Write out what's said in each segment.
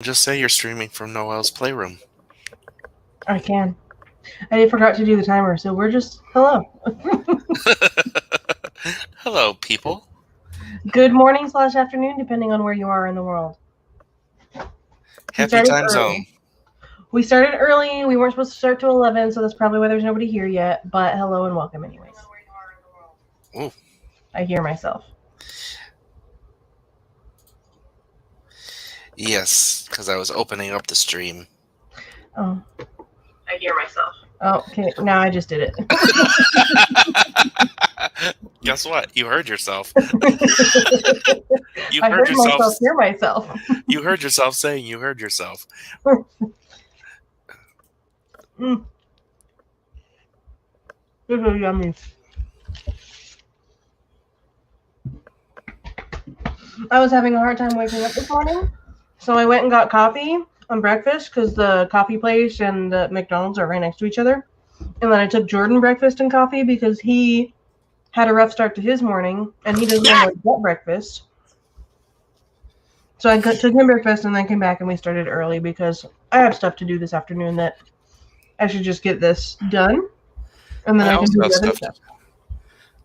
Just say you're streaming from Noel's playroom. I can. I forgot to do the timer, so we're just hello. Hello, people. Good morning / afternoon, depending on where you are in the world. Happy time zone. We started early. We weren't supposed to start till 11, so that's probably why there's nobody here yet. But hello and welcome, anyways. Ooh. I hear myself. Yes, because I was opening up the stream. Oh. I hear myself. Oh, okay. Now I just did it. Guess what? You heard yourself. I heard myself hear myself. You heard yourself saying you heard yourself. This is yummy. I was having a hard time waking up this morning, so I went and got coffee on breakfast because the coffee place and the McDonald's are right next to each other. And then I took Jordan breakfast and coffee because he had a rough start to his morning and he doesn't want to get breakfast. So I took him breakfast and then came back and we started early because I have stuff to do this afternoon that I should just get this done. And then I can do the other stuff.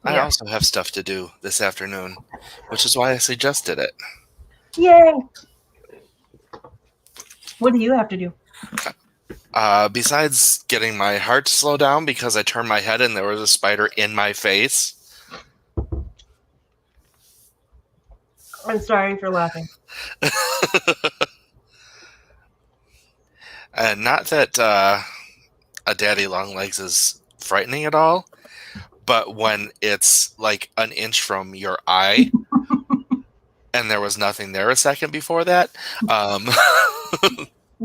I also have stuff to do this afternoon, which is why I suggested it. Yay! What do you have to do? Besides getting my heart to slow down because I turned my head and there was a spider in my face. I'm sorry for laughing. And not that a daddy long legs is frightening at all, but when it's like an inch from your eye and there was nothing there a second before that.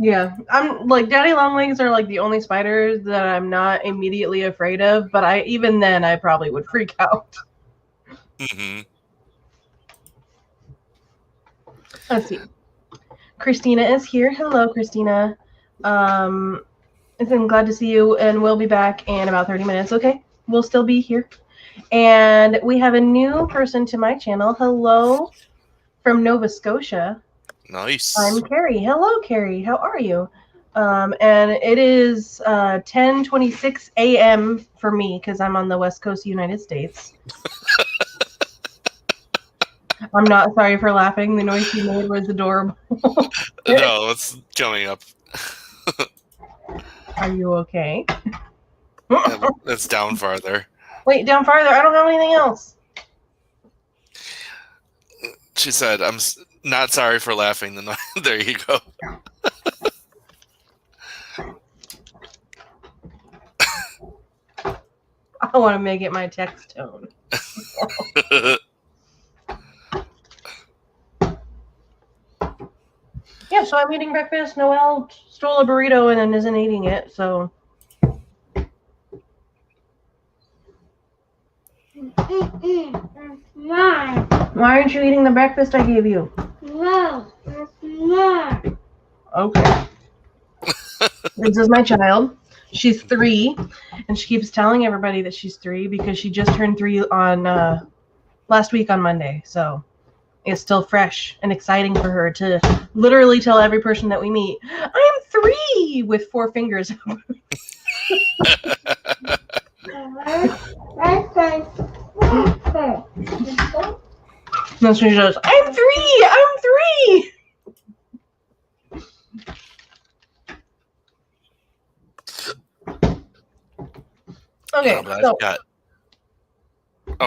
Yeah, I'm like daddy long legs are like the only spiders that I'm not immediately afraid of, but even then I probably would freak out. Mm-hmm. Let's see. Christina is here. Hello, Christina. I'm glad to see you, and we'll be back in about 30 minutes. Okay, we'll still be here. And we have a new person to my channel. Hello from Nova Scotia. Nice. I'm Carrie. Hello, Carrie. How are you? And it is 10:26 a.m. for me because I'm on the West Coast, United States. I'm not sorry for laughing. The noise you made was adorable. No, it's coming up. Are you okay? It's down farther. Wait, down farther. I don't have anything else. She said, I'm not sorry for laughing. There you go. I want to make it my text tone. Yeah, so I'm eating breakfast. Noelle stole a burrito and then isn't eating it, so. Why aren't you eating the breakfast I gave you? No, it's not. Okay. This is my child. She's 3, and she keeps telling everybody that she's 3 because she just turned 3 on last week on Monday, so. It's still fresh and exciting for her to literally tell every person that we meet, I'm 3 with 4 fingers. No, she goes, I'm 3! I'm 3! Okay, so.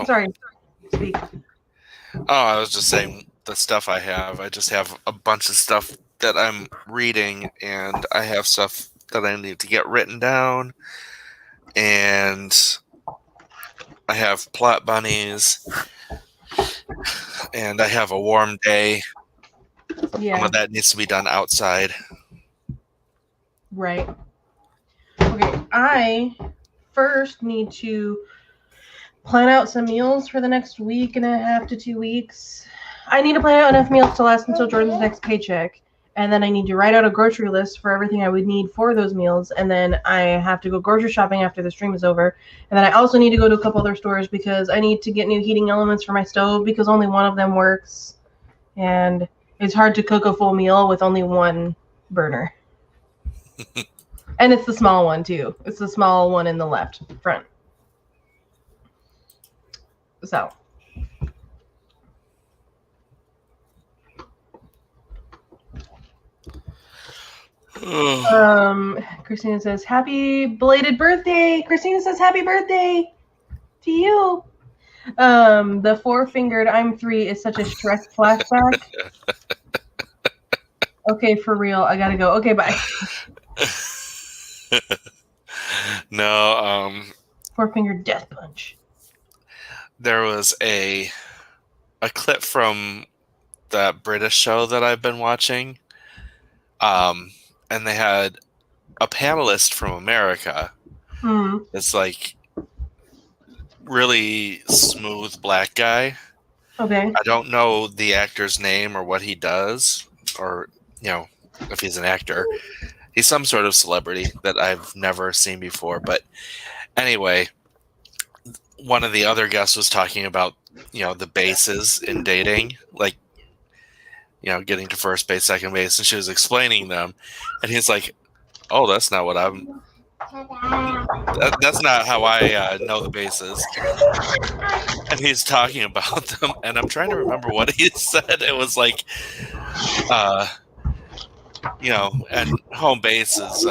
Sorry. Speak. Oh, I was just saying the stuff I have. I just have a bunch of stuff that I'm reading, and I have stuff that I need to get written down, and I have plot bunnies, and I have a warm day. Yeah. Some of that needs to be done outside. Right. Okay, I first need to plan out some meals for the next week and a half to 2 weeks. I need to plan out enough meals to last until Jordan's next paycheck. And then I need to write out a grocery list for everything I would need for those meals. And then I have to go grocery shopping after the stream is over. And then I also need to go to a couple other stores because I need to get new heating elements for my stove because only one of them works. And It's hard to cook a full meal with only one burner. And it's the small one, too. It's the small one in the left front. So. Christina says, happy belated birthday. Christina says, happy birthday to you. The four-fingered I'm 3 is such a Shrek flashback. Okay, for real. I gotta go. Okay, bye. No, four-fingered death punch. There was a clip from that British show that I've been watching. And they had a panelist from America. It's like really smooth black guy. Okay. I don't know the actor's name or what he does, or if he's an actor. He's some sort of celebrity that I've never seen before. But anyway, one of the other guests was talking about the bases in dating, like getting to first base, second base, and she was explaining them, and he's like, "Oh, that's not what I'm. That's not how I know the bases." And he's talking about them, and I'm trying to remember what he said. It was like, and home base is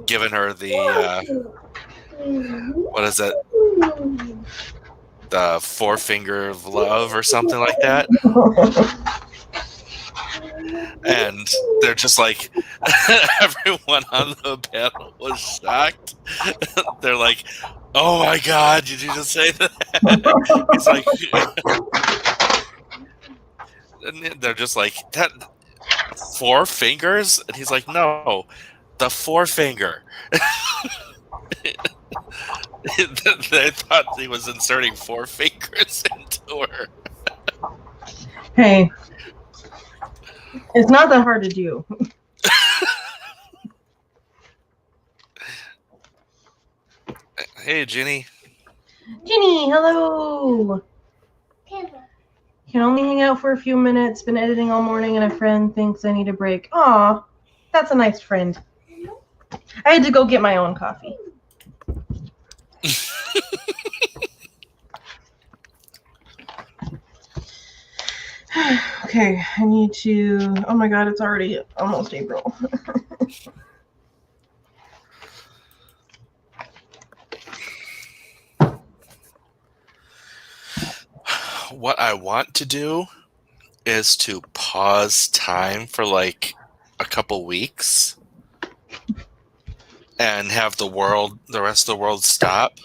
giving her the what is it? The forefinger of love or something like that. And they're just like, everyone on the panel was shocked. They're like, "Oh my God, did you just say that?" He's like, and they're just like, "That 4 fingers?" And he's like, "No, the forefinger." They thought he was inserting 4 fingers into her. Hey. It's not that hard to do. Hey, Ginny. Ginny, hello. Can only hang out for a few minutes. Been editing all morning, and a friend thinks I need a break. Aw, that's a nice friend. I had to go get my own coffee. Okay, I need to... Oh my God, it's already almost April. What I want to do is to pause time for like a couple weeks and have the rest of the world stop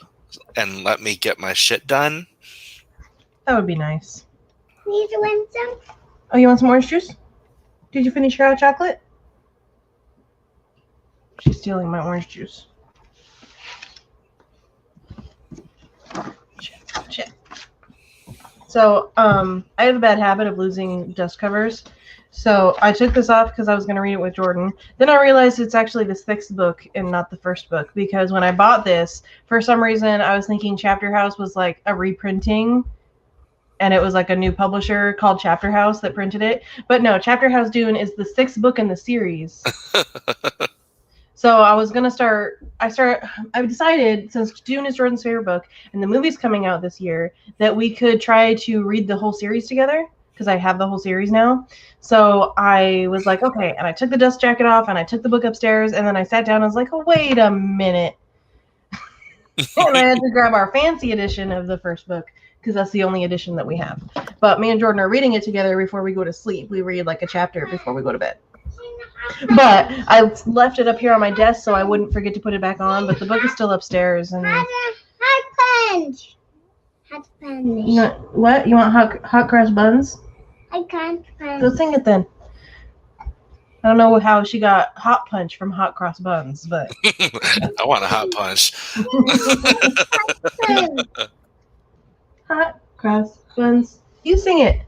and let me get my shit done. That would be nice. Need to want some? Oh, you want some orange juice? Did you finish your hot chocolate? She's stealing my orange juice. Shit. So, I have a bad habit of losing dust covers. So I took this off because I was going to read it with Jordan. Then I realized it's actually the 6th book and not the first book, because when I bought this, for some reason, I was thinking Chapter House was like a reprinting, and it was like a new publisher called Chapter House that printed it. But no, Chapter House Dune is the 6th book in the series. So I was going to start, I decided, since Dune is Jordan's favorite book, and the movie's coming out this year, that we could try to read the whole series together, because I have the whole series now. So I was like, okay, and I took the dust jacket off, and I took the book upstairs, and then I sat down, and I was like, oh, wait a minute. And I had to grab our fancy edition of the first book, because that's the only edition that we have. But me and Jordan are reading it together before we go to sleep. We read like a chapter before we go to bed. But I left it up here on my desk so I wouldn't forget to put it back on, but the book is still upstairs. And Hot punch. Hot punch. you want, what? You want hot cross buns? I can't punch. Go sing it then. I don't know how she got hot punch from hot cross buns, but I want a hot punch. Hot cross buns. You sing it.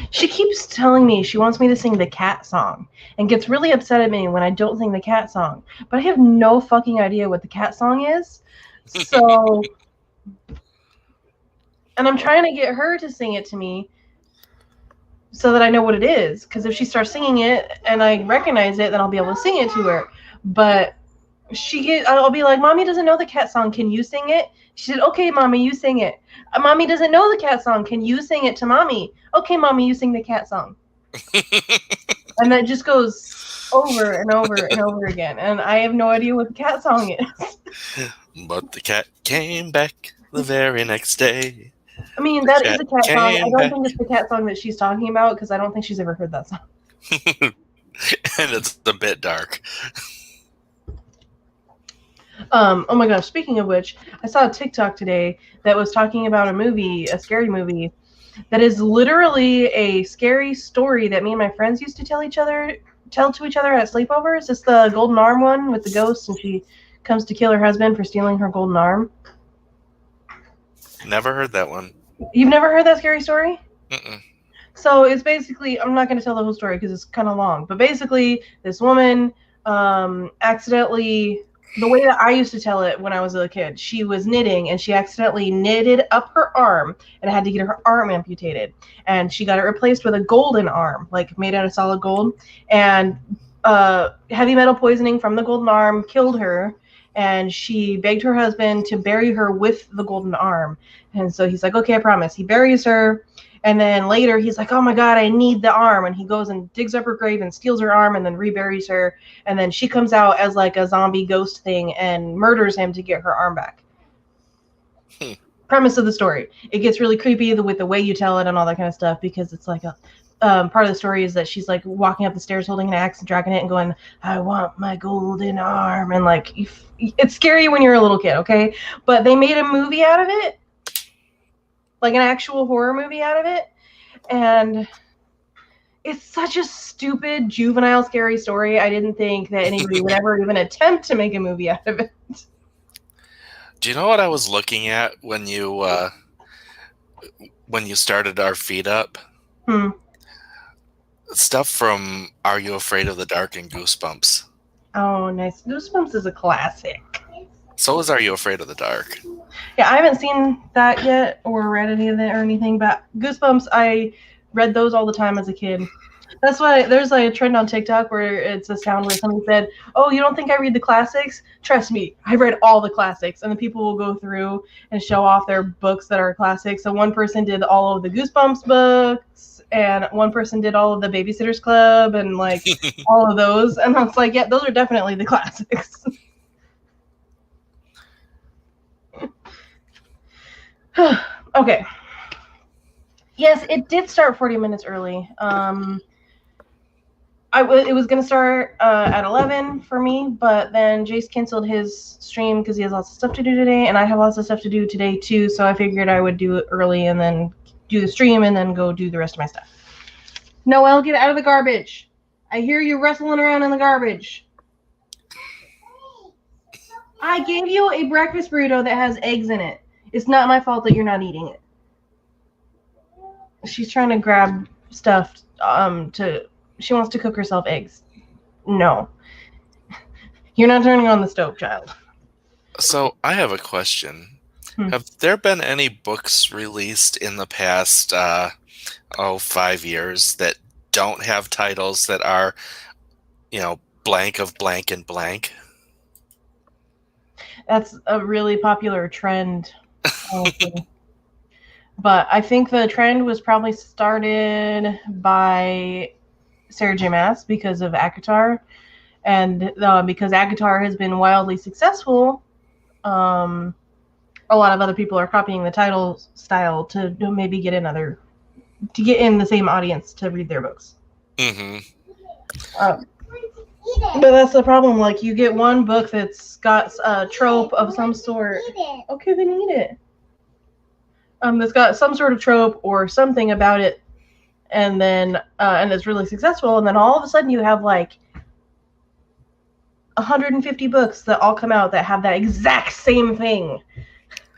She keeps telling me she wants me to sing the cat song and gets really upset at me when I don't sing the cat song. But I have no fucking idea what the cat song is. So, and I'm trying to get her to sing it to me. so that I know what it is. Because if she starts singing it and I recognize it, then I'll be able to sing it to her. But I'll be like, Mommy doesn't know the cat song. Can you sing it? She said, okay, Mommy, you sing it. Mommy doesn't know the cat song. Can you sing it to Mommy? Okay, Mommy, you sing the cat song. And that just goes over and over and over again. And I have no idea what the cat song is. But the cat came back the very next day. I mean, that is a cat song. I don't think it's the cat song that she's talking about because I don't think she's ever heard that song. And it's a bit dark. Oh my gosh, speaking of which, I saw a TikTok today that was talking about a scary movie, that is literally a scary story that me and my friends used to tell to each other at sleepovers. It's the golden arm one with the ghost, and she comes to kill her husband for stealing her golden arm. Never heard that one. You've never heard that scary story? Mm-mm. So it's basically, I'm not going to tell the whole story because it's kind of long, but basically this woman accidentally, the way that I used to tell it when I was a kid, she was knitting and she accidentally knitted up her arm and had to get her arm amputated. And she got it replaced with a golden arm, like made out of solid gold. And heavy metal poisoning from the golden arm killed her. And she begged her husband to bury her with the golden arm. And so he's like, okay, I promise. He buries her. And then later he's like, oh my God, I need the arm. And he goes and digs up her grave and steals her arm and then reburies her. And then she comes out as like a zombie ghost thing and murders him to get her arm back. Premise of the story. It gets really creepy with the way you tell it and all that kind of stuff, because it's like part of the story is that she's like walking up the stairs holding an axe and dragging it and going, I want my golden arm. And like, it's scary when you're a little kid, okay? But they made a movie out of it. Like an actual horror movie out of it. And it's such a stupid, juvenile, scary story. I didn't think that anybody would ever even attempt to make a movie out of it. Do you know what I was looking at when you started our feed up? Stuff from Are You Afraid of the Dark and Goosebumps. Oh, nice. Goosebumps is a classic. So is Are You Afraid of the Dark? Yeah, I haven't seen that yet or read any of it or anything, but Goosebumps, I read those all the time as a kid. That's why there's like a trend on TikTok where it's a sound where somebody said, oh, you don't think I read the classics? Trust me, I read all the classics. And then people will go through and show off their books that are classics. So one person did all of the Goosebumps books, and one person did all of the Babysitter's Club and like all of those. And I was like, yeah, those are definitely the classics. Okay. Yes, it did start 40 minutes early. It was going to start at 11 for me, but then Jayce canceled his stream because he has lots of stuff to do today, and I have lots of stuff to do today too, so I figured I would do it early and then do the stream and then go do the rest of my stuff. Noelle, get out of the garbage. I hear you wrestling around in the garbage. I gave you a breakfast burrito that has eggs in it. It's not my fault that you're not eating it. She's trying to grab stuff she wants to cook herself eggs. No. You're not turning on the stove, child. So I have a question. Have there been any books released in the past 5 years that don't have titles that are, blank of blank and blank? That's a really popular trend. But I think the trend was probably started by Sarah J. Maas because of ACOTAR. And because ACOTAR has been wildly successful, a lot of other people are copying the title style to maybe get in the same audience to read their books. Mm-hmm. But that's the problem. Like, you get one book that's got a trope of some sort. Okay, then eat it. That's got some sort of trope or something about it, and then and it's really successful, and then all of a sudden you have like 150 books that all come out that have that exact same thing.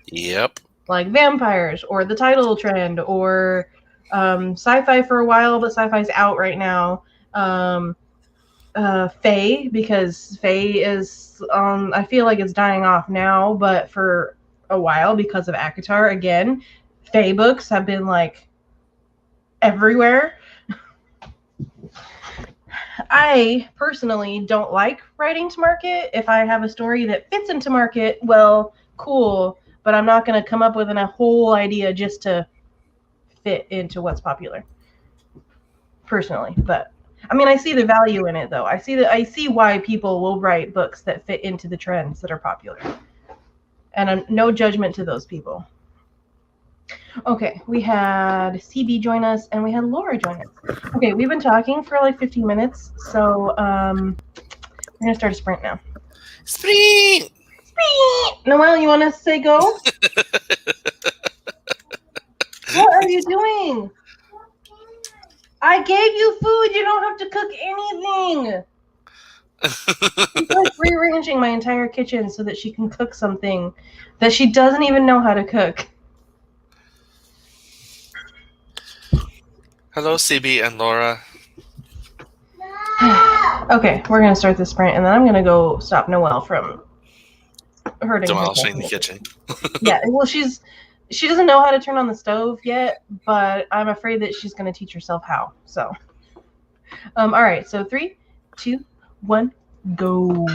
Yep. Like vampires, or the title trend, or sci-fi for a while, but sci-fi's out right now. Fae, because Fae is I feel like it's dying off now, but for a while because of ACOTAR again, Fae books have been like everywhere. I personally don't like writing to market. If I have a story that fits into market, well, cool. But I'm not going to come up with a whole idea just to fit into what's popular. Personally, but I mean, I see the value in it, though. I see why people will write books that fit into the trends that are popular, and no judgment to those people. Okay, we had CB join us, and we had Laura join us. Okay, we've been talking for like 15 minutes, so we're gonna start a sprint now. Sprint! Sprint! Noelle, you want to say go? What are you doing? I gave you food. You don't have to cook anything. She's like rearranging my entire kitchen so that she can cook something that she doesn't even know how to cook. Hello, CB and Laura. Okay, we're gonna start the sprint, and then I'm gonna go stop Noelle from hurting Demolishing herself. the kitchen. Yeah, well, she doesn't know how to turn on the stove yet, but I'm afraid that she's gonna teach herself how. So, all right. So 3, 2, 1, go.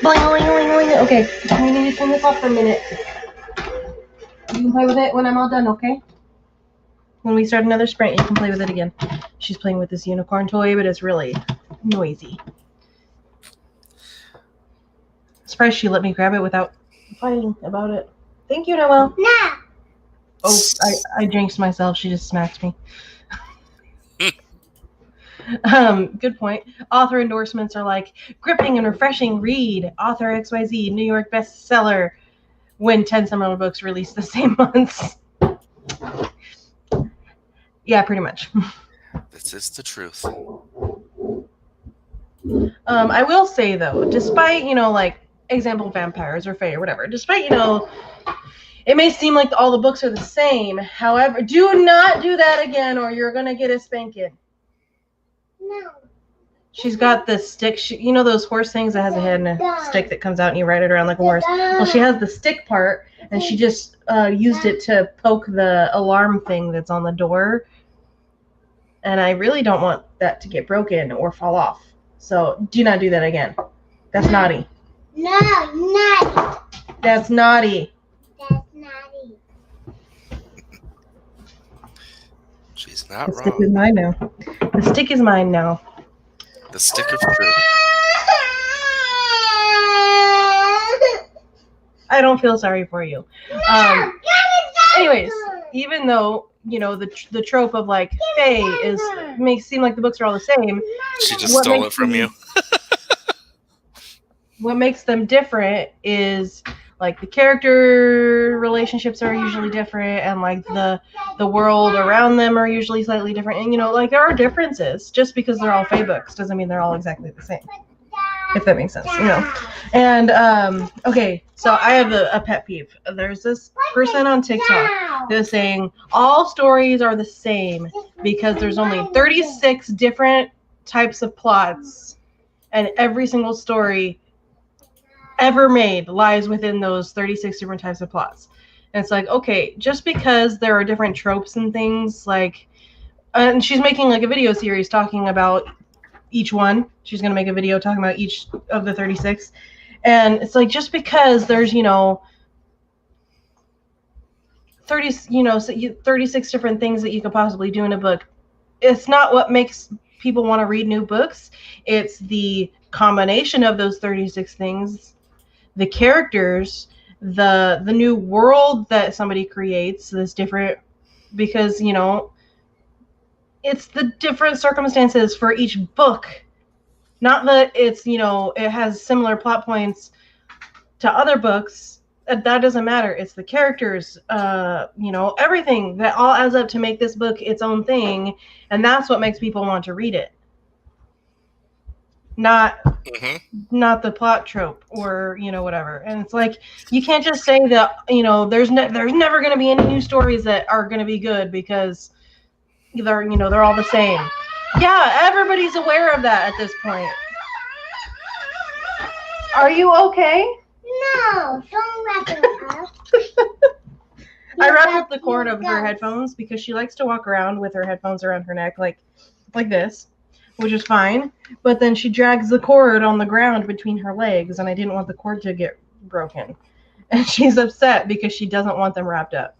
Boing, boing, boing, boing. Okay, we need to turn this off for a minute. You can play with it when I'm all done, okay? When we start another sprint, you can play with it again. She's playing with this unicorn toy, but it's really noisy. Surprised she let me grab it without fighting about it. Thank you, Noelle. No. Oh, I jinxed myself. She just smacked me. Good point. Author endorsements are like gripping and refreshing read. Author XYZ, New York bestseller. When 10 similar books released the same months. Yeah, pretty much. This is the truth. I will say though, despite, like example vampires or fae or whatever, despite, it may seem like all the books are the same. However, do not do that again or you're going to get a spanking. No. She's got this stick. Those horse things that has a head and a stick that comes out and you ride it around like a horse? Well, she has the stick part and she just used it to poke the alarm thing that's on the door. And I really don't want that to get broken or fall off. So do not do that again. That's naughty. No, naughty. That's naughty. That's naughty. She's not The wrong. stick is mine now. The stick is mine now. The stick of truth. I don't feel sorry for you. Anyways, even though the trope of like fae makes seem like the books are all the same. She just stole it from you. What makes them different is like the character relationships are usually different, and like the world around them are usually slightly different. And like there are differences. Just because they're all fae books doesn't mean they're all exactly the same. If that makes sense, And okay, so I have a pet peeve. There's this person on TikTok that's saying all stories are the same because there's only 36 different types of plots, and every single story ever made lies within those 36 different types of plots. And it's like, okay, just because there are different tropes and things, like, and she's making like a video series talking about each one. She's going to make a video talking about each of the 36. And it's like, just because there's, 36 different things that you could possibly do in a book, it's not what makes people want to read new books. It's the combination of those 36 things, the characters, the new world that somebody creates that's different because, it's the different circumstances for each book. Not that it's, it has similar plot points to other books. That doesn't matter. It's the characters, everything that all adds up to make this book its own thing. And that's what makes people want to read it. Not the plot trope or, whatever. And it's like, you can't just say that, there's never going to be any new stories that are going to be good because they're all the same. Yeah, everybody's aware of that at this point. Are you okay? No, don't wrap it up. I wrapped up the cord of her headphones because she likes to walk around with her headphones around her neck like this, which is fine. But then she drags the cord on the ground between her legs, and I didn't want the cord to get broken. And she's upset because she doesn't want them wrapped up.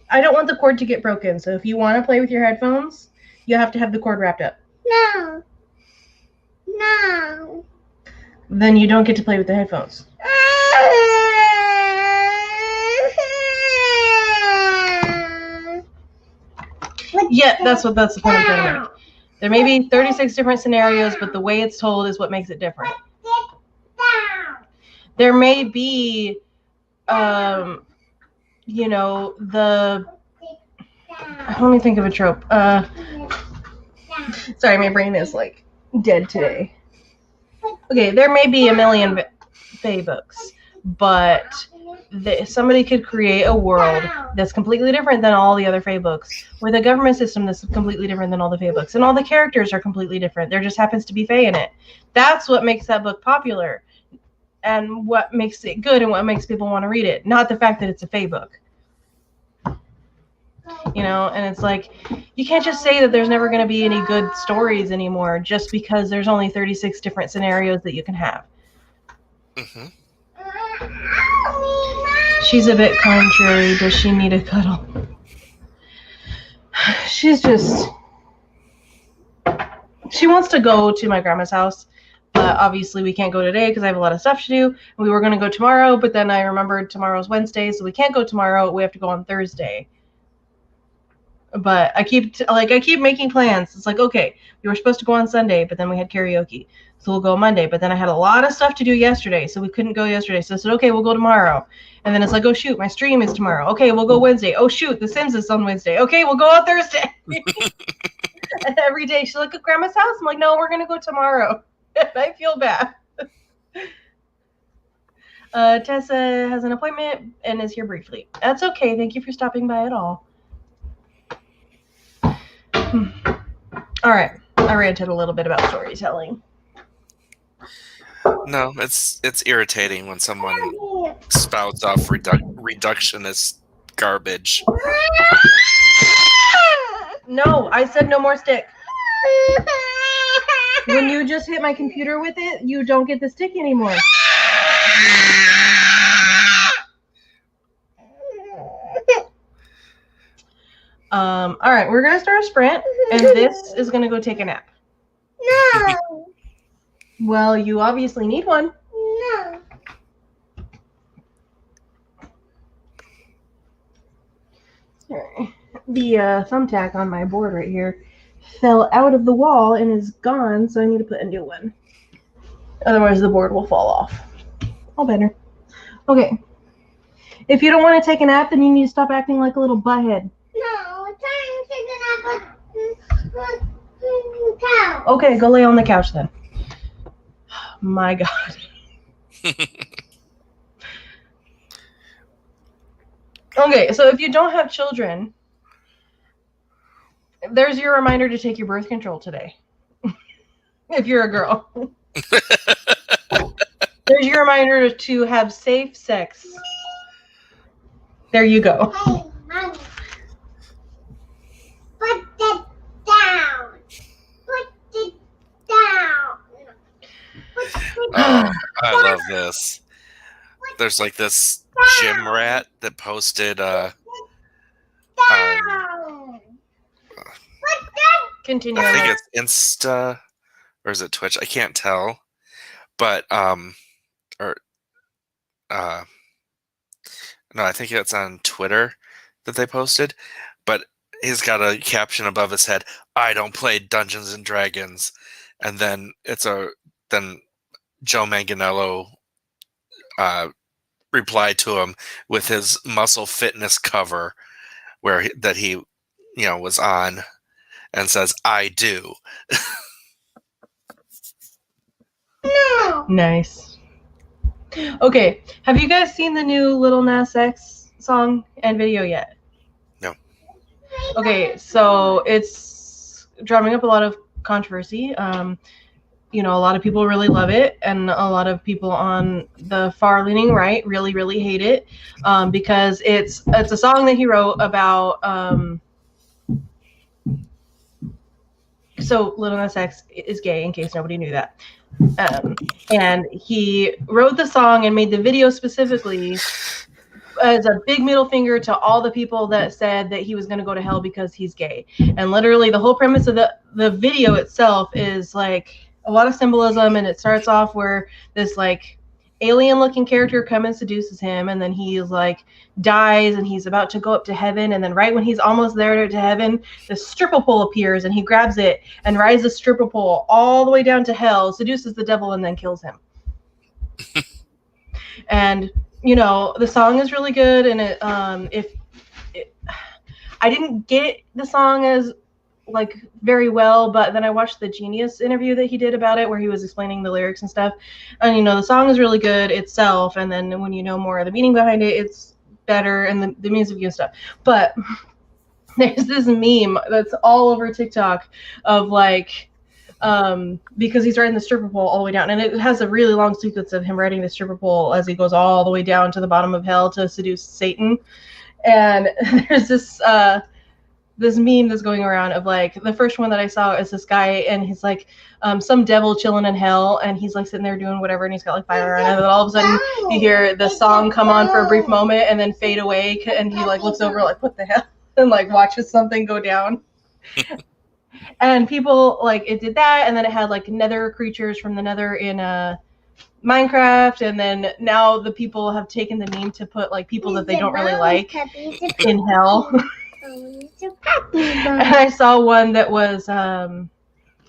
I don't want the cord to get broken, so if you want to play with your headphones, you have to have the cord wrapped up. No. No. Then you don't get to play with the headphones. Yeah, that's the point I'm trying to make. There may be 36 different scenarios, but the way it's told is what makes it different. There may be, let me think of a trope. Sorry, my brain is like dead today. Okay, there may be a million fae books, but somebody could create a world that's completely different than all the other fae books, with a government system that's completely different than all the fae books, and all the characters are completely different. There just happens to be fae in it. That's what makes that book popular, and what makes it good, and what makes people want to read it, not the fact that it's a fae book. you know, and it's like, you can't just say that there's never going to be any good stories anymore just because there's only 36 different scenarios that you can have. Mm-hmm. She's a bit contrary. Does she need a cuddle? She's just... She wants to go to my grandma's house, but obviously we can't go today because I have a lot of stuff to do. We were going to go tomorrow, but then I remembered tomorrow's Wednesday, so we can't go tomorrow. We have to go on Thursday. But I keep making plans. It's like, okay, we were supposed to go on Sunday, but then we had karaoke, so we'll go Monday. But then I had a lot of stuff to do yesterday, so we couldn't go yesterday. So I said, okay, we'll go tomorrow. And then it's like, oh shoot, my stream is tomorrow. Okay, we'll go Wednesday. Oh shoot, The Sims is on Wednesday. Okay, we'll go on Thursday. And every day she's like, at grandma's house. I'm like, no, we're gonna go tomorrow. And I feel bad. Tessa has an appointment and is here briefly. That's okay. Thank you for stopping by at all. All right, I ranted a little bit about storytelling. No, it's irritating when someone spouts off reductionist garbage. No, I said no more stick. When you just hit my computer with it, you don't get the stick anymore. All right, we're gonna start a sprint, and this is gonna go take a nap. No. Well, you obviously need one. No. Sorry. The thumbtack on my board right here fell out of the wall and is gone, so I need to put a new one. Otherwise, the board will fall off. All better. Okay. If you don't want to take a nap, then you need to stop acting like a little butthead. No, I'm trying to take a nap on the couch. Okay, go lay on the couch then. My God. Okay, so if you don't have children, there's your reminder to take your birth control today. If you're a girl. There's your reminder to have safe sex. There you go. Hey, Mommy. Put it down. Put it down. Put it Oh, I love this. There's like this gym rat that posted down. Continue. I think it's Insta or is it Twitch? I can't tell. But no, I think it's on Twitter that they posted. But he's got a caption above his head, "I don't play Dungeons and Dragons." And then then Joe Manganiello replied to him with his Muscle Fitness cover that he was on and says, "I do." No. Nice. Okay, have you guys seen the new Lil Nas X song and video yet? No. Okay, so it's drumming up a lot of controversy. A lot of people really love it, and a lot of people on the far-leaning right really, really hate it because it's a song that he wrote about. So Lil Nas X is gay, in case nobody knew that. And he wrote the song and made the video specifically as a big middle finger to all the people that said that he was going to go to hell because he's gay. And literally the whole premise of the video itself is like a lot of symbolism, and it starts off where this like alien looking character comes and seduces him, and then he's like dies and he's about to go up to heaven, and then right when he's almost there to heaven, the stripper pole appears and he grabs it and rides the stripper pole all the way down to hell, seduces the devil, and then kills him. And the song is really good, and I didn't get the song as like very well, but then I watched the Genius interview that he did about it where he was explaining the lyrics and stuff, and the song is really good itself, and then when you know more of the meaning behind it, it's better, and the music and stuff. But there's this meme that's all over TikTok of like because he's riding the stripper pole all the way down, and it has a really long sequence of him riding the stripper pole as he goes all the way down to the bottom of hell to seduce Satan. And there's this this meme that's going around of like the first one that I saw is this guy and he's like some devil chilling in hell and he's like sitting there doing whatever and he's got like fire around and then all of a sudden you hear the song come on for a brief moment and then fade away and he like looks over like what the hell and like watches something go down. And people like it did that and then it had like nether creatures from the nether in Minecraft, and then now the people have taken the meme to put like people that they don't really like in hell. And I saw one that was oh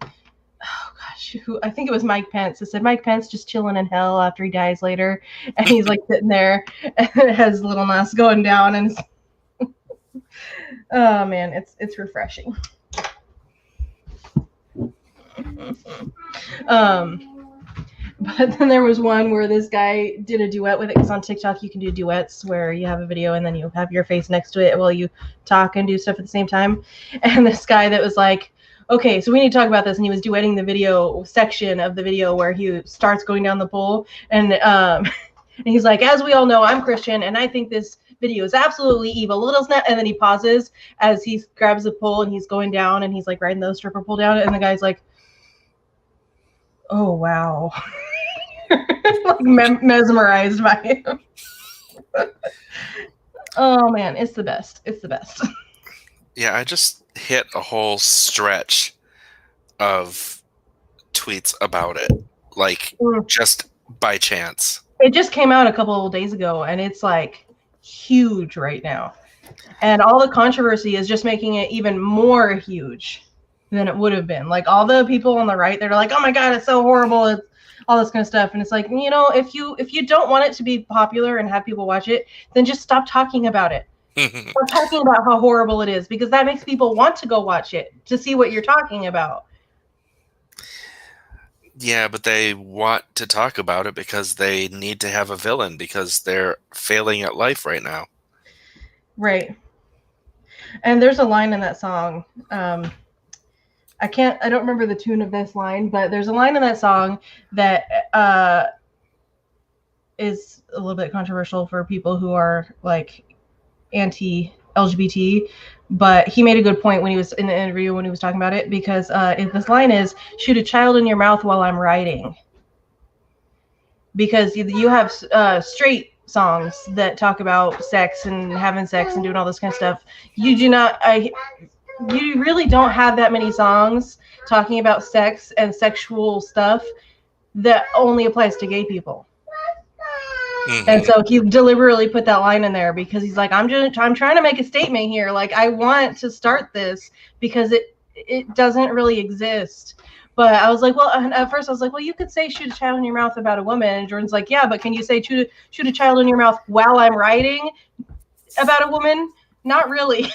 gosh, I think it was Mike Pence. It said Mike Pence just chilling in hell after he dies later, and he's like sitting there and it has little Nas going down, and oh man, it's refreshing. But then there was one where this guy did a duet with it, because on TikTok you can do duets where you have a video and then you have your face next to it while you talk and do stuff at the same time. And this guy that was like, okay, so we need to talk about this, and he was duetting the video section of the video where he starts going down the pole, and he's like, as we all know, I'm Christian, and I think this video is absolutely evil. Little snap, and then he pauses as he grabs the pole and he's going down and he's like riding the stripper pole down, and the guy's like, oh wow. Like mesmerized by him. Oh man, it's the best. It's the best. Yeah, I just hit a whole stretch of tweets about it, like just by chance. It just came out a couple of days ago, and it's like huge right now. And all the controversy is just making it even more huge than it would have been. Like all the people on the right, they're like, "Oh my god, it's so horrible." It's all this kind of stuff, and it's like, you know, if you don't want it to be popular and have people watch it, then just stop talking about it. Stop talking about how horrible it is, because that makes people want to go watch it to see what you're talking about. Yeah, but they want to talk about it because they need to have a villain, because they're failing at life right now. Right. And there's a line in that song. I don't remember the tune of this line, but there's a line in that song that is a little bit controversial for people who are like anti-LGBT, but he made a good point when he was in the interview when he was talking about it, because this line is, shoot a child in your mouth while I'm writing. Because you have straight songs that talk about sex and having sex and doing all this kind of stuff. You really don't have that many songs talking about sex and sexual stuff that only applies to gay people. Mm-hmm. And so he deliberately put that line in there because he's like, I'm trying to make a statement here. Like, I want to start this because it doesn't really exist. But I was like, well, at first I was like, well, you could say shoot a child in your mouth about a woman. And Jordan's like, yeah, but can you say shoot a child in your mouth while I'm writing about a woman? Not really.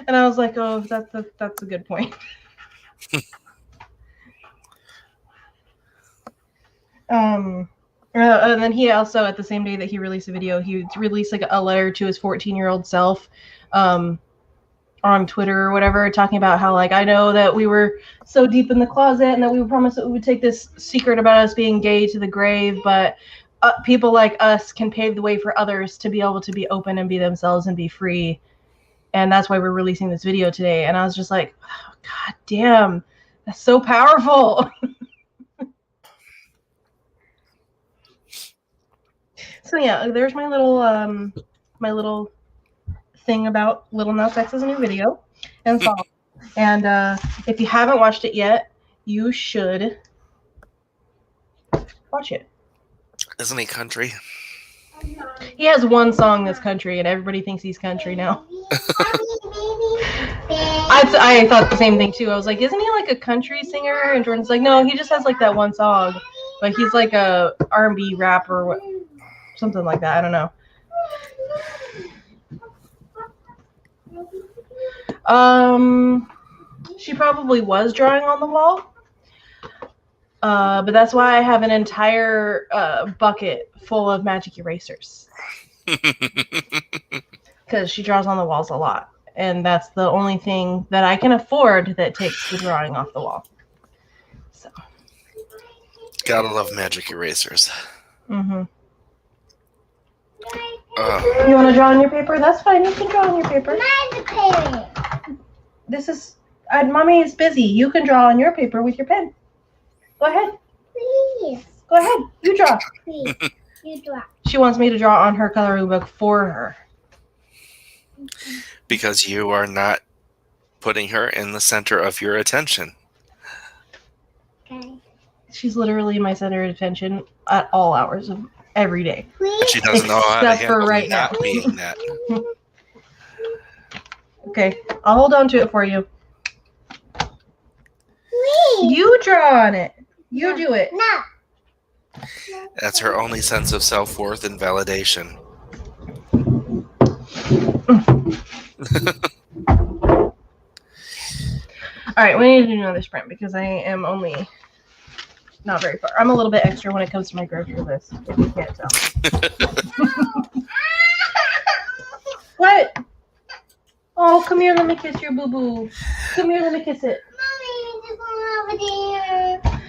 And I was like, oh, that's a good point. And then he also, at the same day that he released a video, he released like a letter to his 14-year-old self on Twitter or whatever, talking about how, like, I know that we were so deep in the closet and that we promised that we would take this secret about us being gay to the grave, but people like us can pave the way for others to be able to be open and be themselves and be free. And that's why we're releasing this video today. And I was just like, oh, God damn, that's so powerful. So yeah, there's my little thing about Lil Nas X's new video and song. And if you haven't watched it yet, you should watch it. Isn't he country? He has one song that's country, and everybody thinks he's country now. I thought the same thing too. I was like, isn't he like a country singer? And Jordan's like, no, he just has like that one song, but he's like a R&B rapper or something like that. I don't know. She probably was drawing on the wall. But that's why I have an entire bucket full of magic erasers. Because she draws on the walls a lot. And that's the only thing that I can afford that takes the drawing off the wall. So. Gotta love magic erasers. Mm-hmm. You want to draw on your paper? That's fine. You can draw on your paper. Mine's a parrot. This is... Mommy is busy. You can draw on your paper with your pen. Go ahead. Please. Go ahead. You draw. Please. You draw. She wants me to draw on her coloring book for her. Because you are not putting her in the center of your attention. Okay. She's literally my center of attention at all hours of every day. But Please. she doesn't know how to Except for handle right not now. being that. Okay, I'll hold on to it for you. Please. You draw on it. You do it. No. That's her only sense of self-worth and validation. All right, we need to do another sprint because I am only not very far. I'm a little bit extra when it comes to my grocery list, if you can't tell. What? Oh, come here. Let me kiss your boo-boo. Come here. Let me kiss it. Mommy, just go over there.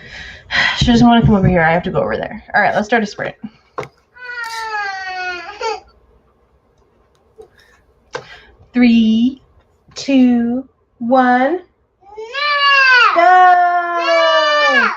She doesn't want to come over here. I have to go over there. All right, let's start a sprint. 3, 2, 1. No. Go! No.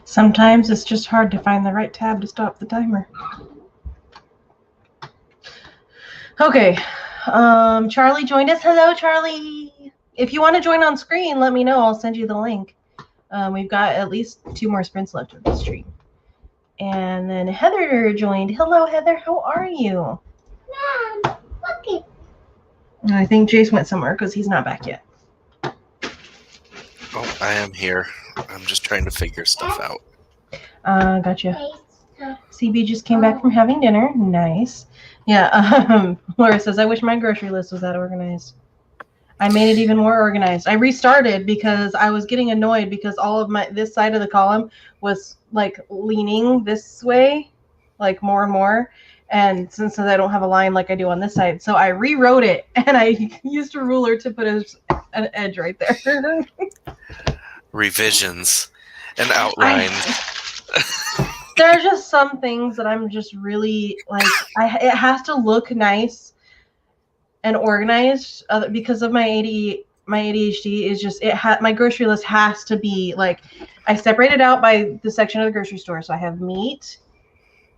Sometimes it's just hard to find the right tab to stop the timer. Okay. Charlie joined us. Hello, Charlie. If you want to join on screen, let me know. I'll send you the link. We've got at least 2 more sprints left of the stream. And then Heather joined. Hello, Heather. How are you? Mom, look it. I think Jayce went somewhere because he's not back yet. Oh, I am here. I'm just trying to figure stuff out. Gotcha. CB just came back from having dinner. Nice. Yeah. Laura says, I wish my grocery list was that organized. I made it even more organized. I restarted because I was getting annoyed because all of this side of the column was like leaning this way, like more and more. And since I don't have a line like I do on this side, so I rewrote it and I used a ruler to put an edge right there. Revisions and outlines. There are just some things that I'm just really like. It has to look nice and organized because of my ADHD is just my grocery list has to be like I separate it out by the section of the grocery store. So I have meat,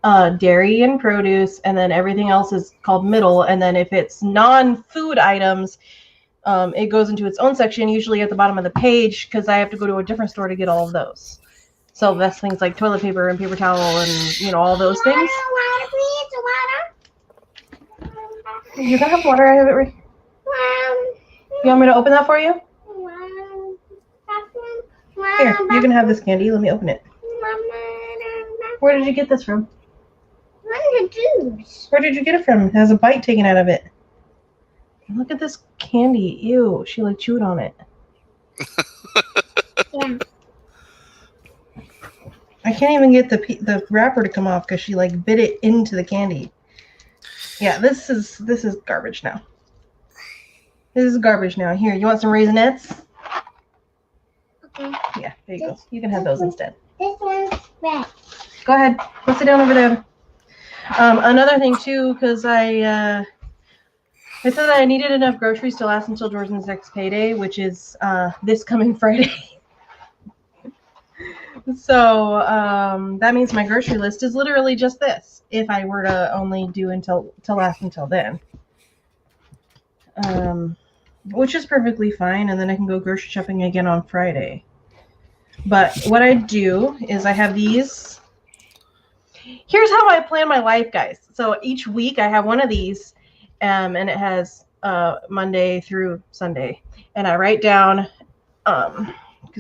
dairy and produce, and then everything else is called middle. And then if it's non-food items, it goes into its own section, usually at the bottom of the page, because I have to go to a different store to get all of those. So that's things like toilet paper and paper towel and, all those things. Water, please. Water. You can have water. I have it right. You want me to open that for you? Here, you can have this candy. Let me open it. Where did you get this from? The juice. Where did you get it from? It has a bite taken out of it. Look at this candy. Ew, she like chewed on it. Yeah. I can't even get the wrapper to come off because she like bit it into the candy. Yeah, this is garbage now. This is garbage now. Here, you want some Raisinets? Okay. Yeah, there you go. You can have those instead. This one's red. Go ahead. Go sit down over there. Another thing too, because I said that I needed enough groceries to last until Jordan's next payday, which is this coming Friday. So that means my grocery list is literally just this. If I were to only do to last until then, which is perfectly fine, and then I can go grocery shopping again on Friday. But what I do is I have these. Here's how I plan my life, guys. So each week I have one of these, and it has Monday through Sunday, and I write down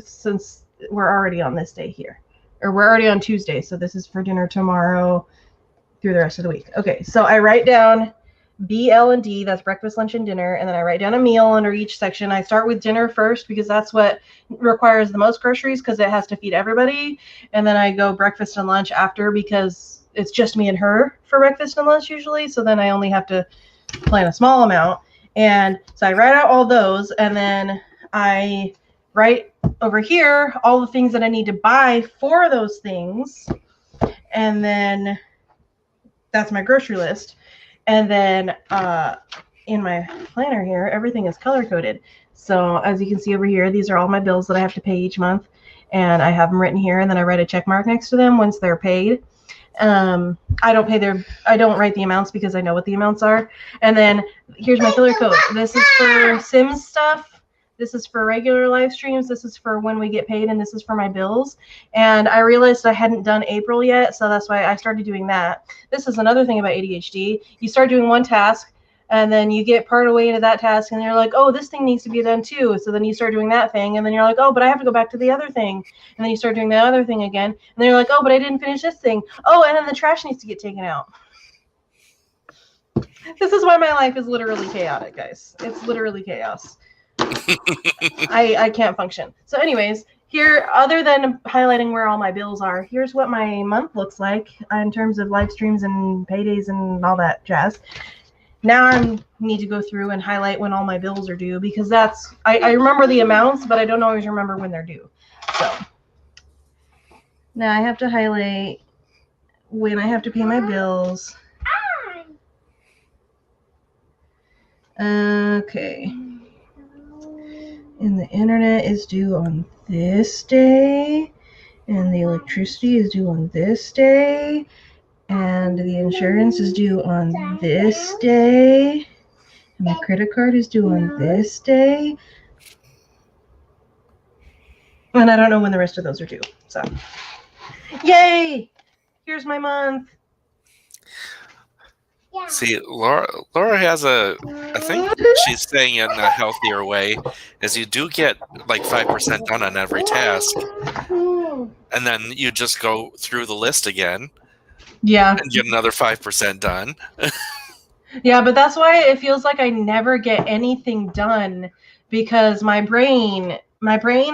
since we're already on this day here, or we're already on Tuesday, so this is for dinner tomorrow through the rest of the week. Okay, so I write down B, L, and D, that's breakfast, lunch, and dinner, and then I write down a meal under each section. I start with dinner first because that's what requires the most groceries because it has to feed everybody, and then I go breakfast and lunch after because it's just me and her for breakfast and lunch usually, so then I only have to plan a small amount. And so I write out all those, and then I write over here all the things that I need to buy for those things, and then that's my grocery list. And then in my planner here, everything is color coded. So as you can see over here, these are all my bills that I have to pay each month, and I have them written here, and then I write a check mark next to them once they're paid. I don't write the amounts because I know what the amounts are. And then here's my color code. This is for Sims stuff. This is for regular live streams. This is for when we get paid, and this is for my bills. And I realized I hadn't done April yet, so that's why I started doing that. This is another thing about ADHD. You start doing one task, and then you get part of the way into that task, and you're like, oh, this thing needs to be done too. So then you start doing that thing, and then you're like, oh, but I have to go back to the other thing. And then you start doing the other thing again, and then you're like, oh, but I didn't finish this thing. Oh, and then the trash needs to get taken out. This is why my life is literally chaotic, guys. It's literally chaos. I can't function. So anyways, here, other than highlighting where all my bills are, here's what my month looks like in terms of live streams and paydays and all that jazz. Now I need to go through and highlight when all my bills are due because that's, I remember the amounts, but I don't always remember when they're due. So now I have to highlight when I have to pay my bills. Okay. And the internet is due on this day. And the electricity is due on this day. And the insurance is due on this day. And my credit card is due on this day. And I don't know when the rest of those are due. So, yay! Here's my month. See, Laura has I think she's saying it in a healthier way, is you do get like 5% done on every task, and then you just go through the list again. Yeah. And get another 5% done. Yeah, but that's why it feels like I never get anything done, because my brain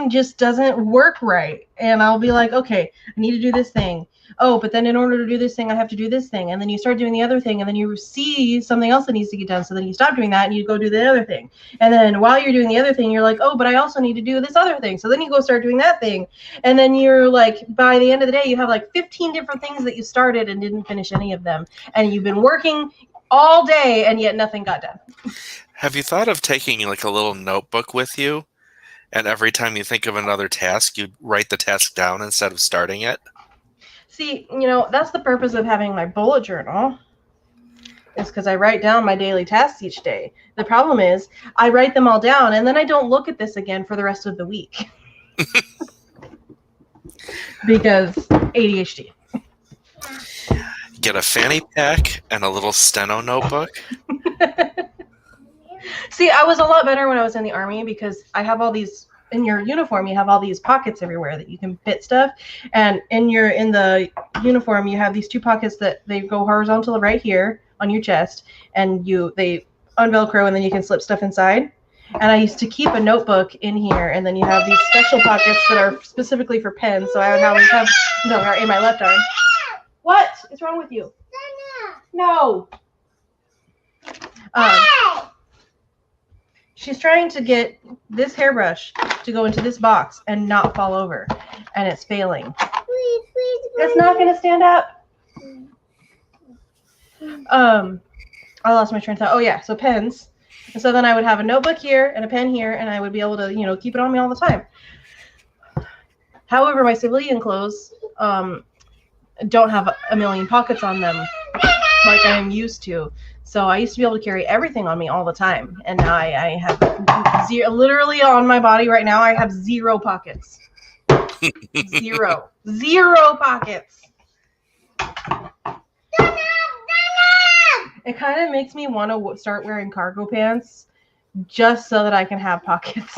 just doesn't work right. And I'll be like, okay, I need to do this thing. Oh, but then in order to do this thing, I have to do this thing. And then you start doing the other thing, and then you see something else that needs to get done. So then you stop doing that and you go do the other thing. And then while you're doing the other thing, you're like, oh, but I also need to do this other thing. So then you go start doing that thing. And then you're like, by the end of the day, you have like 15 different things that you started and didn't finish any of them. And you've been working all day and yet nothing got done. Have you thought of taking like a little notebook with you? And every time you think of another task, you write the task down instead of starting it? See, that's the purpose of having my bullet journal, is because I write down my daily tasks each day. The problem is I write them all down and then I don't look at this again for the rest of the week. Because ADHD. Get a fanny pack and a little steno notebook. See, I was a lot better when I was in the Army, because I have all these, in your uniform, you have all these pockets everywhere that you can fit stuff. And in the uniform, you have these 2 pockets that they go horizontal right here on your chest, and they unvelcro, and then you can slip stuff inside. And I used to keep a notebook in here, and then you have these special pockets that are specifically for pens. So I would always have in my left arm. What is wrong with you? No. She's trying to get this hairbrush to go into this box and not fall over, and it's failing. It's not going to stand up. I lost my train of thought. Oh yeah, so pens. And so then I would have a notebook here and a pen here, and I would be able to, keep it on me all the time. However, my civilian clothes don't have a million pockets on them like I am used to. So I used to be able to carry everything on me all the time. And now I have literally on my body right now, I have 0 pockets. Zero pockets. It kind of makes me want to start wearing cargo pants just so that I can have pockets.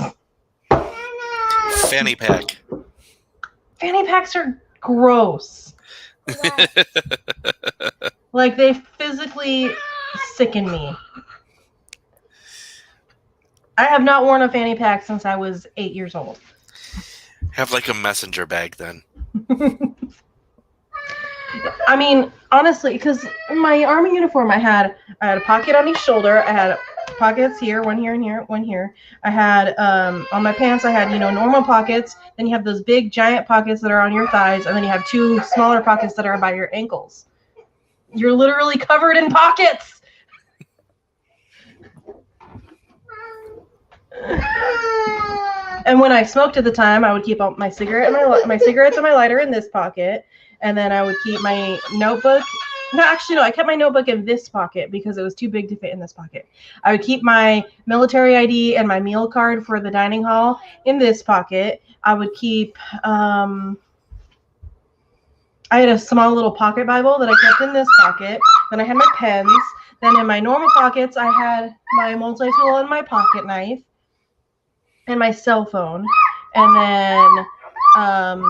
Fanny pack. Fanny packs are gross. Like, they physically sicken me. I have not worn a fanny pack since I was 8 years old. Have like a messenger bag then. I mean, honestly, because in my Army uniform, I had a pocket on each shoulder. I had pockets here, one here and here, one here. I had, on my pants, I had, normal pockets. Then you have those big, giant pockets that are on your thighs. And then you have 2 smaller pockets that are by your ankles. You're literally covered in pockets. And when I smoked at the time, I would keep my cigarettes and my lighter in this pocket. And then I would keep my notebook. No, actually, no. I kept my notebook in this pocket because it was too big to fit in this pocket. I would keep my military ID and my meal card for the dining hall in this pocket. I would keep, I had a small little pocket Bible that I kept in this pocket. Then I had my pens. Then in my normal pockets, I had my multi-tool and my pocket knife and my cell phone. And then, and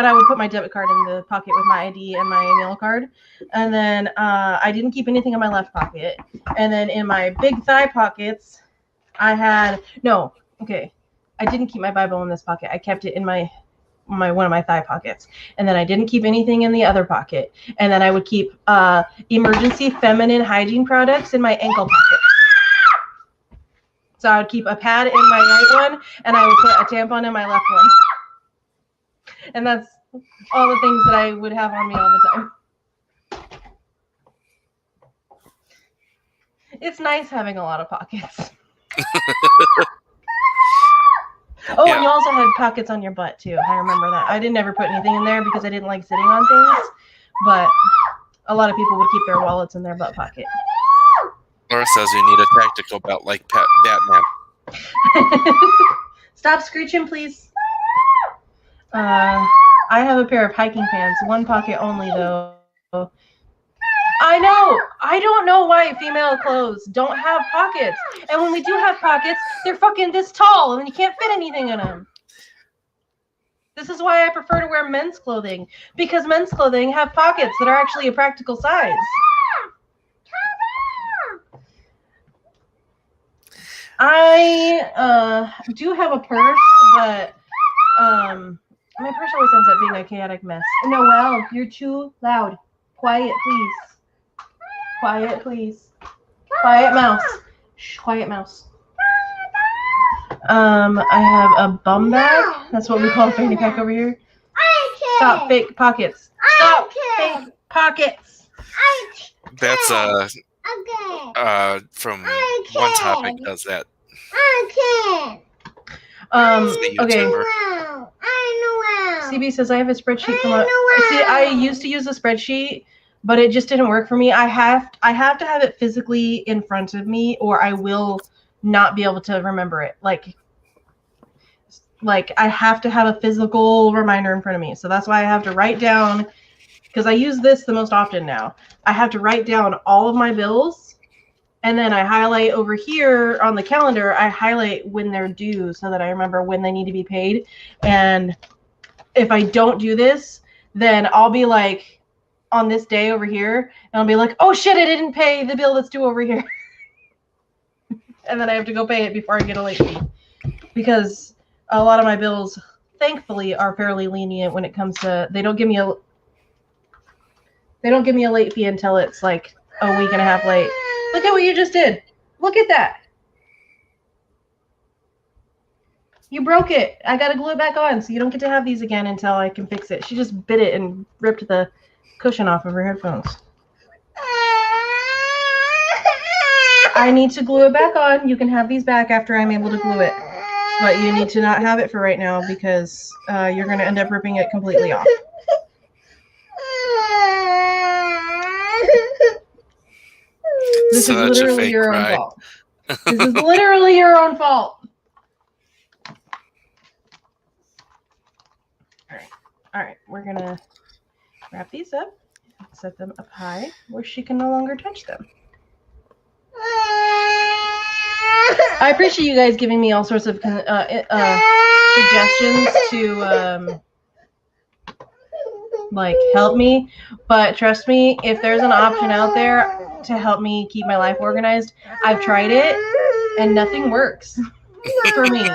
I would put my debit card in the pocket with my ID and my meal card. And then I didn't keep anything in my left pocket. And then in my big thigh pockets, I didn't keep my Bible in this pocket. I kept it in one of my thigh pockets. And then I didn't keep anything in the other pocket. And then I would keep emergency feminine hygiene products in my ankle pocket. So I would keep a pad in my right one, and I would put a tampon in my left one. And that's all the things that I would have on me all the time. It's nice having a lot of pockets. Oh, yeah. And you also had pockets on your butt too. I remember that. I didn't ever put anything in there because I didn't like sitting on things, but a lot of people would keep their wallets in their butt pocket. Laura says we need a tactical belt like Batman. Stop screeching, please. I have a pair of hiking pants. One pocket only, though. I know. I don't know why female clothes don't have pockets. And when we do have pockets, they're fucking this tall, and then you can't fit anything in them. This is why I prefer to wear men's clothing, because men's clothing have pockets that are actually a practical size. I do have a purse, but my purse always ends up being a chaotic mess. Noelle, you're too loud. Quiet, please. Quiet, please. Quiet mouse. Shh, quiet mouse. I have a bum bag. That's what we call a fanny pack over here. Stop fake pockets. Stop fake pockets. That's from One Topic does that. Okay. CB says I have a spreadsheet from see, I used to use a spreadsheet, but it just didn't work for me. I have to have it physically in front of me, or I will not be able to remember it. Like I have to have a physical reminder in front of me. So that's why I have to write down, because I use this the most often now. I have to write down all of my bills, and then I highlight over here on the calendar, I highlight when they're due so that I remember when they need to be paid. And if I don't do this, then I'll be like on this day over here, and I'll be like, oh shit, I didn't pay the bill that's due over here. And then I have to go pay it before I get a late fee. Because a lot of my bills, thankfully, are fairly lenient when it comes to, they don't give me a late fee until it's like a week and a half late. Look at what you just did. Look at that. You broke it. I got to glue it back on, so you don't get to have these again until I can fix it. She just bit it and ripped the cushion off of her headphones. I need to glue it back on. You can have these back after I'm able to glue it. But you need to not have it for right now because you're going to end up ripping it completely off. This is literally your own fault. This is literally your own fault. All right, we're going to wrap these up, set them up high where she can no longer touch them. I appreciate you guys giving me all sorts of suggestions to like help me, but trust me, if there's an option out there to help me keep my life organized, I've tried it and nothing works for me.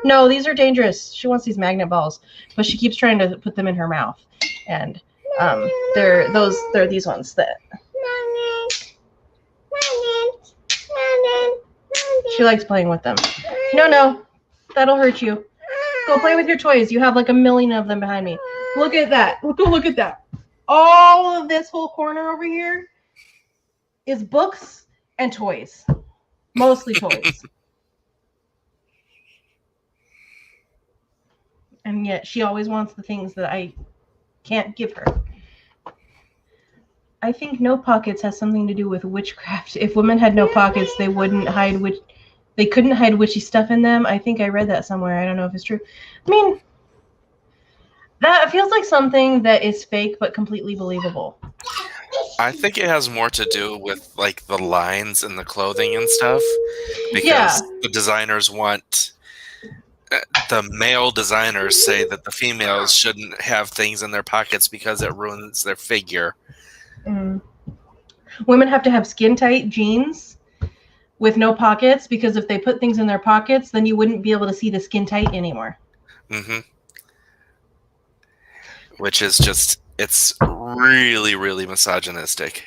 No, these are dangerous. She wants these magnet balls, but she keeps trying to put them in her mouth, and they're these ones that she likes playing with them. No, that'll hurt you. Go play with your toys. You have like a million of them behind me. Look at that. Look at that. All of this whole corner over here is books and toys. Mostly toys. And yet she always wants the things that I can't give her. I think no pockets has something to do with witchcraft. If women had no pockets, they couldn't hide witchy stuff in them. I think I read that somewhere. I don't know if it's true. I mean, that feels like something that is fake but completely believable. I think it has more to do with like the lines and the clothing and stuff, because the designers want, the male designers say that the females shouldn't have things in their pockets because it ruins their figure. Mm. Women have to have skin tight jeans with no pockets, because if they put things in their pockets, then you wouldn't be able to see the skin tight anymore. Mm-hmm. Which is just, it's really, really misogynistic.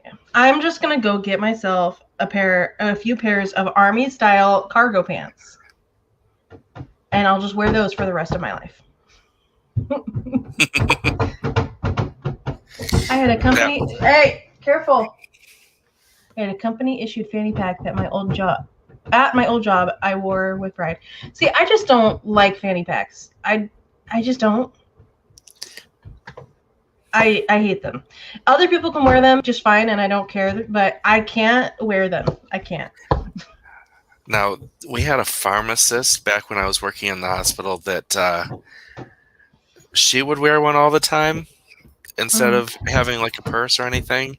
Yeah. I'm just going to go get myself a few pairs of army style cargo pants. And I'll just wear those for the rest of my life. I had a company. Hey, careful. I I had a company issued fanny pack that my old job I wore with pride. See, I just don't like fanny packs. I just don't. I hate them. Other people can wear them just fine, and I don't care, but I can't wear them. I can't. Now, we had a pharmacist back when I was working in the hospital that she would wear one all the time instead of having like a purse or anything.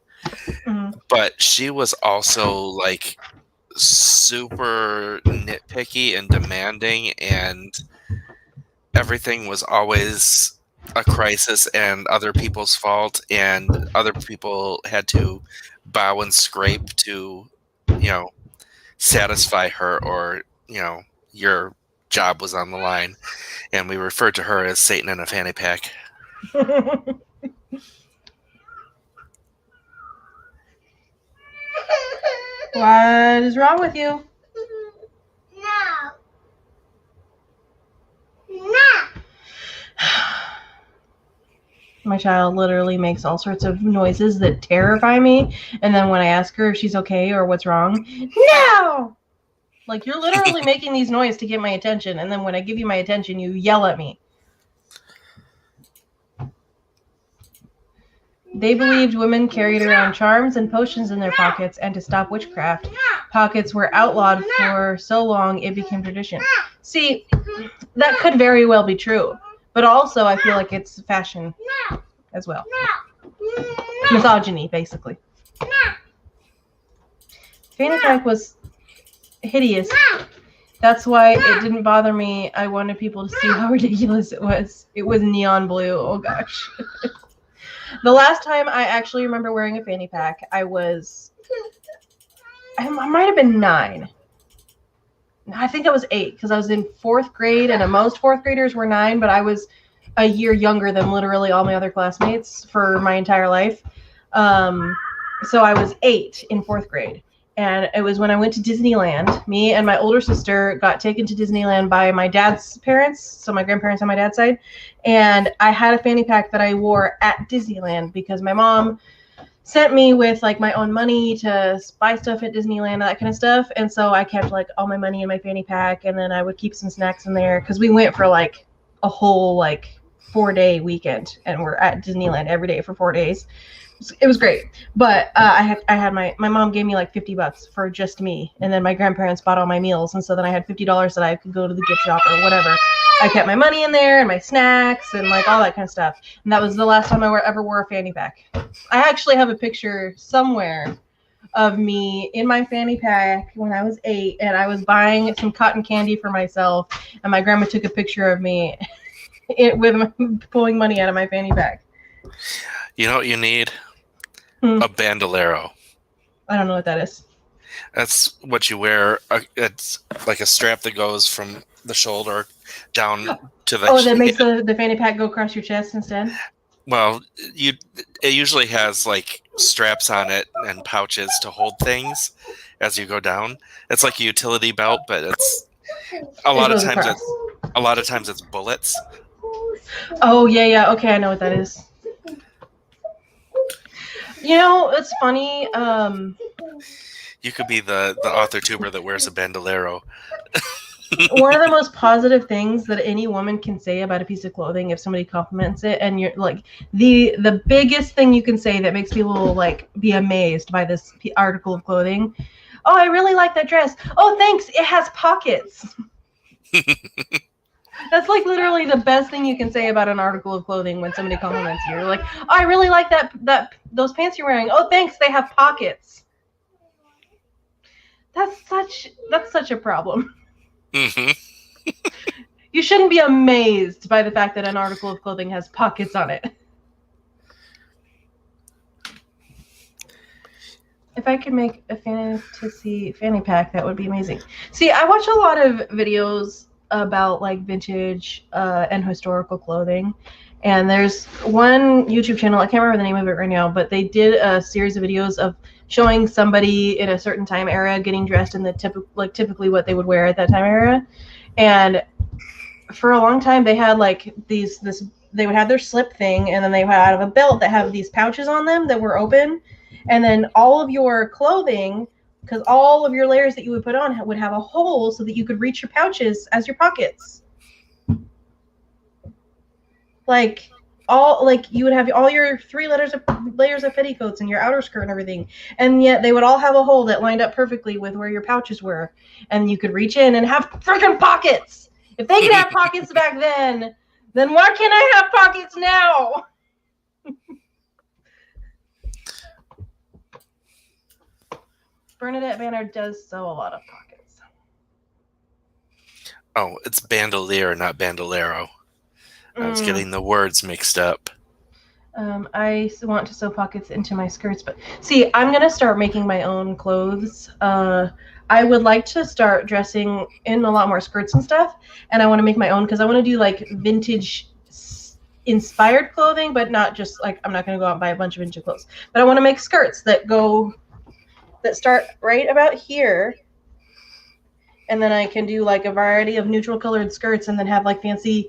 But she was also like super nitpicky and demanding, and everything was always a crisis and other people's fault, and other people had to bow and scrape to, satisfy her, or, your job was on the line. And we referred to her as Satan in a fanny pack. What is wrong with you? No. My child literally makes all sorts of noises that terrify me, and then when I ask her if she's okay or what's wrong, no! Like, you're literally making these noises to get my attention, and then when I give you my attention, you yell at me. They believed women carried around charms and potions in their pockets, and to stop witchcraft, pockets were outlawed for so long it became tradition. See, that could very well be true, but also I feel like it's fashion as well. Misogyny, basically. Fanny pack was hideous. That's why it didn't bother me. I wanted people to see how ridiculous it was. It was neon blue. Oh, gosh. The last time I actually remember wearing a fanny pack, I might have been 9. I think I was 8 because I was in 4th grade, and most 4th graders were 9, but I was a year younger than literally all my other classmates for my entire life. So I was 8 in 4th grade. And it was when I went to Disneyland. Me and my older sister got taken to Disneyland by my dad's parents, so my grandparents on my dad's side. And I had a fanny pack that I wore at Disneyland because my mom sent me with like my own money to buy stuff at Disneyland, that kind of stuff. And so I kept like all my money in my fanny pack, and then I would keep some snacks in there because we went for like a whole like 4-day weekend, and we're at Disneyland every day for 4 days. It was great, but I had my mom gave me like $50 for just me, and then my grandparents bought all my meals, and so then I had $50 that I could go to the gift shop or whatever. I kept my money in there and my snacks and like all that kind of stuff, and that was the last time I ever wore a fanny pack. I actually have a picture somewhere of me in my fanny pack when I was 8, and I was buying some cotton candy for myself, and my grandma took a picture of me with pulling money out of my fanny pack. You know what you need? A bandolero. I don't know what that is. That's what you wear. It's like a strap that goes from the shoulder down to the... Oh, that makes the fanny pack go across your chest instead? Well, it usually has like straps on it and pouches to hold things as you go down. It's like a utility belt, but it's a lot of times it's bullets. Oh, yeah. Okay, I know what that is. You know, it's funny. You could be the author tuber that wears a bandolero. One of the most positive things that any woman can say about a piece of clothing, if somebody compliments it, and you're like the biggest thing you can say that makes people like be amazed by this article of clothing. Oh, I really like that dress. Oh, thanks. It has pockets. That's like literally the best thing you can say about an article of clothing when somebody compliments you. You're like, oh, I really like those pants you're wearing. Oh, thanks, they have pockets. That's such a problem. Mm-hmm. You shouldn't be amazed by the fact that an article of clothing has pockets on it. If I could make a fantasy fanny pack, that would be amazing. See, I watch a lot of videos about like vintage and historical clothing, and there's one YouTube channel, I can't remember the name of it right now, but they did a series of videos of showing somebody in a certain time era getting dressed in the typically what they would wear at that time era. And for a long time they had like they would have their slip thing, and then they would have a belt that have these pouches on them that were open, And then all of your clothing, because all of your layers that you would put on would have a hole so that you could reach your pouches as your pockets. Like you would have all your 3 layers of petticoats and your outer skirt and everything, and yet they would all have a hole that lined up perfectly with where your pouches were, and you could reach in and have freaking pockets. If they could have pockets back then why can't I have pockets now? Bernadette Banner does sew a lot of pockets. Oh, it's bandolier, not bandolero. I was getting the words mixed up. I want to sew pockets into my skirts, but see, I'm going to start making my own clothes. I would like to start dressing in a lot more skirts and stuff, and I want to make my own because I want to do like vintage inspired clothing, but not just like, I'm not going to go out and buy a bunch of vintage clothes, but I want to make skirts that start right about here, and then I can do like a variety of neutral colored skirts and then have like fancy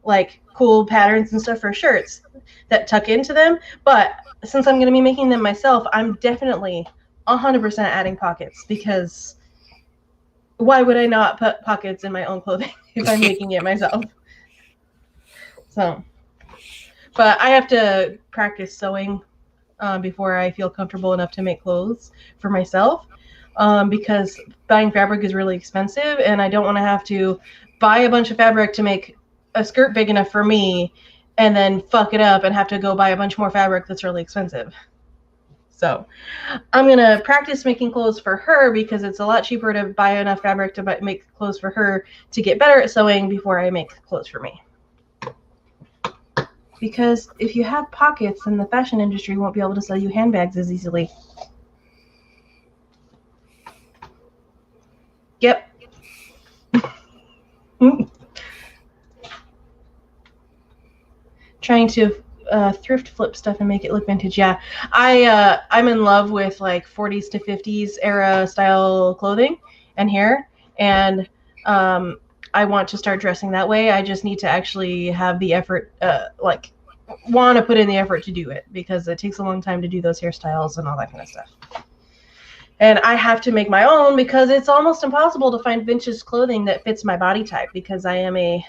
like cool patterns and stuff for shirts that tuck into them. But since I'm going to be making them myself, I'm definitely 100% adding pockets, because why would I not put pockets in my own clothing if I'm making it myself? So, but I have to practice sewing before I feel comfortable enough to make clothes for myself, because buying fabric is really expensive, and I don't want to have to buy a bunch of fabric to make a skirt big enough for me and then fuck it up and have to go buy a bunch more fabric that's really expensive. So I'm going to practice making clothes for her, because it's a lot cheaper to buy enough fabric to make clothes for her to get better at sewing before I make clothes for me. Because if you have pockets, then the fashion industry won't be able to sell you handbags as easily. Yep. Trying to thrift flip stuff and make it look vintage. Yeah, I'm in love with like 40s to 50s era style clothing and hair, and I want to start dressing that way. I just need to actually have the effort, want to put in the effort to do it, because it takes a long time to do those hairstyles and all that kind of stuff. And I have to make my own, because it's almost impossible to find vintage clothing that fits my body type, because I am a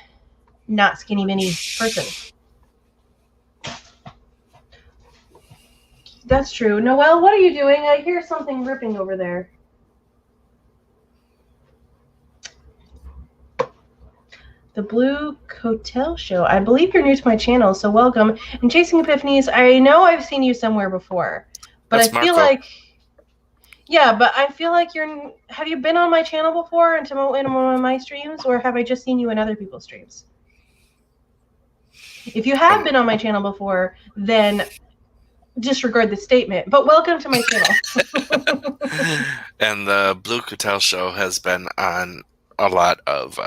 not skinny mini person. That's true. Noelle, what are you doing? I hear something ripping over there. The Blue Cotel Show. I believe you're new to my channel, so welcome. And Chasing Epiphanies, I know I've seen you somewhere before, but that's I feel Marco. Like... Yeah, but I feel like you're... Have you been on my channel before in one of my streams, or have I just seen you in other people's streams? If you have been on my channel before, then disregard the statement, but welcome to my channel. And the Blue Cotel Show has been on a lot of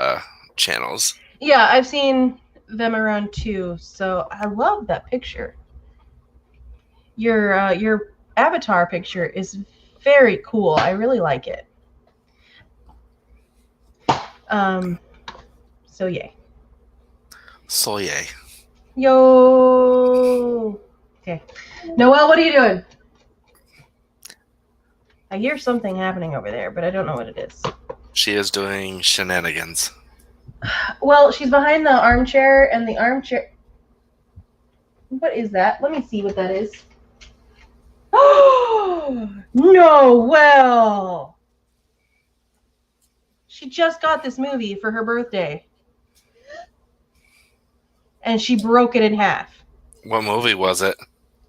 channels. Yeah, I've seen them around too, so I love that picture. Your avatar picture is very cool. I really like it. So yay. So yay. Yo. Okay. Noelle, what are you doing? I hear something happening over there, but I don't know what it is. She is doing shenanigans. Well, she's behind the armchair, and the armchair... What is that? Let me see what that is. Oh, Noelle! She just got this movie for her birthday. And she broke it in half. What movie was it?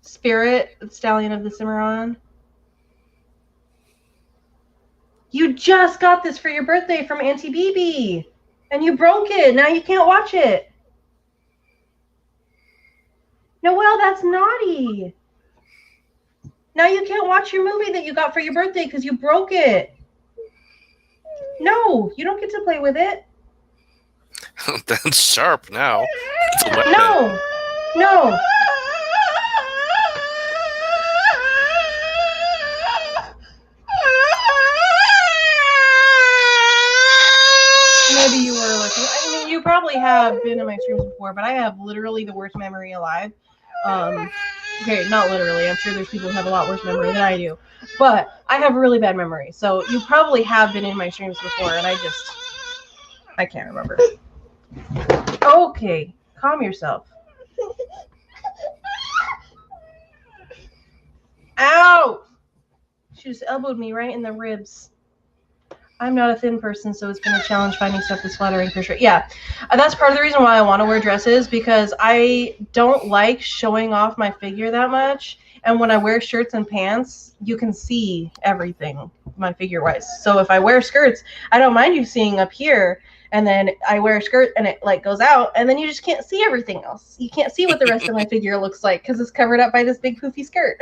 Spirit, Stallion of the Cimarron. You just got this for your birthday from Auntie BB, and you broke it. Now you can't watch it. Noelle, that's naughty. Now you can't watch your movie that you got for your birthday because you broke it. No, you don't get to play with it. That's sharp now. It's a weapon. No, no. Maybe you were looking. I mean, you probably have been in my streams before, but I have literally the worst memory alive. Okay, not literally. I'm sure there's people who have a lot worse memory than I do. But I have a really bad memory. So you probably have been in my streams before, and I can't remember. Okay, calm yourself. Ow! She just elbowed me right in the ribs. I'm not a thin person, so it's been a challenge finding stuff that's flattering for sure. Yeah, that's part of the reason why I want to wear dresses, because I don't like showing off my figure that much. And when I wear shirts and pants, you can see everything, my figure-wise. So if I wear skirts, I don't mind you seeing up here, and then I wear a skirt and it like goes out, and then you just can't see everything else. You can't see what the rest of my figure looks like because it's covered up by this big poofy skirt.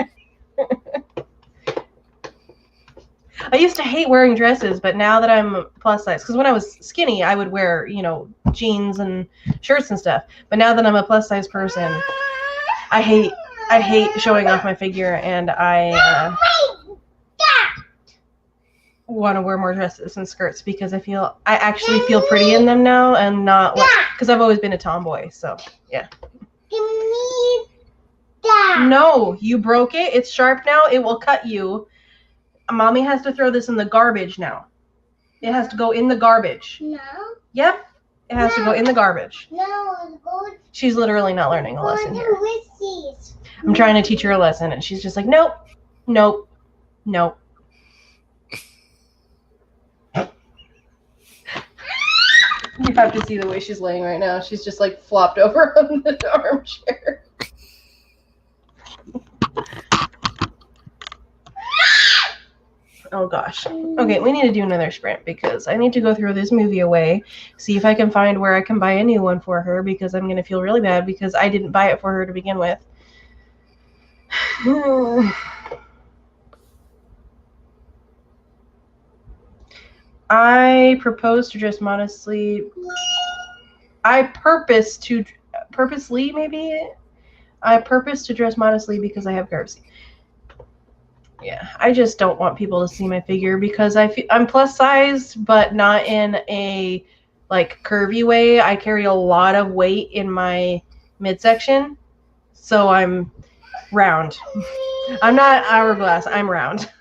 I used to hate wearing dresses, but now that I'm plus size, because when I was skinny, I would wear, jeans and shirts and stuff. But now that I'm a plus size person, I hate showing off my figure, and I want to wear more dresses and skirts because I actually feel pretty in them now, and not like, because I've always been a tomboy. So yeah. No, you broke it. It's sharp now. It will cut you. Mommy has to throw this in the garbage now. It has to go in the garbage. No. Yep. It has to go in the garbage. No. She's literally not learning a lesson here. I'm trying to teach her a lesson, and she's just like, nope, nope, nope. You have to see the way she's laying right now. She's just like flopped over on the armchair. Oh gosh. Okay, we need to do another sprint because I need to go throw this movie away, see if I can find where I can buy a new one for her, because I'm going to feel really bad because I didn't buy it for her to begin with. I propose to dress modestly. I purpose to dress modestly because I have curves. Yeah, I just don't want people to see my figure because I'm plus size, but not in a like curvy way. I carry a lot of weight in my midsection, so I'm round. I'm not hourglass, I'm round.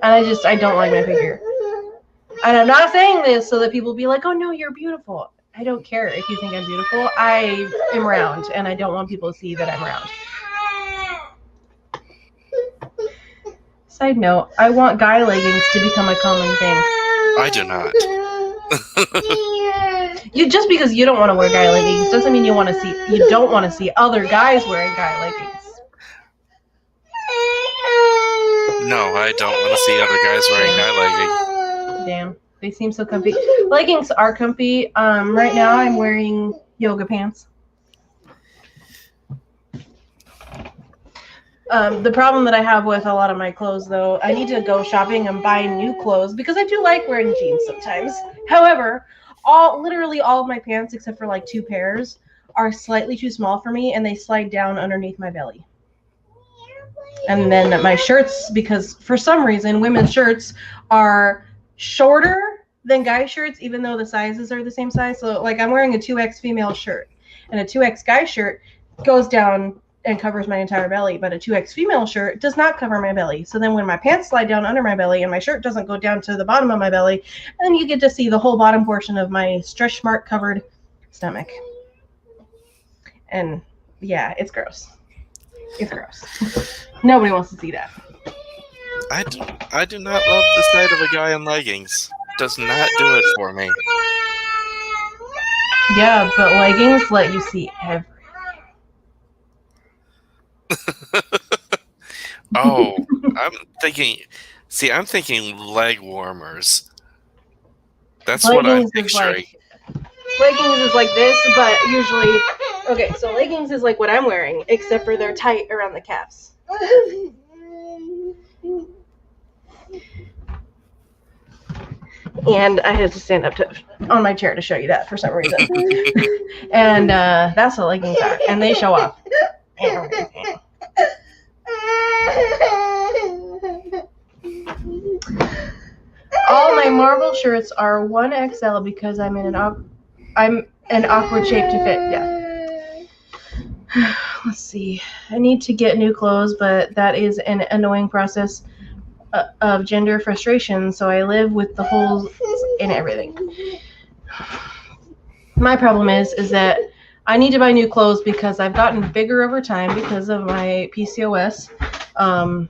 And I don't like my figure. And I'm not saying this so that people be like, oh no, you're beautiful. I don't care if you think I'm beautiful. I am round, and I don't want people to see that I'm round. Side note, I want guy leggings to become a common thing. I do not. Just because you don't want to wear guy leggings doesn't mean you don't want to see other guys wearing guy leggings. No, I don't want to see other guys wearing guy leggings. Damn, they seem so comfy. Leggings are comfy. Right now I'm wearing yoga pants. The problem that I have with a lot of my clothes, though, I need to go shopping and buy new clothes because I do like wearing jeans sometimes. However, literally all of my pants, except for like 2 pairs, are slightly too small for me, and they slide down underneath my belly. And then my shirts, because for some reason women's shirts are shorter than guy shirts, even though the sizes are the same size. So like I'm wearing a 2X female shirt, and a 2X guy shirt goes down and covers my entire belly, but a 2X female shirt does not cover my belly. So then when my pants slide down under my belly and my shirt doesn't go down to the bottom of my belly, then you get to see the whole bottom portion of my stretch mark covered stomach. And yeah, it's gross. It's gross. Nobody wants to see that. I do not love the sight of a guy in leggings. Does not do it for me. Yeah, but leggings let you see everything. Oh, I'm thinking leg warmers. That's Leggings what I'm is picturing. Leggings is like this, but usually... Okay, so leggings is like what I'm wearing, except for they're tight around the calves. And I had to stand up on my chair to show you that for some reason. And that's what leggings are. And they show off. All my marble shirts are 1XL because I'm an awkward shape to fit. Yeah. let's see. I need to get new clothes, but that is an annoying process of gender frustration, so I live with the holes in everything. My problem is that I need to buy new clothes because I've gotten bigger over time because of my PCOS. I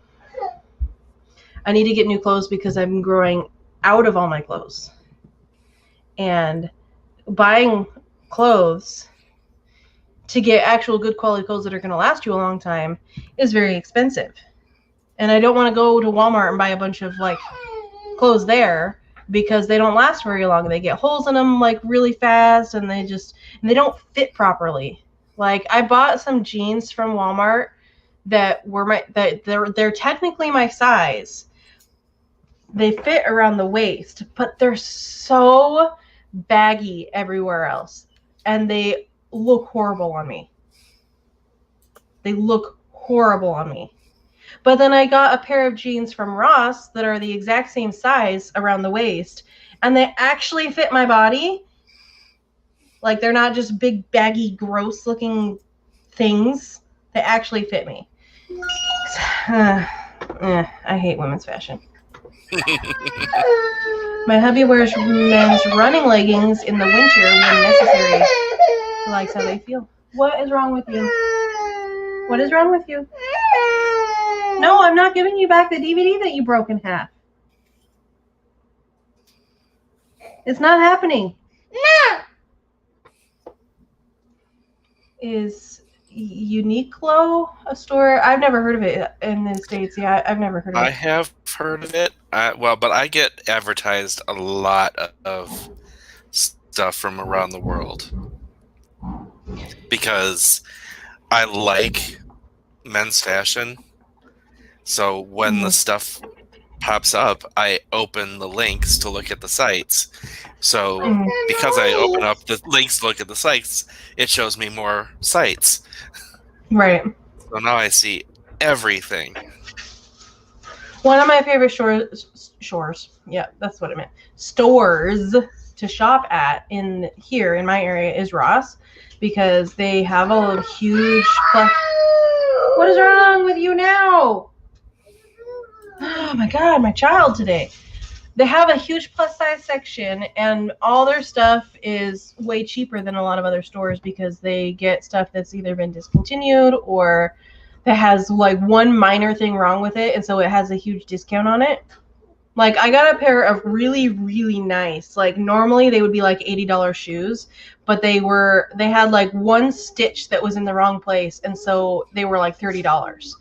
need to get new clothes because I'm growing out of all my clothes. And buying clothes to get actual good quality clothes that are going to last you a long time is very expensive. And I don't want to go to Walmart and buy a bunch of like clothes there because they don't last very long. They get holes in them like really fast, and they don't fit properly. Like I bought some jeans from Walmart that they're technically my size. They fit around the waist, but they're so baggy everywhere else, and they look horrible on me. They look horrible on me. But then I got a pair of jeans from Ross that are the exact same size around the waist, and they actually fit my body. Like they're not just big, baggy, gross looking things. They actually fit me. I hate women's fashion. My hubby wears men's running leggings in the winter when necessary. He likes how they feel. What is wrong with you? What is wrong with you? No, I'm not giving you back the DVD that you broke in half. It's not happening. No. Is Uniqlo a store? I've never heard of it in the States. Yeah, I've never heard of it. I have heard of it. But I get advertised a lot of stuff from around the world because I like men's fashion. So when the stuff pops up, I open the links to look at the sites. So because I open up the links to look at the sites, it shows me more sites. Right. So now I see everything. One of my favorite stores. Yeah, that's what I meant. Stores to shop at in my area is Ross, because they have a huge What is wrong with you now? Oh my God, my child today. They have a huge plus size section, and all their stuff is way cheaper than a lot of other stores because they get stuff that's either been discontinued or that has like one minor thing wrong with it, and so it has a huge discount on it. Like I got a pair of really, really nice, like normally they would be like $80 shoes, but they had like one stitch that was in the wrong place, and so they were like $30.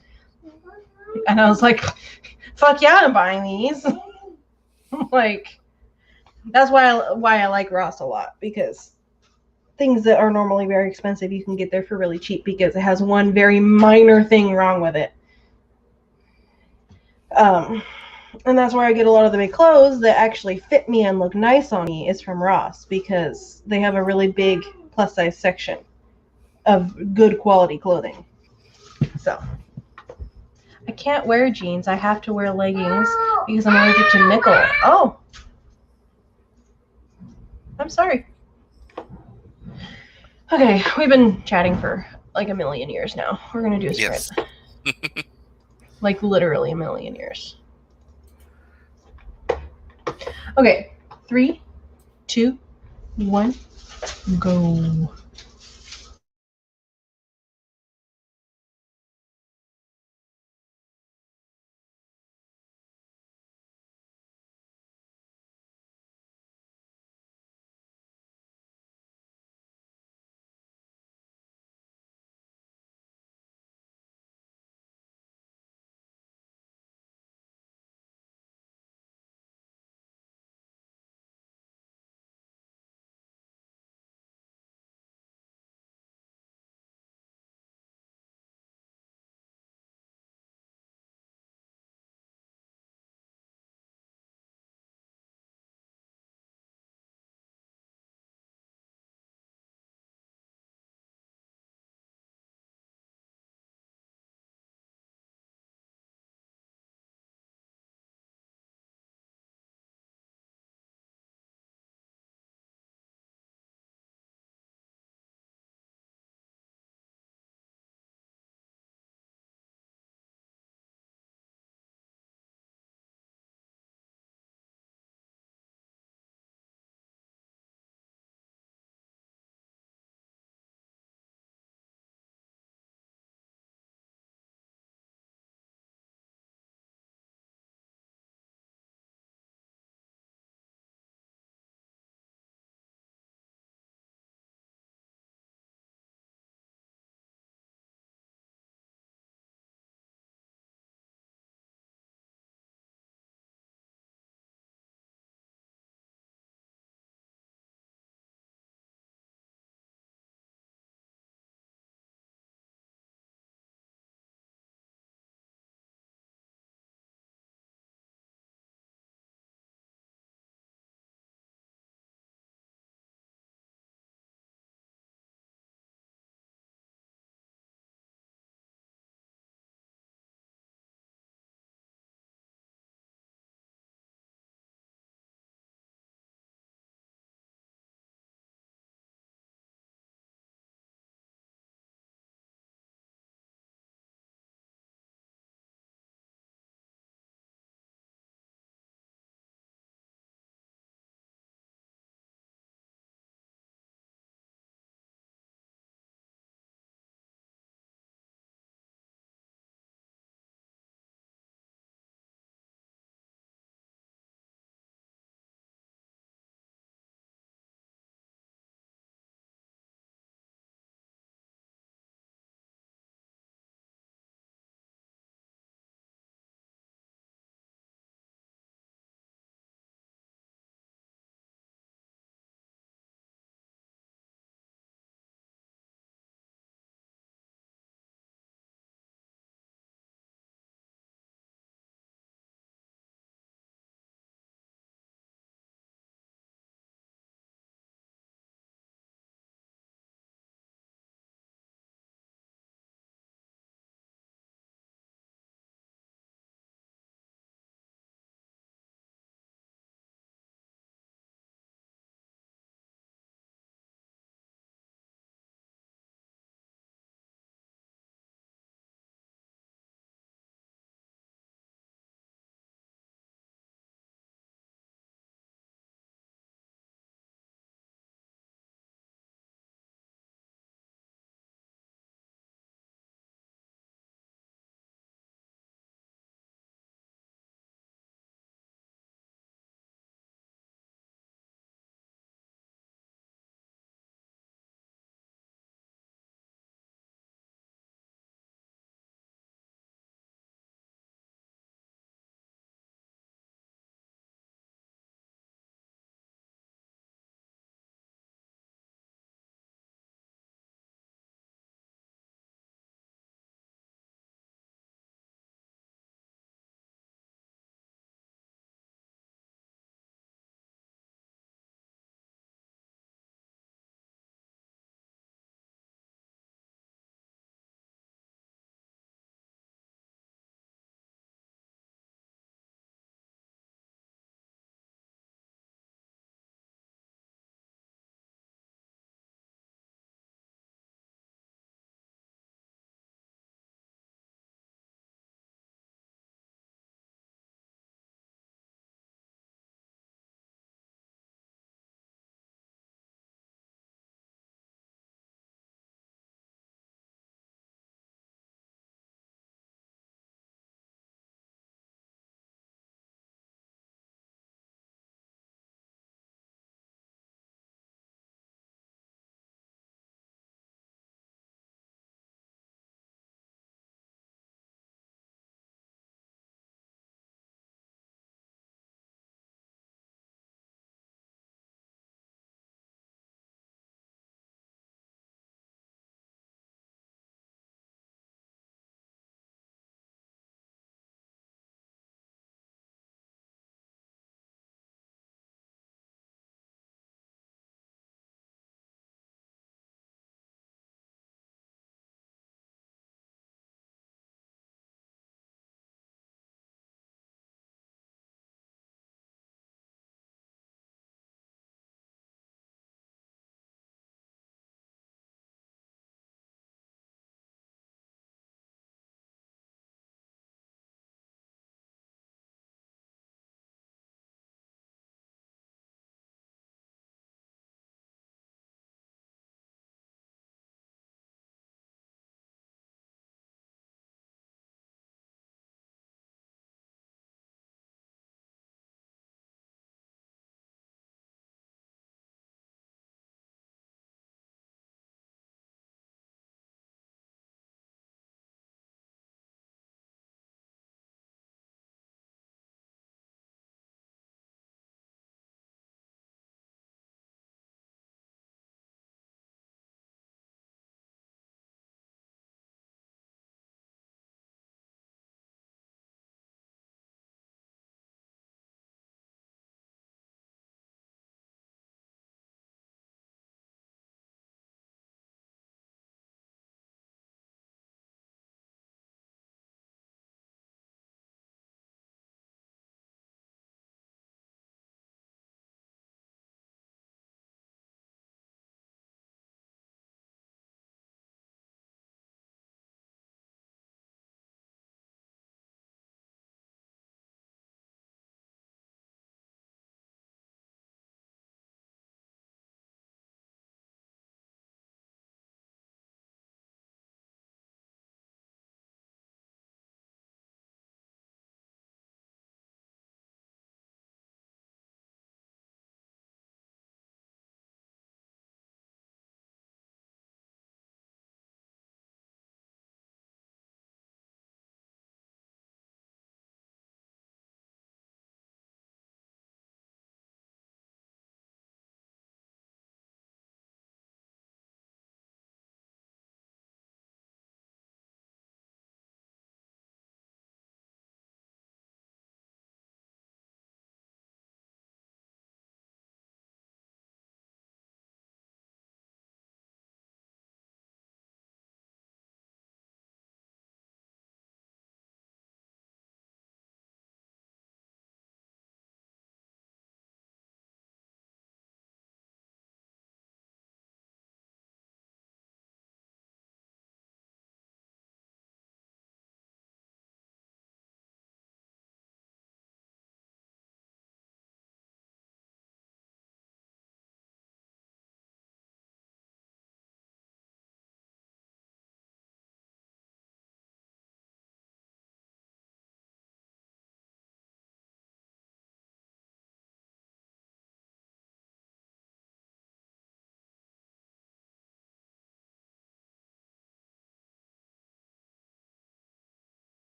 And I was like, fuck yeah, I'm buying these. Like, that's why I like Ross a lot, because things that are normally very expensive you can get there for really cheap because it has one very minor thing wrong with it. And that's where I get a lot of the big clothes that actually fit me and look nice on me is from Ross, because they have a really big plus size section of good quality clothing. So I can't wear jeans. I have to wear leggings because I'm allergic to nickel. Oh, I'm sorry. Okay, we've been chatting for like a million years now. We're going to do a sprint. Yes. Like literally a million years. Okay, 3, 2, 1, go.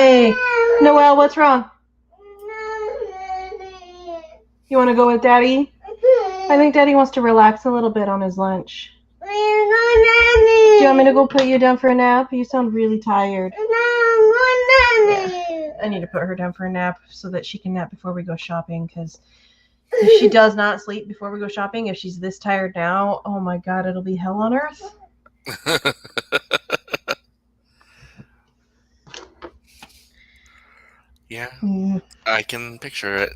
Hey, Noelle, what's wrong? You want to go with Daddy? I think Daddy wants to relax a little bit on his lunch. Do you want me to go put you down for a nap? You sound really tired. Yeah. I need to put her down for a nap so that she can nap before we go shopping, because if she does not sleep before we go shopping, if she's this tired now, oh my God, it'll be hell on earth. Yeah, I can picture it.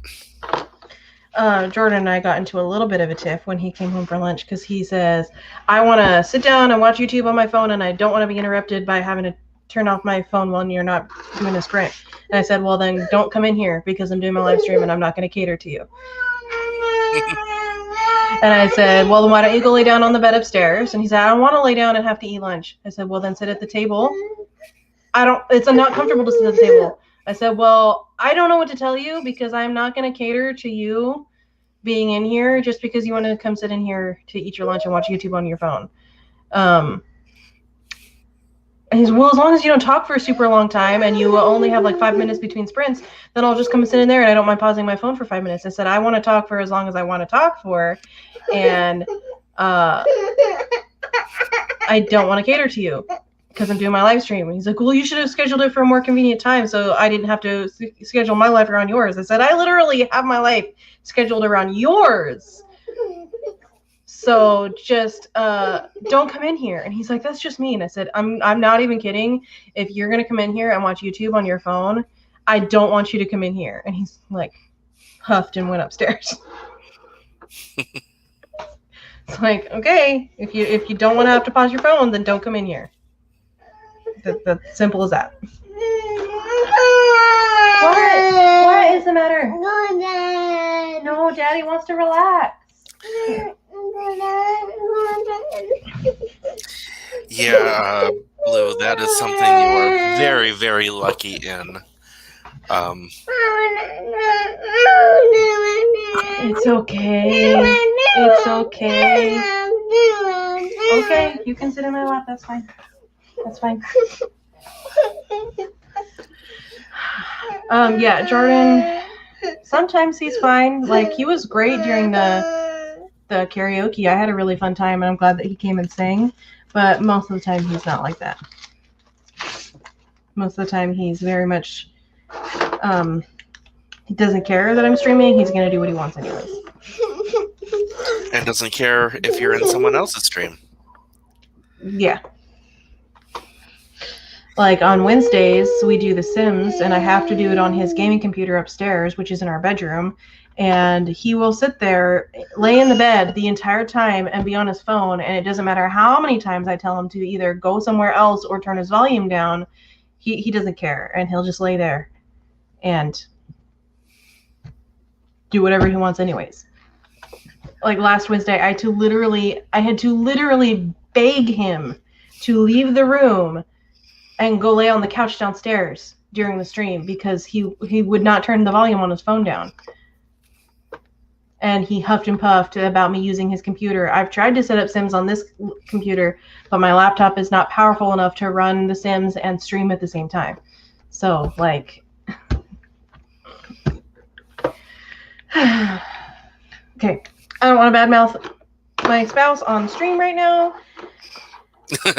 Jordan and I got into a little bit of a tiff when he came home for lunch, because he says, I want to sit down and watch YouTube on my phone, and I don't want to be interrupted by having to turn off my phone when you're not doing a sprint. And I said, well, then don't come in here, because I'm doing my live stream and I'm not going to cater to you. And I said, well, then why don't you go lay down on the bed upstairs? And he said, I don't want to lay down and have to eat lunch. I said, well, then sit at the table. It's not comfortable to sit at the table. I said, well, I don't know what to tell you, because I'm not going to cater to you being in here just because you want to come sit in here to eat your lunch and watch YouTube on your phone. And he said, well, as long as you don't talk for a super long time and you only have like 5 minutes between sprints, then I'll just come and sit in there and I don't mind pausing my phone for 5 minutes. I said, I want to talk for as long as I want to talk for, and I don't want to cater to you, because I'm doing my live stream. And he's like, well, you should have scheduled it for a more convenient time so I didn't have to schedule my life around yours. I said, I literally have my life scheduled around yours. So just don't come in here. And he's like, that's just mean. I said, I'm not even kidding. If you're going to come in here and watch YouTube on your phone, I don't want you to come in here. And he's like, huffed and went upstairs. It's like, okay, if you don't want to have to pause your phone, then don't come in here. That's simple as that. What is the matter? No, Daddy wants to relax. Yeah, Blue, that is something you are very, very lucky in. It's okay. It's okay. Okay, you can sit in my lap. That's fine. That's fine. Yeah, Jordan, sometimes he's fine. Like, he was great during the karaoke. I had a really fun time, and I'm glad that he came and sang. But most of the time, he's not like that. Most of the time, he's very much, he doesn't care that I'm streaming. He's going to do what he wants anyways. And doesn't care if you're in someone else's stream. Yeah. Like, on Wednesdays, we do The Sims, and I have to do it on his gaming computer upstairs, which is in our bedroom. And he will sit there, lay in the bed the entire time, and be on his phone. And it doesn't matter how many times I tell him to either go somewhere else or turn his volume down. He doesn't care, and he'll just lay there and do whatever he wants anyways. Like, last Wednesday, I had to literally beg him to leave the room and go lay on the couch downstairs during the stream, because he would not turn the volume on his phone down. And he huffed and puffed about me using his computer. I've tried to set up Sims on this computer, but my laptop is not powerful enough to run the Sims and stream at the same time. So, like... Okay. I don't want to badmouth my spouse on stream right now. So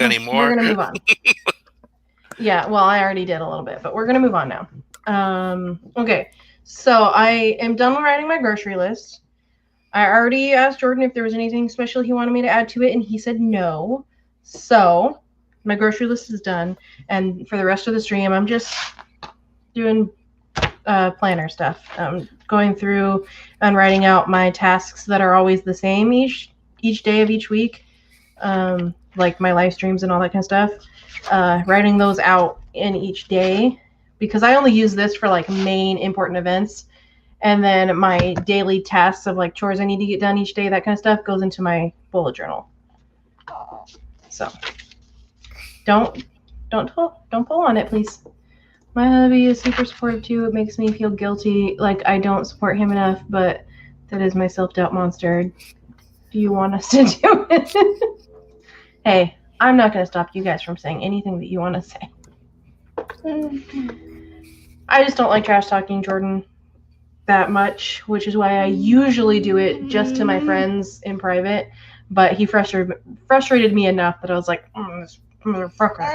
Anymore? We're going to move on. Yeah, well, I already did a little bit, but we're going to move on now. Okay, so I am done writing my grocery list. I already asked Jordan if there was anything special he wanted me to add to it, and he said no. So my grocery list is done, and for the rest of the stream, I'm just doing planner stuff. Going through and writing out my tasks that are always the same each day of each week, like my live streams and all that kind of stuff. Writing those out in each day, because I only use this for like main important events, and then my daily tasks of like chores I need to get done each day, that kind of stuff, goes into my bullet journal. So don't pull on it, please. My hubby is super supportive too. It makes me feel guilty, like I don't support him enough, but that is my self-doubt monster. Do you want us to do it? Hey, I'm not going to stop you guys from saying anything that you want to say. I just don't like trash talking Jordan that much, which is why I usually do it just to my friends in private. But he frustrated me enough that I was like, this motherfucker.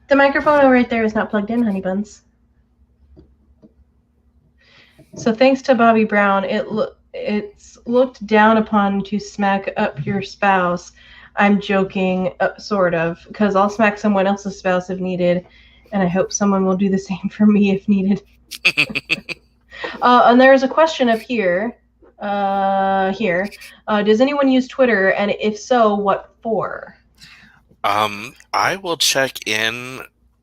The microphone right there is not plugged in, honey buns. So thanks to Bobby Brown, it's looked down upon to smack up your spouse. I'm joking, sort of, because I'll smack someone else's spouse if needed, and I hope someone will do the same for me if needed. And there's a question up here. Does anyone use Twitter, and if so, what for? I will check in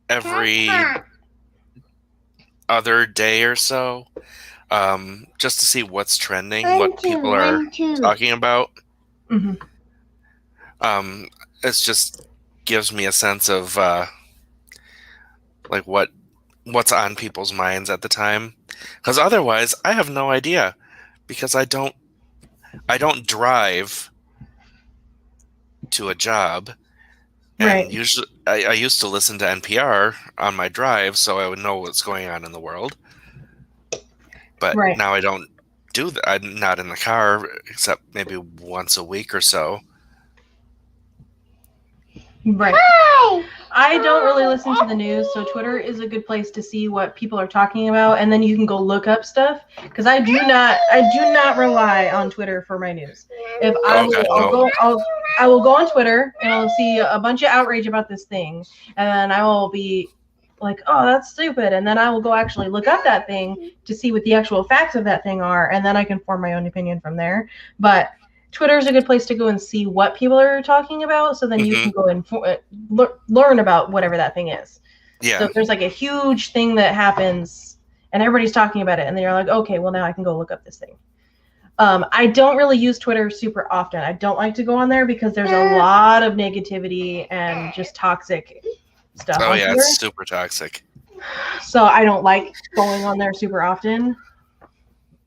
every other day or so, just to see what's trending, what people are talking about. Mm-hmm. It just gives me a sense of like what's on people's minds at the time, because otherwise I have no idea, because I don't drive to a job, and Right. usually I used to listen to NPR on my drive, so I would know what's going on in the world. But Right. now I don't do that. I'm not in the car except maybe once a week or so. Right. I don't really listen to the news, so Twitter is a good place to see what people are talking about, and then you can go look up stuff. Because I do not rely on Twitter for my news. If I will go on Twitter and I'll see a bunch of outrage about this thing, and then I will be like, oh, that's stupid, and then I will go actually look up that thing to see what the actual facts of that thing are, and then I can form my own opinion from there. But Twitter is a good place to go and see what people are talking about, so then you can go and learn about whatever that thing is. Yeah. So if there's like a huge thing that happens and everybody's talking about it, and then you're like, okay, well now I can go look up this thing. I don't really use Twitter super often. I don't like to go on there because there's a lot of negativity and just toxic stuff. Oh on yeah, Twitter. it's super toxic. So I don't like going on there super often.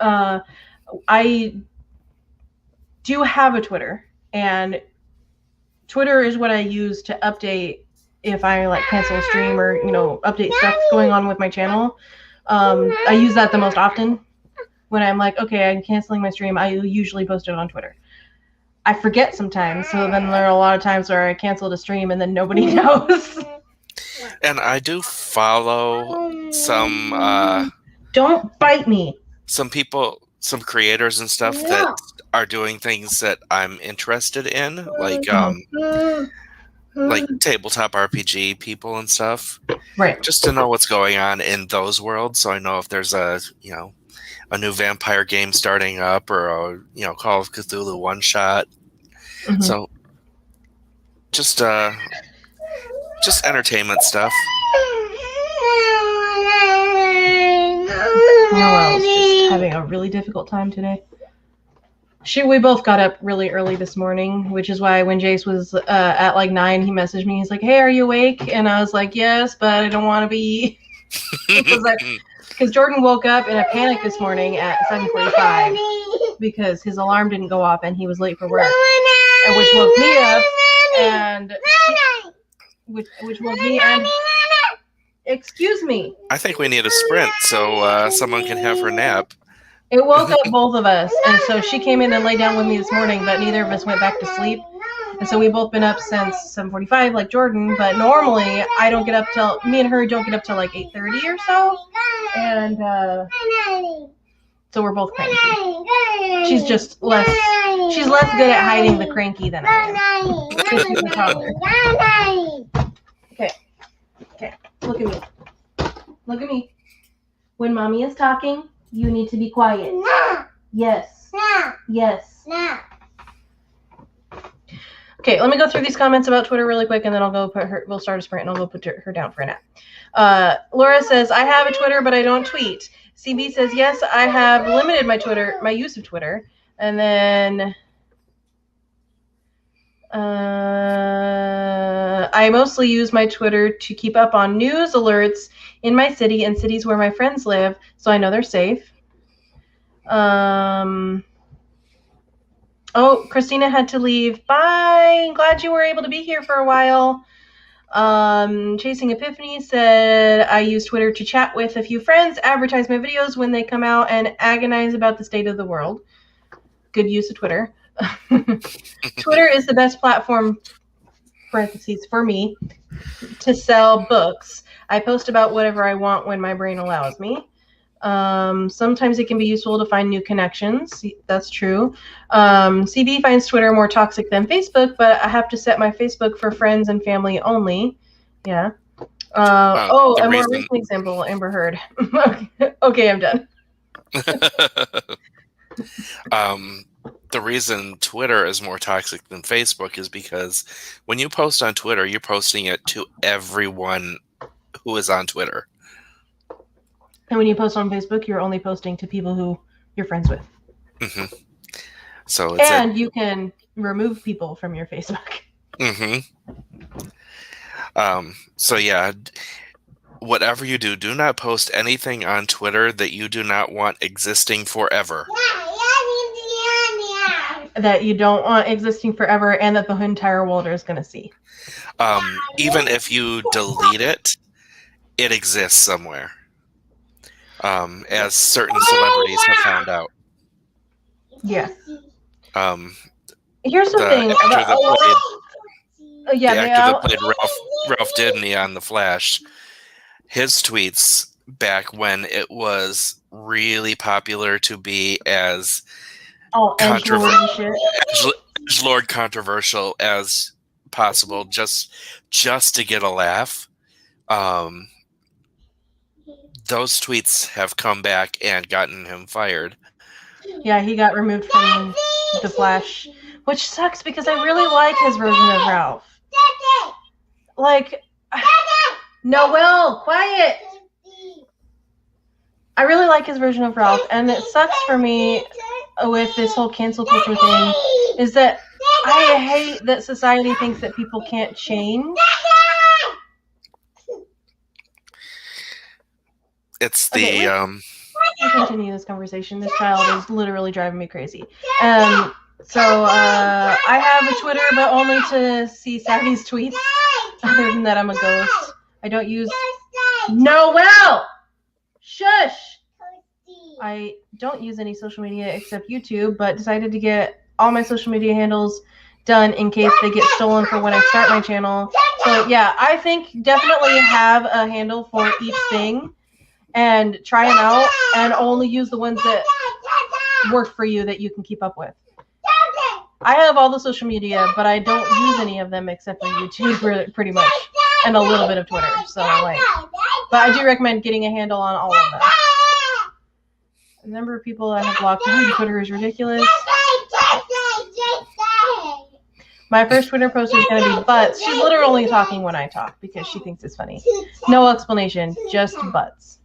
I do have a Twitter, and Twitter is what I use to update if I like cancel a stream or update stuff going on with my channel. I use that the most often. When I'm like, okay, I'm canceling my stream, I usually post it on Twitter. I forget sometimes, so then there are a lot of times where I canceled a stream and then nobody knows. And I do follow some Don't bite me. Some people, some creators and stuff that are doing things that I'm interested in, like tabletop RPG people and stuff. Right. Just to know what's going on in those worlds, so I know if there's a new vampire game starting up, or a Call of Cthulhu one shot. Mm-hmm. So just entertainment stuff. Noel's just having a really difficult time today. We both got up really early this morning, which is why when Jayce was at like 9, he messaged me. He's like, "Hey, are you awake?" And I was like, "Yes, but I don't want to be." Because Jordan woke up in a panic this morning at 7:45 because his alarm didn't go off and he was late for work, and which woke me up and which woke me and. Excuse me. I think we need a sprint so someone can have her nap. It woke up both of us, and so she came in and lay down with me this morning, but neither of us went back to sleep. And so we've both been up since 7:45 like Jordan, but normally I don't get up till, me and her don't get up till like 8:30 or so. And so we're both cranky. She's just less good at hiding the cranky than I am. Because she's a toddler. Okay, look at me. Look at me. When mommy is talking, you need to be quiet. No. Yes. No. Yes. No. Okay, let me go through these comments about Twitter really quick, and then I'll go we'll start a sprint, and I'll go put her down for a nap. Laura says, I have a Twitter, but I don't tweet. CB says, yes, I have limited my use of Twitter. And then I mostly use my Twitter to keep up on news alerts in my city and cities where my friends live, so I know they're safe. Oh, Christina had to leave. Bye. Glad you were able to be here for a while. Chasing Epiphany said, I use Twitter to chat with a few friends, advertise my videos when they come out, and agonize about the state of the world. Good use of Twitter. Twitter is the best platform, parentheses, for me, to sell books. I post about whatever I want when my brain allows me. Sometimes it can be useful to find new connections. That's true. CB finds Twitter more toxic than Facebook, but I have to set my Facebook for friends and family only. Yeah. A more recent example, Amber Heard. Okay, I'm done. The reason Twitter is more toxic than Facebook is because when you post on Twitter, you're posting it to everyone who is on Twitter. And when you post on Facebook, you're only posting to people who you're friends with. Mm-hmm. So you can remove people from your Facebook. Mm-hmm. So yeah, whatever you do, do not post anything on Twitter that you do not want existing forever. That you don't want existing forever, and that the entire world is going to see. Even if you delete it, it exists somewhere. As certain celebrities have found out. Yeah. Here's the thing. The actor that played Ralph Dibny on The Flash, his tweets back when it was really popular to be as edgelord controversial as possible, just to get a laugh. Those tweets have come back and gotten him fired. Yeah, he got removed from The Flash, which sucks because I really like his version of Ralph. Like, Noelle, quiet! I really like his version of Ralph, and it sucks for me with this whole cancel culture thing, is that I hate that society thinks that people can't change. It's the We'll continue this conversation. This child is literally driving me crazy. So I have a Twitter, but only to see Savvy's tweets. Other than that, I'm a ghost. I don't use Noelle. Shush. I don't use any social media except YouTube, but decided to get all my social media handles done in case they get stolen for when I start my channel. So yeah, I think definitely have a handle for each thing and try them out, and only use the ones that work for you that you can keep up with. I have all the social media, but I don't use any of them except for YouTube, pretty much, and a little bit of Twitter. So but I do recommend getting a handle on all of them. The number of people I have blocked on Twitter is ridiculous. My first Twitter post is going to be butts. She's literally talking when I talk because she thinks it's funny. No explanation, just butts.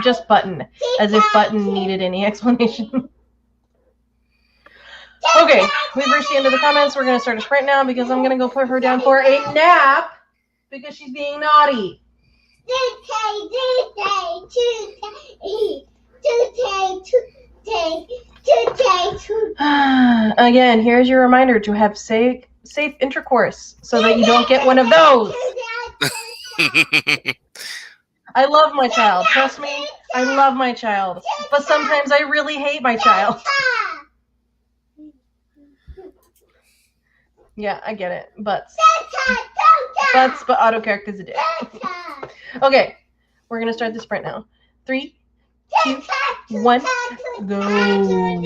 Just button. As if button needed any explanation. Okay, we've reached the end of the comments. We're going to start a sprint now because I'm going to go put her down for a nap because she's being naughty. Again, here's your reminder to have safe intercourse so that you don't get one of those. I love my child. Trust me, I love my child. But sometimes I really hate my child. Yeah, I get it. Butts, but autocorrect is a dick. Okay, we're going to start the sprint now. 3, 2, 1, go.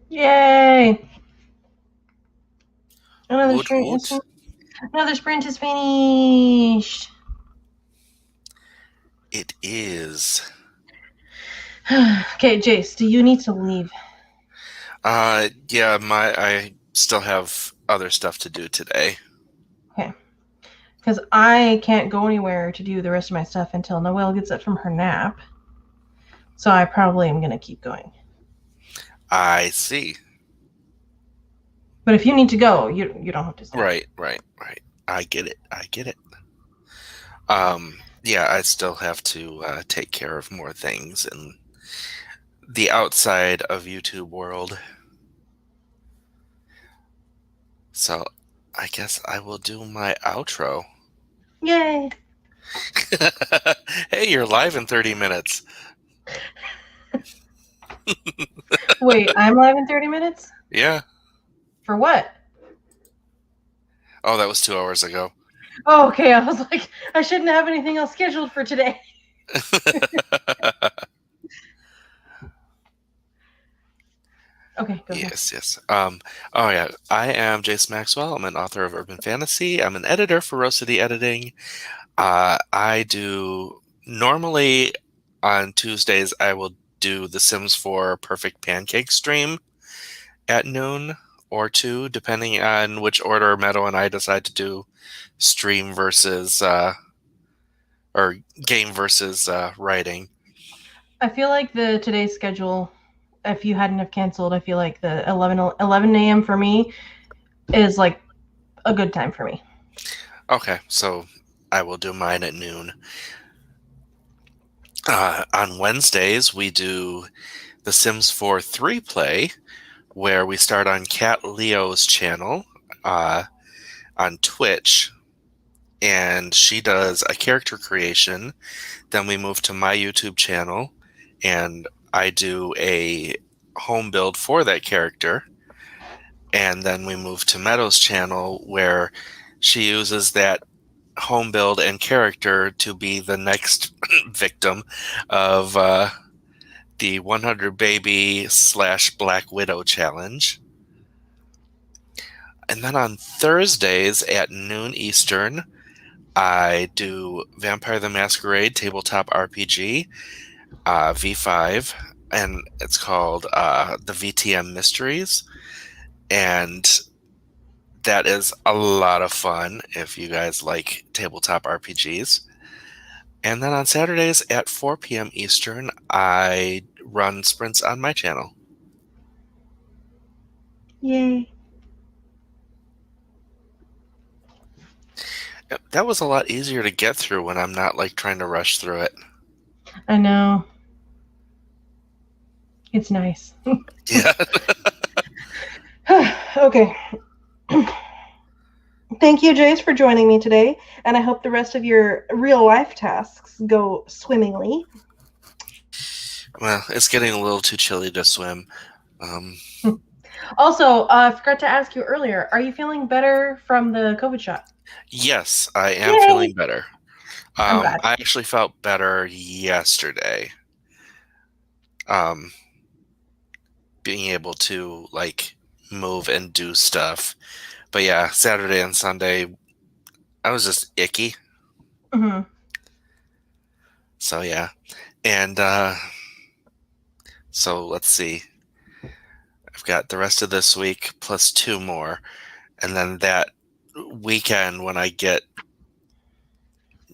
Yay! Another Woot sprint. woot. Another sprint is finished. It is. Okay, Jayce, do you need to leave? Yeah, I still have other stuff to do today. Okay. Because I can't go anywhere to do the rest of my stuff until Noelle gets up from her nap. So I probably am going to keep going. I see. But if you need to go, you don't have to stay. Right. I get it. Yeah, I still have to take care of more things in the outside of YouTube world. So I guess I will do my outro. Yay! Hey, you're live in 30 minutes. Wait, I'm live in 30 minutes? Yeah. For what? Oh, that was 2 hours ago. Oh, okay. I was like, I shouldn't have anything else scheduled for today. Okay, go ahead. Yes. Oh yeah, I am Jayce Maxwell. I'm an author of urban fantasy. I'm an editor for Rose City Editing. I do normally on Tuesdays. I will do the Sims 4 Perfect Pancake stream at noon or 2, depending on which order Meadow and I decide to do stream versus or game versus writing. I feel like today's schedule, if you hadn't have canceled, I feel like the 11 a.m. for me is like a good time for me. Okay, so I will do mine at noon. On Wednesdays, we do the Sims 4 3 play, where we start on Cat Leo's channel on Twitch, and she does a character creation. Then we move to my YouTube channel, and I do a home build for that character. And then we move to Meadow's channel, where she uses that home build and character to be the next victim of the 100 Baby / Black Widow challenge. And then on Thursdays at noon Eastern, I do Vampire the Masquerade Tabletop RPG V5, and it's called the VTM Mysteries. And that is a lot of fun if you guys like tabletop RPGs. And then on Saturdays at 4 p.m. Eastern, I run sprints on my channel. Yay. That was a lot easier to get through when I'm not like trying to rush through it. I know. It's nice. Yeah. Okay. Thank you, Jayce, for joining me today, and I hope the rest of your real-life tasks go swimmingly. Well, it's getting a little too chilly to swim. Also, I forgot to ask you earlier, are you feeling better from the COVID shot? Yes, I am Yay! feeling better. I'm glad. I actually felt better yesterday. Being able to like move and do stuff. But yeah, Saturday and Sunday, I was just icky. Mm-hmm. So yeah. And so let's see. I've got the rest of this week plus 2 more. And then that weekend when I get...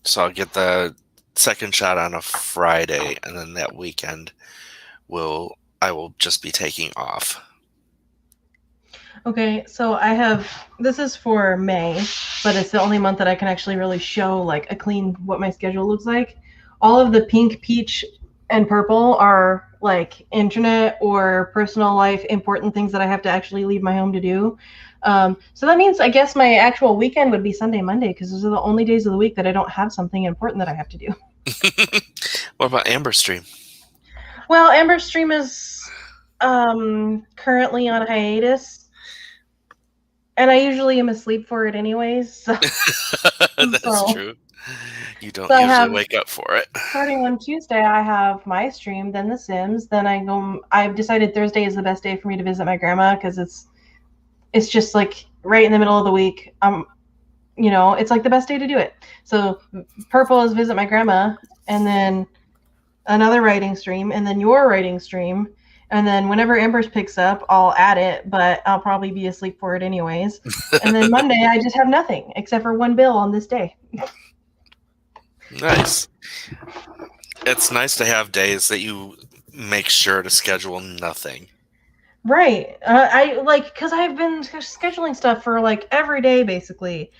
So I'll get the second shot on a Friday, and then that weekend I will just be taking off. Okay, so this is for May, but it's the only month that I can actually really show like a clean what my schedule looks like. All of the pink, peach, and purple are like internet or personal life important things that I have to actually leave my home to do. So that means I guess my actual weekend would be Sunday, Monday, because those are the only days of the week that I don't have something important that I have to do. What about Amber Stream? Well, Amber Stream is currently on hiatus. And I usually am asleep for it anyways. So, That's true. You don't so usually wake up for it. Starting on Tuesday, I have my stream, then The Sims, then I go. I've decided Thursday is the best day for me to visit my grandma because it's just like right in the middle of the week. It's like the best day to do it. So purple is visit my grandma, and then another writing stream, and then your writing stream, and then whenever Embers picks up, I'll add it, but I'll probably be asleep for it anyways. And then Monday, I just have nothing except for one bill on this day. Nice. It's nice to have days that you make sure to schedule nothing. Right. Because I've been scheduling stuff for like every day basically.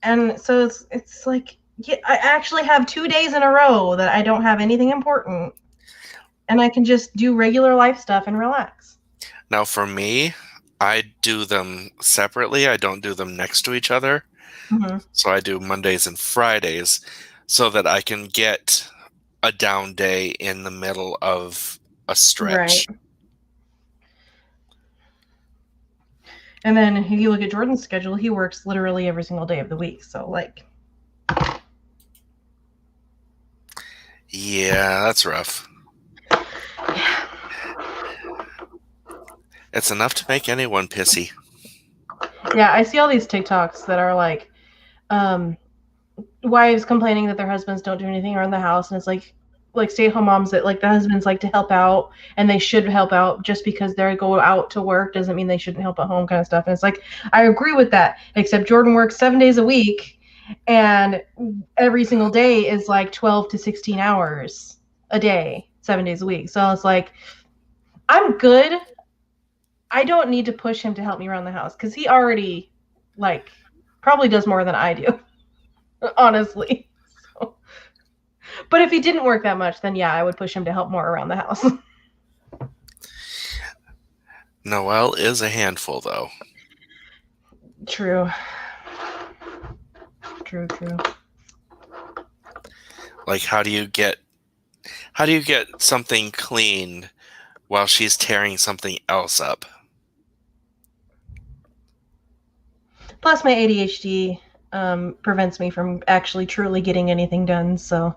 And so it's like, yeah, I actually have 2 days in a row that I don't have anything important. And I can just do regular life stuff and relax. Now for me, I do them separately. I don't do them next to each other. Mm-hmm. So I do Mondays and Fridays so that I can get a down day in the middle of a stretch. Right. And then if you look at Jordan's schedule, he works literally every single day of the week. So like. Yeah, that's rough. Yeah. It's enough to make anyone pissy. Yeah, I see all these TikToks that are like, wives complaining that their husbands don't do anything around the house, and it's like stay-at-home moms that like the husbands like to help out, and they should help out. Just because they go out to work doesn't mean they shouldn't help at home, kind of stuff. And it's like, I agree with that, except Jordan works 7 days a week, and every single day is like 12 to 16 hours a day, 7 days a week. So it's like, I'm good. I don't need to push him to help me around the house because he already like probably does more than I do, honestly. So. But if he didn't work that much, then yeah, I would push him to help more around the house. Noelle is a handful, though. True. Like, how do you get something clean while she's tearing something else up? Plus, my ADHD prevents me from actually truly getting anything done, so.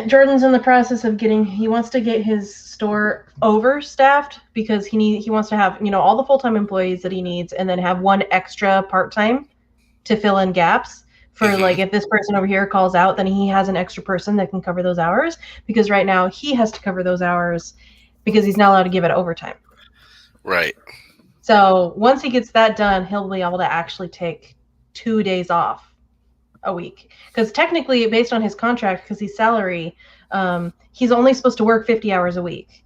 Jordan's in the process of he wants to get his store overstaffed because he wants to have, all the full-time employees that he needs and then have one extra part-time to fill in gaps for like, if this person over here calls out, then he has an extra person that can cover those hours, because right now he has to cover those hours because he's not allowed to give it overtime. Right. So once he gets that done, he'll be able to actually take 2 days off a week. Because technically, based on his contract, because he's salary, he's only supposed to work 50 hours a week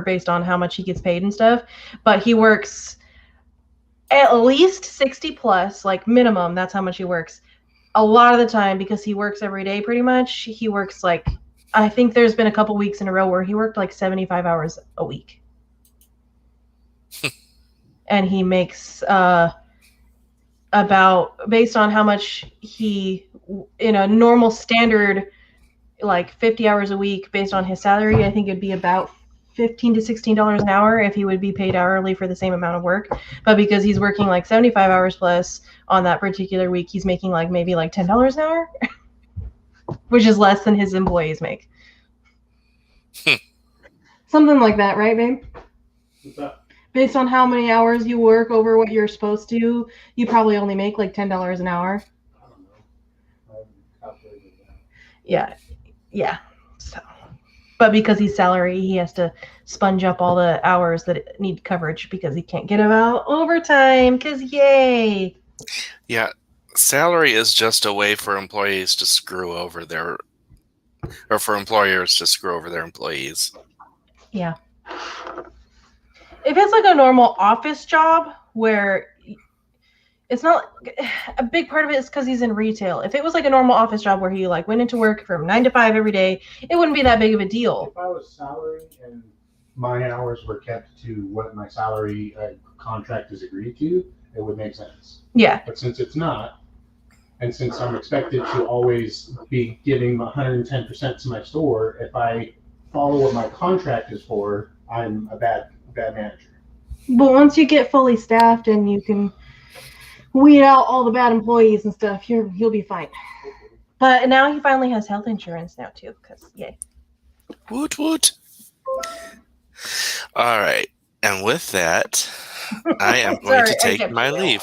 based on how much he gets paid and stuff. But he works at least 60 plus, like minimum. That's how much he works. A lot of the time, because he works every day pretty much, he works like, I think there's been a couple weeks in a row where he worked like 75 hours a week. And he makes about, based on how much he, in a normal standard, like 50 hours a week based on his salary, I think it'd be about $15 to $16 an hour if he would be paid hourly for the same amount of work. But because he's working like 75 hours plus on that particular week, he's making like maybe like $10 an hour, which is less than his employees make. Something like that, right, babe? What's up? Based on how many hours you work over what you're supposed to, you probably only make like $10 an hour. I don't know. I haven't calculated that. Yeah. So, but because he's salary, he has to sponge up all the hours that need coverage because he can't get about overtime. Because yay! Yeah, salary is just a way for employees to screw over for employers to screw over their employees. Yeah. If it's like a normal office job where it's not, a big part of it is because he's in retail. If it was like a normal office job where he like went into work from 9 to 5 every day, it wouldn't be that big of a deal. If I was salary and my hours were kept to what my salary contract is agreed to, it would make sense. Yeah. But since it's not, and since I'm expected to always be giving 110% to my store, if I follow what my contract is for, I'm a bad manager. But once you get fully staffed and you can weed out all the bad employees and stuff, you'll be fine. But now he finally has health insurance now too, because yay. Woot woot. All right. And with that, I am going to take my leave.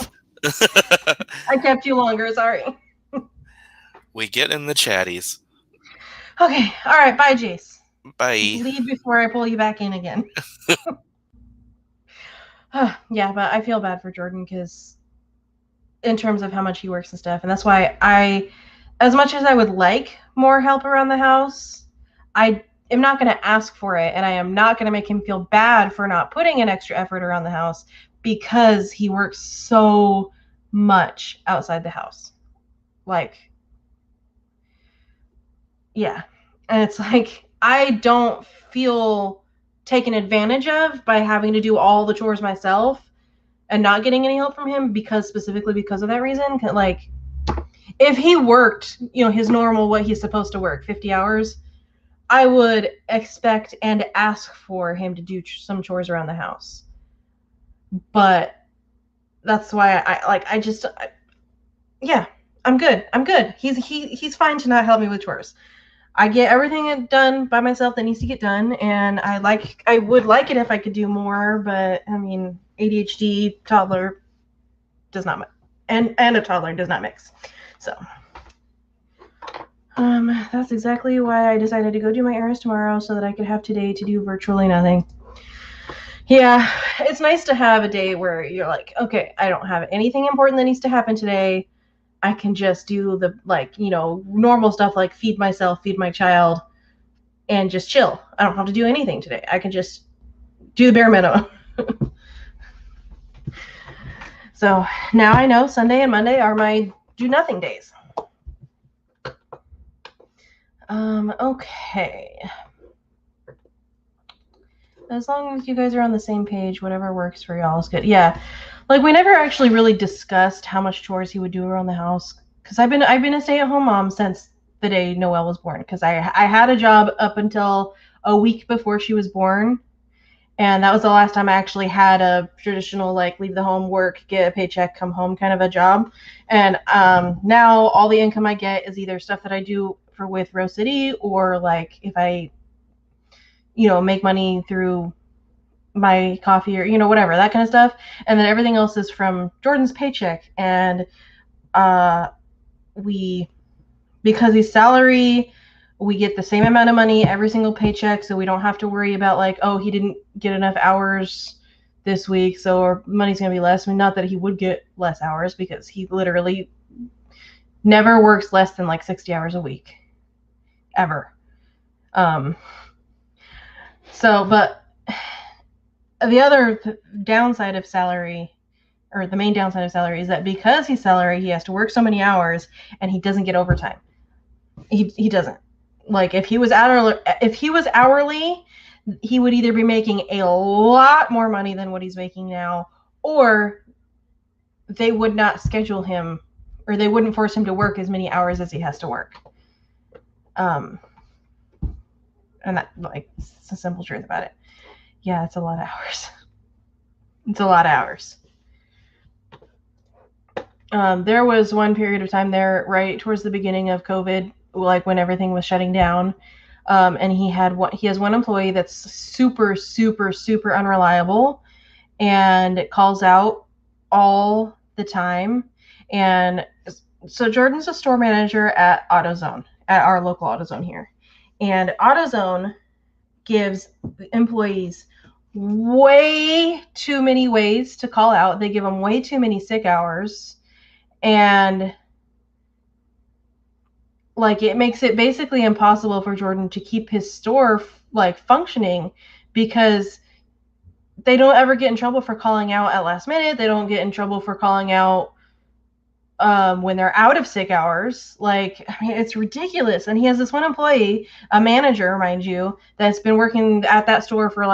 I kept you longer, sorry. We get in the chatties. Okay, all right, bye, Jayce. Bye. Leave before I pull you back in again. Yeah, but I feel bad for Jordan because in terms of how much he works and stuff, and that's why as much as I would like more help around the house, I am not going to ask for it, and I am not going to make him feel bad for not putting in extra effort around the house because he works so much outside the house. Like, yeah. And it's like, I don't feel taken advantage of by having to do all the chores myself and not getting any help from him specifically because of that reason. Like, if he worked, his normal, what he's supposed to work, 50 hours, I would expect and ask for him to do some chores around the house. But that's why I'm good. He's fine to not help me with chores. I get everything done by myself that needs to get done, and I would like it if I could do more, but I mean, ADHD, toddler does not, and a toddler does not mix. So, that's exactly why I decided to go do my errands tomorrow so that I could have today to do virtually nothing. Yeah, it's nice to have a day where you're like, okay, I don't have anything important that needs to happen today. I can just do the, normal stuff like feed myself, feed my child, and just chill. I don't have to do anything today. I can just do the bare minimum. So now I know Sunday and Monday are my do nothing days. Okay. As long as you guys are on the same page, whatever works for y'all is good. Yeah. Like, we never actually really discussed how much chores he would do around the house. Because I've been a stay-at-home mom since the day Noelle was born. Because I had a job up until a week before she was born. And that was the last time I actually had a traditional, leave the home, work, get a paycheck, come home kind of a job. And now all the income I get is either stuff that I do with Rose City, or, if I, make money through my coffee or, whatever, that kind of stuff. And then everything else is from Jordan's paycheck. And because he's salary, we get the same amount of money every single paycheck, so we don't have to worry about oh, he didn't get enough hours this week, so our money's gonna be less. I mean, not that he would get less hours, because he literally never works less than 60 hours a week, ever. But the other downside of salary, or the main downside of salary, is that because he's salary, he has to work so many hours, and he doesn't get overtime. He doesn't. If he was hourly, he would either be making a lot more money than what he's making now, or they would not schedule him, or they wouldn't force him to work as many hours as he has to work. And that, it's the simple truth about it. Yeah, it's a lot of hours. It's a lot of hours. There was one period of time there, right towards the beginning of COVID, when everything was shutting down, and he has one employee that's super, super, super unreliable, and it calls out all the time. And so Jordan's a store manager at AutoZone, at our local AutoZone here, and AutoZone gives employees way too many ways to call out. They give them way too many sick hours, and it makes it basically impossible for Jordan to keep his store functioning, because they don't ever get in trouble for calling out at last minute. They don't get in trouble for calling out when they're out of sick hours. It's ridiculous. And he has this one employee, a manager, mind you, that's been working at that store for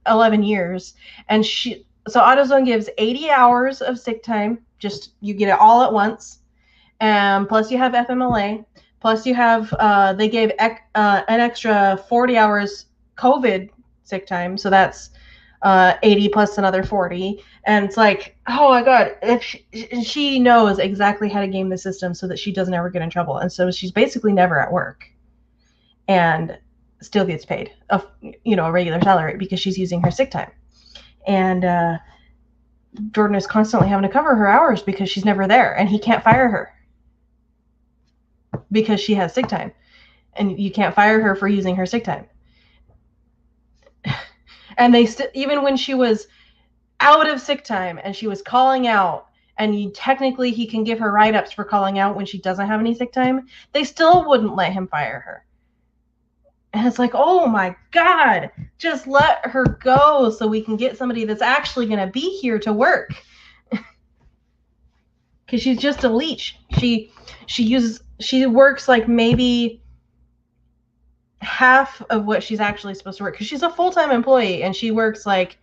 11 years. And so AutoZone gives 80 hours of sick time. Just, you get it all at once. Plus you have FMLA. Plus you have, they gave an extra 40 hours COVID sick time. So that's 80 plus another 40. And it's like, oh my God, if she knows exactly how to game the system so that she doesn't ever get in trouble. And so she's basically never at work and still gets paid a regular salary because she's using her sick time. And Jordan is constantly having to cover her hours because she's never there, and he can't fire her because she has sick time, and you can't fire her for using her sick time. And they even when she was out of sick time and she was calling out, and technically he can give her write-ups for calling out when she doesn't have any sick time, they still wouldn't let him fire her. And it's like, oh my God, just let her go so we can get somebody that's actually going to be here to work. Because she's just a leech. She works like maybe half of what she's actually supposed to work. Because she's a full-time employee and she works like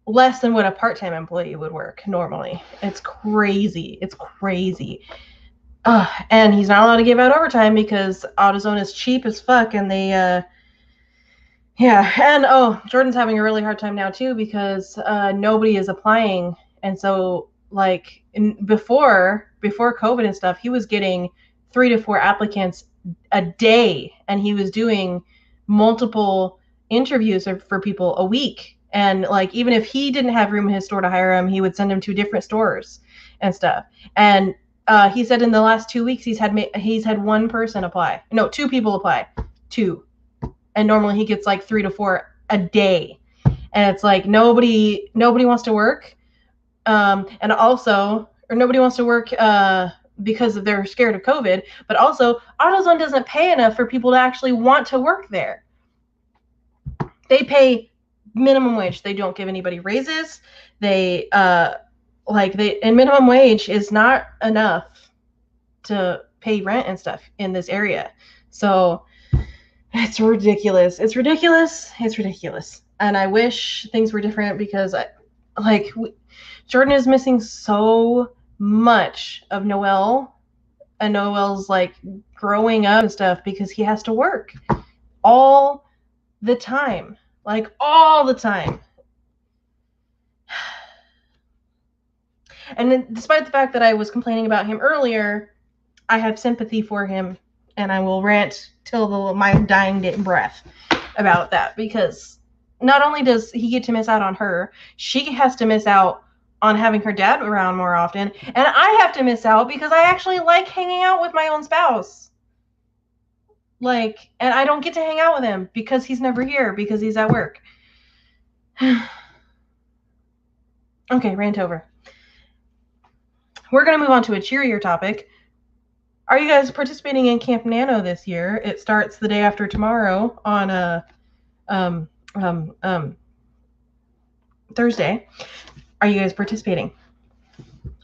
less than what a part-time employee would work normally. It's crazy. It's crazy. And he's not allowed to give out overtime because AutoZone is cheap as fuck, and they, and Jordan's having a really hard time now too because nobody is applying, and so like before COVID and stuff, he was getting 3 to 4 applicants a day, and he was doing multiple interviews for people a week, and like even if he didn't have room in his store to hire him, he would send him to different stores and stuff, and he said in the last 2 weeks he's had one person apply. No, 2 people apply. 2. And normally he gets like 3 to 4 a day. And it's like nobody wants to work. And also, or nobody wants to work because they're scared of COVID, but also AutoZone doesn't pay enough for people to actually want to work there. They pay minimum wage. They don't give anybody raises. And minimum wage is not enough to pay rent and stuff in this area. So it's ridiculous. It's ridiculous. It's ridiculous. And I wish things were different because Jordan is missing so much of Noelle and Noelle's like growing up and stuff because he has to work all the time. Like all the time. And then, despite the fact that I was complaining about him earlier, I have sympathy for him, and I will rant till my dying breath about that, because not only does he get to miss out on her, she has to miss out on having her dad around more often, and I have to miss out because I actually like hanging out with my own spouse. And I don't get to hang out with him because he's never here because he's at work. Okay, rant over. We're going to move on to a cheerier topic. Are you guys participating in Camp Nano this year? It starts the day after tomorrow on Thursday. Are you guys participating?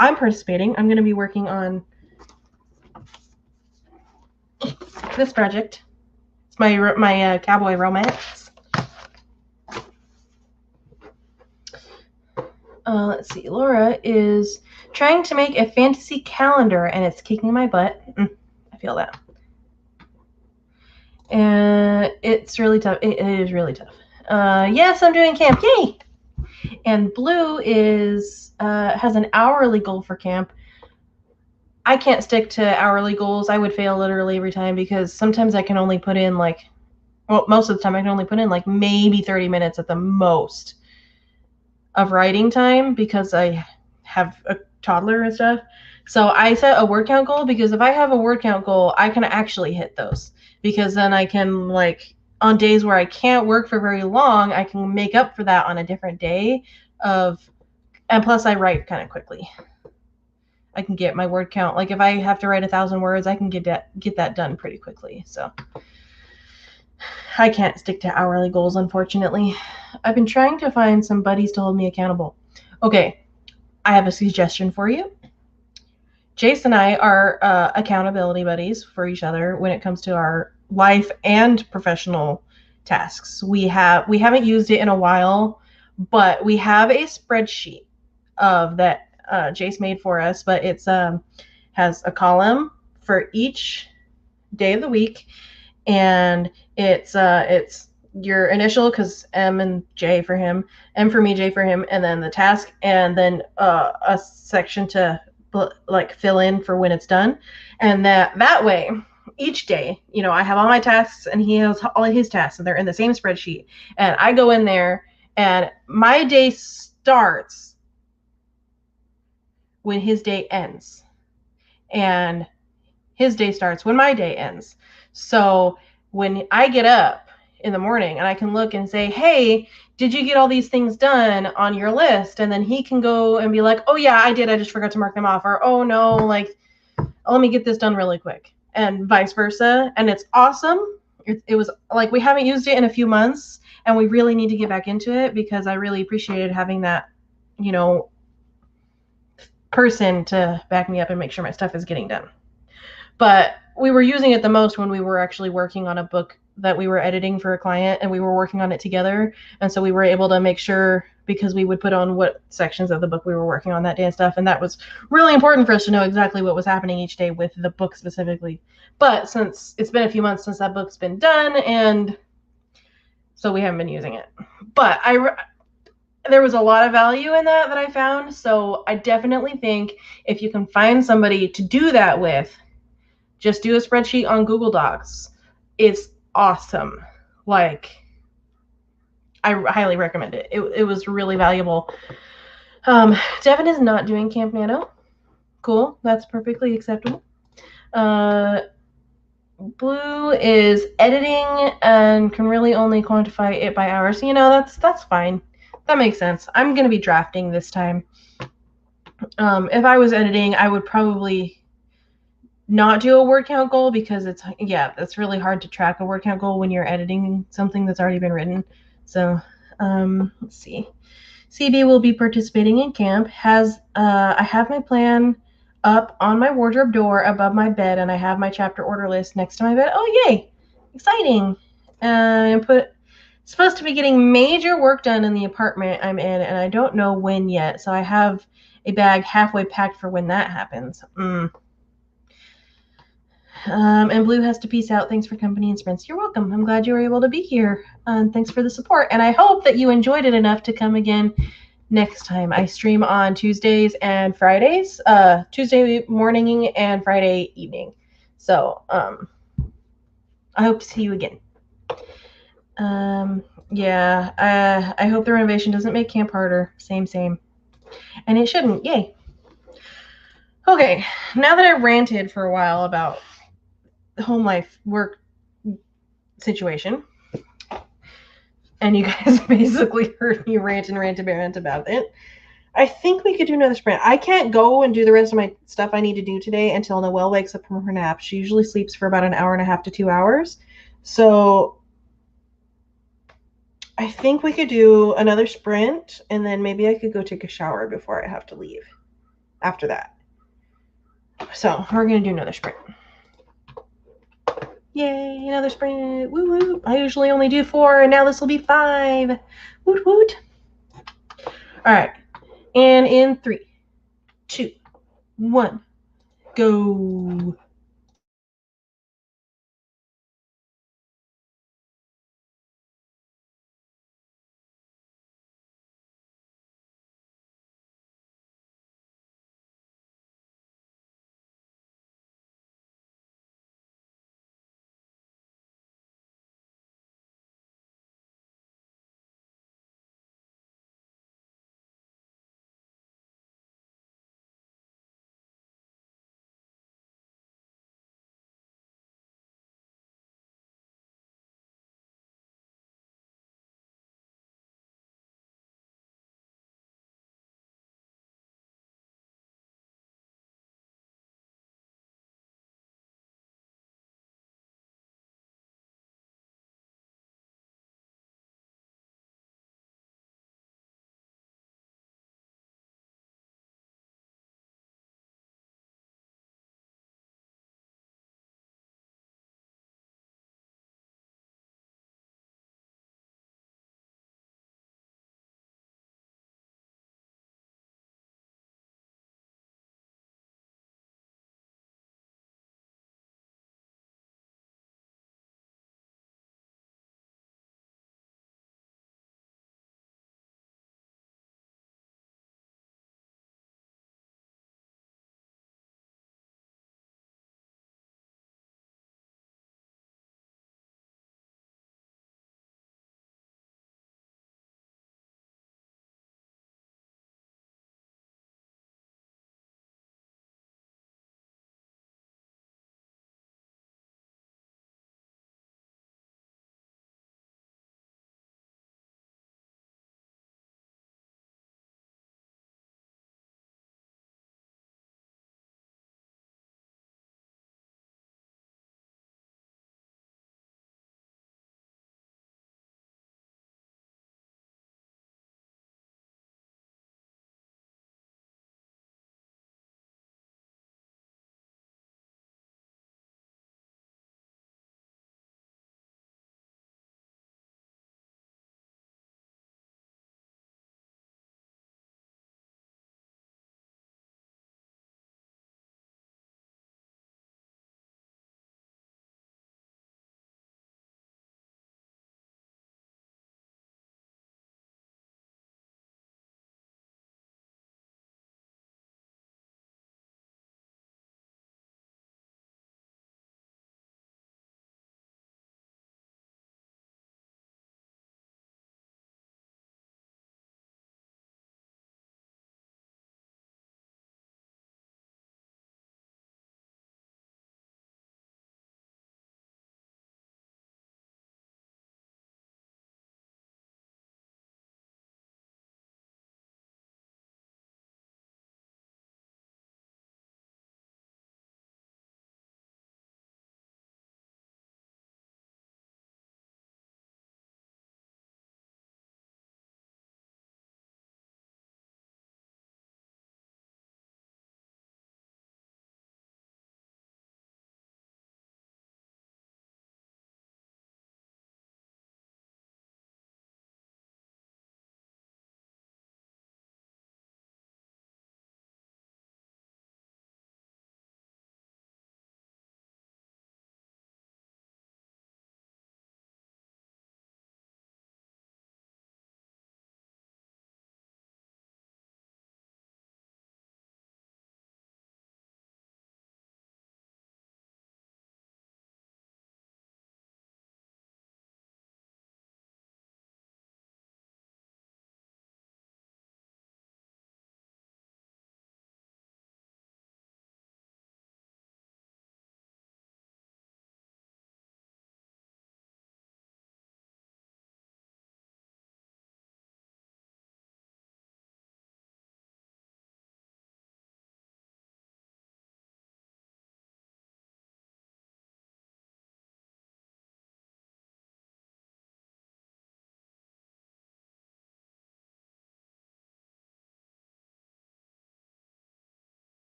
I'm participating. I'm going to be working on this project. It's my cowboy romance. Let's see. Laura is trying to make a fantasy calendar, and it's kicking my butt. I feel that. And it's really tough. It is really tough. Yes, I'm doing camp. Yay! And Blue has an hourly goal for camp. I can't stick to hourly goals. I would fail literally every time because sometimes I can only put in most of the time I can only put in maybe 30 minutes at the most of writing time because I have a toddler and stuff. So I set a word count goal because if I have a word count goal, I can actually hit those, because then I can on days where I can't work for very long, I can make up for that on a different day and plus I write kind of quickly. I can get my word count. If I have to write 1,000 words, I can get that done pretty quickly. So I can't stick to hourly goals, unfortunately. I've been trying to find some buddies to hold me accountable. Okay, I have a suggestion for you. Jayce and I are accountability buddies for each other when it comes to our life and professional tasks. We haven't used it in a while, but we have a spreadsheet that Jayce made for us, but it's has a column for each day of the week, and it's your initial, because M and J for him, M for me, J for him, and then the task, and then a section to like fill in for when it's done, and that way each day, you know, I have all my tasks and he has all of his tasks and they're in the same spreadsheet, and I go in there and my day starts when his day ends, and his day starts when my day ends. So when I get up in the morning and I can look and say, hey, did you get all these things done on your list? And then he can go and be like, oh yeah, I did, I just forgot to mark them off. Or, oh no, like, let me get this done really quick, and vice versa. And it's awesome. It was like, we haven't used it in a few months and we really need to get back into it, because I really appreciated having that, you know, person to back me up and make sure my stuff is getting done. But we were using it the most when we were actually working on a book that we were editing for a client, and we were working on it together. And so we were able to make sure, because we would put on what sections of the book we were working on that day and stuff. And that was really important for us to know exactly what was happening each day with the book specifically. But since it's been a few months since that book's been done, and so we haven't been using it. But there was a lot of value in that I found. So I definitely think if you can find somebody to do that with, just do a spreadsheet on Google Docs. It's awesome. Like, I highly recommend it. It was really valuable. Devin is not doing Camp Nano. Cool. That's perfectly acceptable. Blue is editing and can really only quantify it by hours. You know, that's fine. That makes sense. I'm going to be drafting this time. If I was editing, I would probably not do a word count goal, because it's really hard to track a word count goal when you're editing something that's already been written. So let's see. CB will be participating in camp. I have my plan up on my wardrobe door above my bed, and I have my chapter order list next to my bed. Oh yay, exciting. And supposed to be getting major work done in the apartment I'm in, and I don't know when yet, so I have a bag halfway packed for when that happens. And Blue has to peace out. Thanks for company and Spence. You're welcome. I'm glad you were able to be here. Thanks for the support. And I hope that you enjoyed it enough to come again next time. I stream on Tuesdays and Fridays, Tuesday morning and Friday evening. So I hope to see you again. Yeah, I hope the renovation doesn't make camp harder. Same. And it shouldn't. Yay. Okay, now that I ranted for a while about home life work situation, and you guys basically heard me rant about it, I think we could do another sprint. I can't go and do the rest of my stuff I need to do today until Noelle wakes up from her nap. She usually sleeps for about an hour and a half to 2 hours. So I think we could do another sprint, and then maybe I could go take a shower before I have to leave after that. So we're going to do another sprint. Yay, another sprint. Woo woo. I usually only do 4, and now this will be 5. Woot woot. All right. And in 3, 2, 1, go.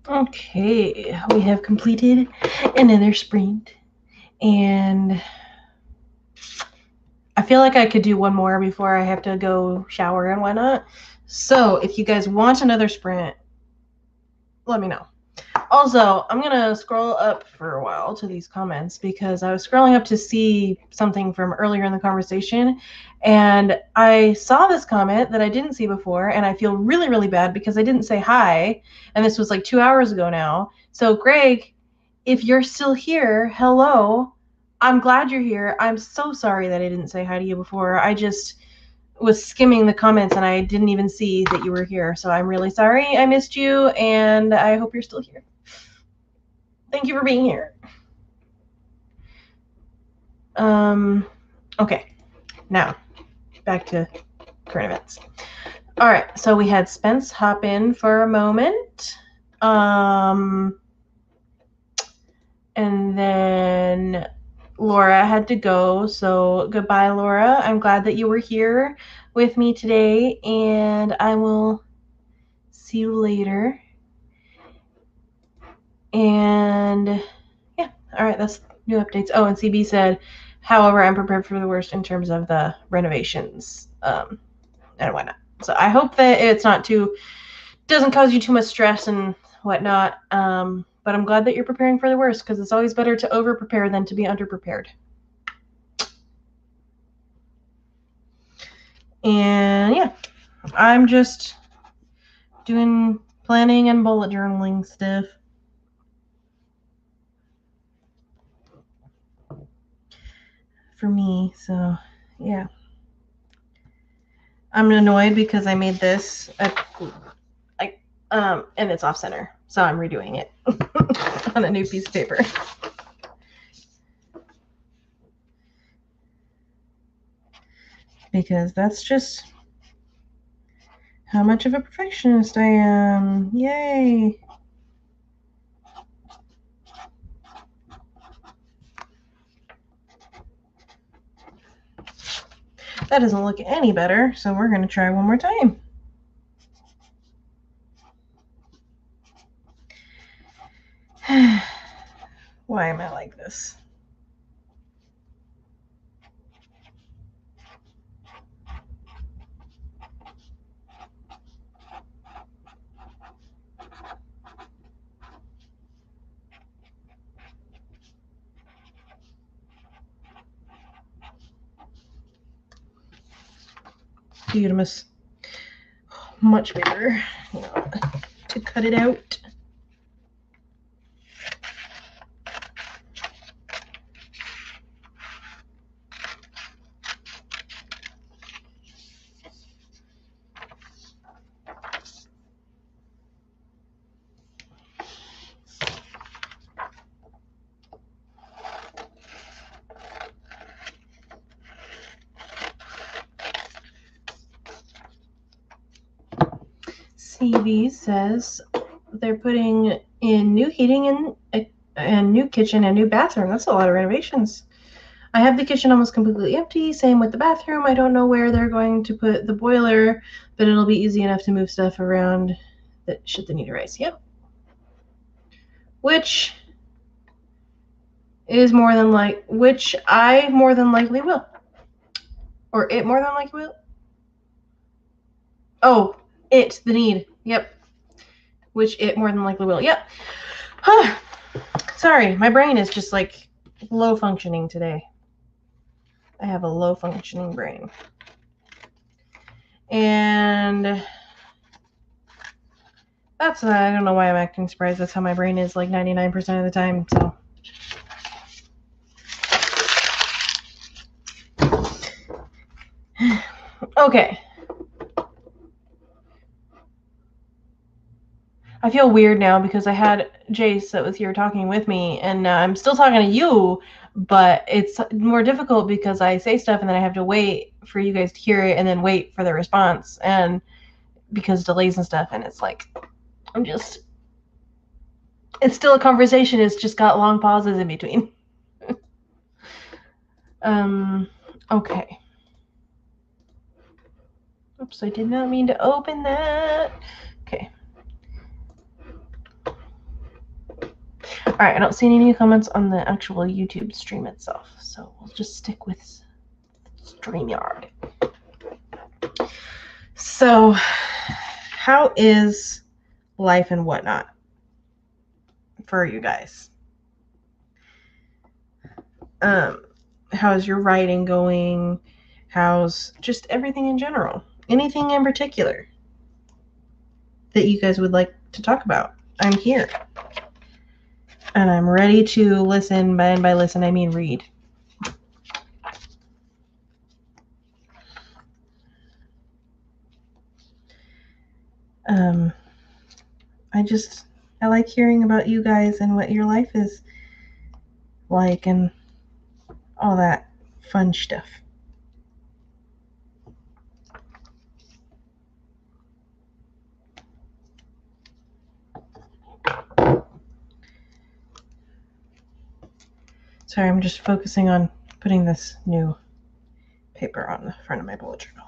Okay, we have completed another sprint, and I feel like I could do one more before I have to go shower and whatnot. So if you guys want another sprint, let me know. Also, I'm going to scroll up for a while to these comments because I was scrolling up to see something from earlier in the conversation, and I saw this comment that I didn't see before, and I feel really, really bad because I didn't say hi, and this was like 2 hours ago now. So, Greg, if you're still here, hello. I'm glad you're here. I'm so sorry that I didn't say hi to you before. I just was skimming the comments and I didn't even see that you were here. So I'm really sorry I missed you, and I hope you're still here. Thank you for being here. Okay, now back to current events. All right, so we had Spence hop in for a moment. And then Laura had to go, so goodbye, Laura. I'm glad that you were here with me today, and I will see you later. And yeah, all right, that's new updates. Oh, and CB said, however, I'm prepared for the worst in terms of the renovations and whatnot. So I hope that it's not doesn't cause you too much stress and whatnot. But I'm glad that you're preparing for the worst because it's always better to over prepare than to be under prepared. And yeah, I'm just doing planning and bullet journaling stuff. For me, so yeah. I'm annoyed because I made this and it's off center, so I'm redoing it on a new piece of paper. Because that's just how much of a perfectionist I am. Yay! That doesn't look any better, so we're going to try one more time. Why am I like this? Beautimus. Much bigger, to cut it out. CB says they're putting in new heating and new kitchen and new bathroom. That's a lot of renovations. I have the kitchen almost completely empty. Same with the bathroom. I don't know where they're going to put the boiler, but it'll be easy enough to move stuff around that should they need a raise. Yep. Which I more than likely will. Or it more than likely will. Oh, the need. Yep. Which it more than likely will. Yep. Huh. Sorry, my brain is just like low functioning today. I have a low functioning brain. And that's, I don't know why I'm acting surprised. That's how my brain is like 99% of the time. So. Okay. I feel weird now because I had Jayce that was here talking with me, and I'm still talking to you, but it's more difficult because I say stuff and then I have to wait for you guys to hear it and then wait for the response, and because delays and stuff, and it's like, it's still a conversation, it's just got long pauses in between. Okay. Oops, I did not mean to open that. Okay. All right, I don't see any new comments on the actual YouTube stream itself, so we'll just stick with StreamYard. So, how is life and whatnot for you guys? How's your writing going? How's just everything in general? Anything in particular that you guys would like to talk about? I'm here. And I'm ready to listen. And by listen, I mean read. I like hearing about you guys and what your life is like and all that fun stuff. Sorry, I'm just focusing on putting this new paper on the front of my bullet journal.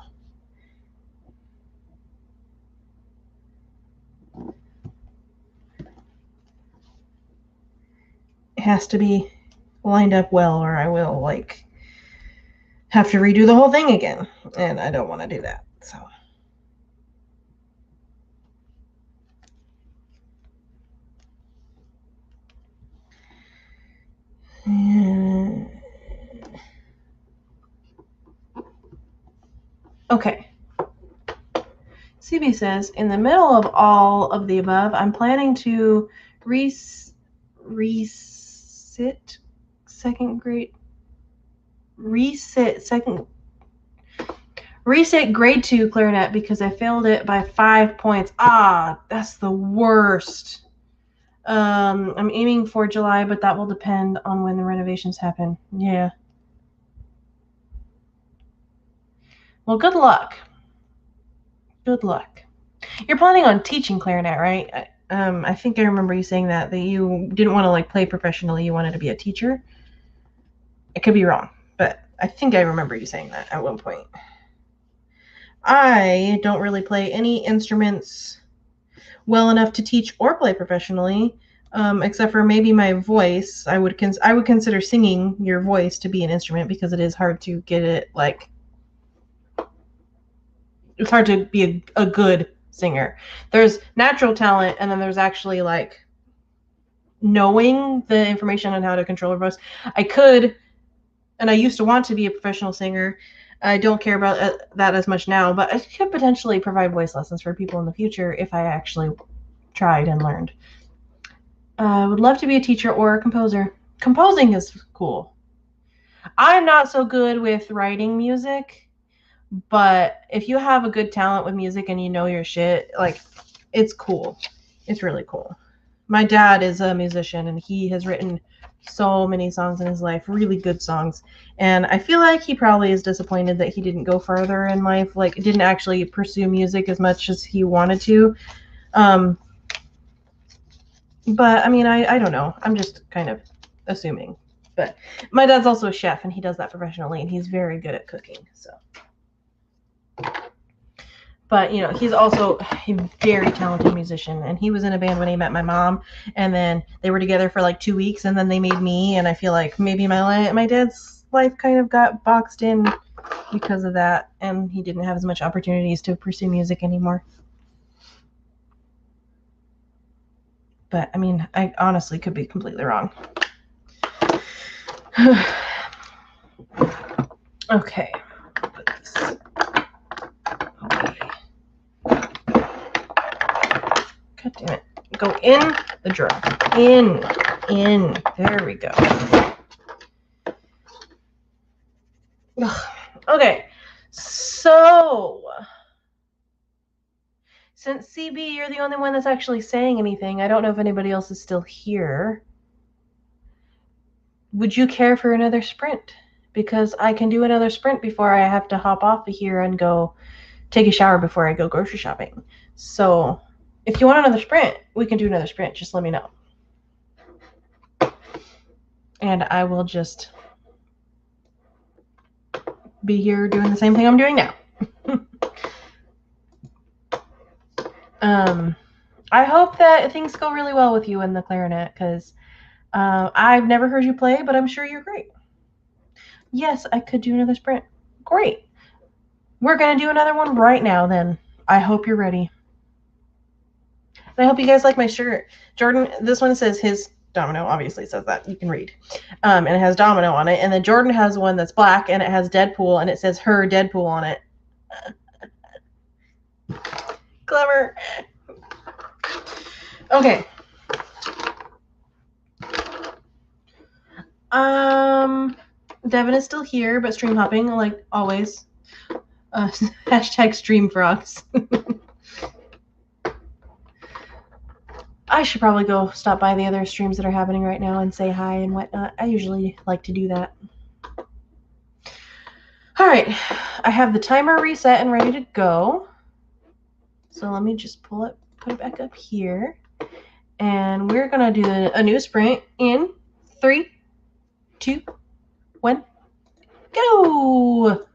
It has to be lined up well or I will have to redo the whole thing again, and I don't want to do that. So okay. CB says, in the middle of all of the above, I'm planning to resit grade 2 clarinet because I failed it by 5 points. That's the worst. I'm aiming for July, but that will depend on when the renovations happen. Yeah. Well, good luck. Good luck. You're planning on teaching clarinet, right? I think I remember you saying that you didn't want to play professionally. You wanted to be a teacher. I could be wrong, but I think I remember you saying that at one point. I don't really play any instruments well enough to teach or play professionally, except for maybe my voice. I would consider singing your voice to be an instrument because it is hard to get it it's hard to be a good singer. There's natural talent, and then there's actually knowing the information on how to control your voice. I could, and I used to want to be a professional singer. I don't care about that as much now, but I could potentially provide voice lessons for people in the future if I actually tried and learned. I would love to be a teacher or a composer. Composing is cool. I'm not so good with writing music. But if you have a good talent with music and you know your shit, it's cool. It's really cool. My dad is a musician and he has written so many songs in his life, really good songs. And I feel like he probably is disappointed that he didn't go further in life, didn't actually pursue music as much as he wanted to. But I mean, I don't know. I'm just kind of assuming. But my dad's also a chef and he does that professionally and he's very good at cooking, so. But, he's also a very talented musician. And he was in a band when he met my mom. And then they were together for 2 weeks. And then they made me. And I feel like maybe my dad's life kind of got boxed in because of that. And he didn't have as much opportunities to pursue music anymore. But, I mean, I honestly could be completely wrong. Okay. God damn it. Go in the drawer. In. There we go. Ugh. Okay. So, since CB, you're the only one that's actually saying anything, I don't know if anybody else is still here. Would you care for another sprint? Because I can do another sprint before I have to hop off of here and go take a shower before I go grocery shopping. So, if you want another sprint, we can do another sprint. Just let me know. And I will just be here doing the same thing I'm doing now. I hope that things go really well with you in the clarinet, because I've never heard you play, but I'm sure you're great. Yes, I could do another sprint. Great. We're going to do another one right now then. I hope you're ready. And I hope you guys like my shirt. Jordan, this one says his Domino, obviously says that. You can read. And it has Domino on it. And then Jordan has one that's black, and it has Deadpool, and it says her Deadpool on it. Clever. Okay. Devin is still here, but stream hopping, like always. Hashtag stream frogs. I should probably go stop by the other streams that are happening right now and say hi and whatnot. I usually like to do that. All right, I have the timer reset and ready to go. So let me just pull it, put it back up here. And we're gonna do a new sprint in 3, 2, 1, go!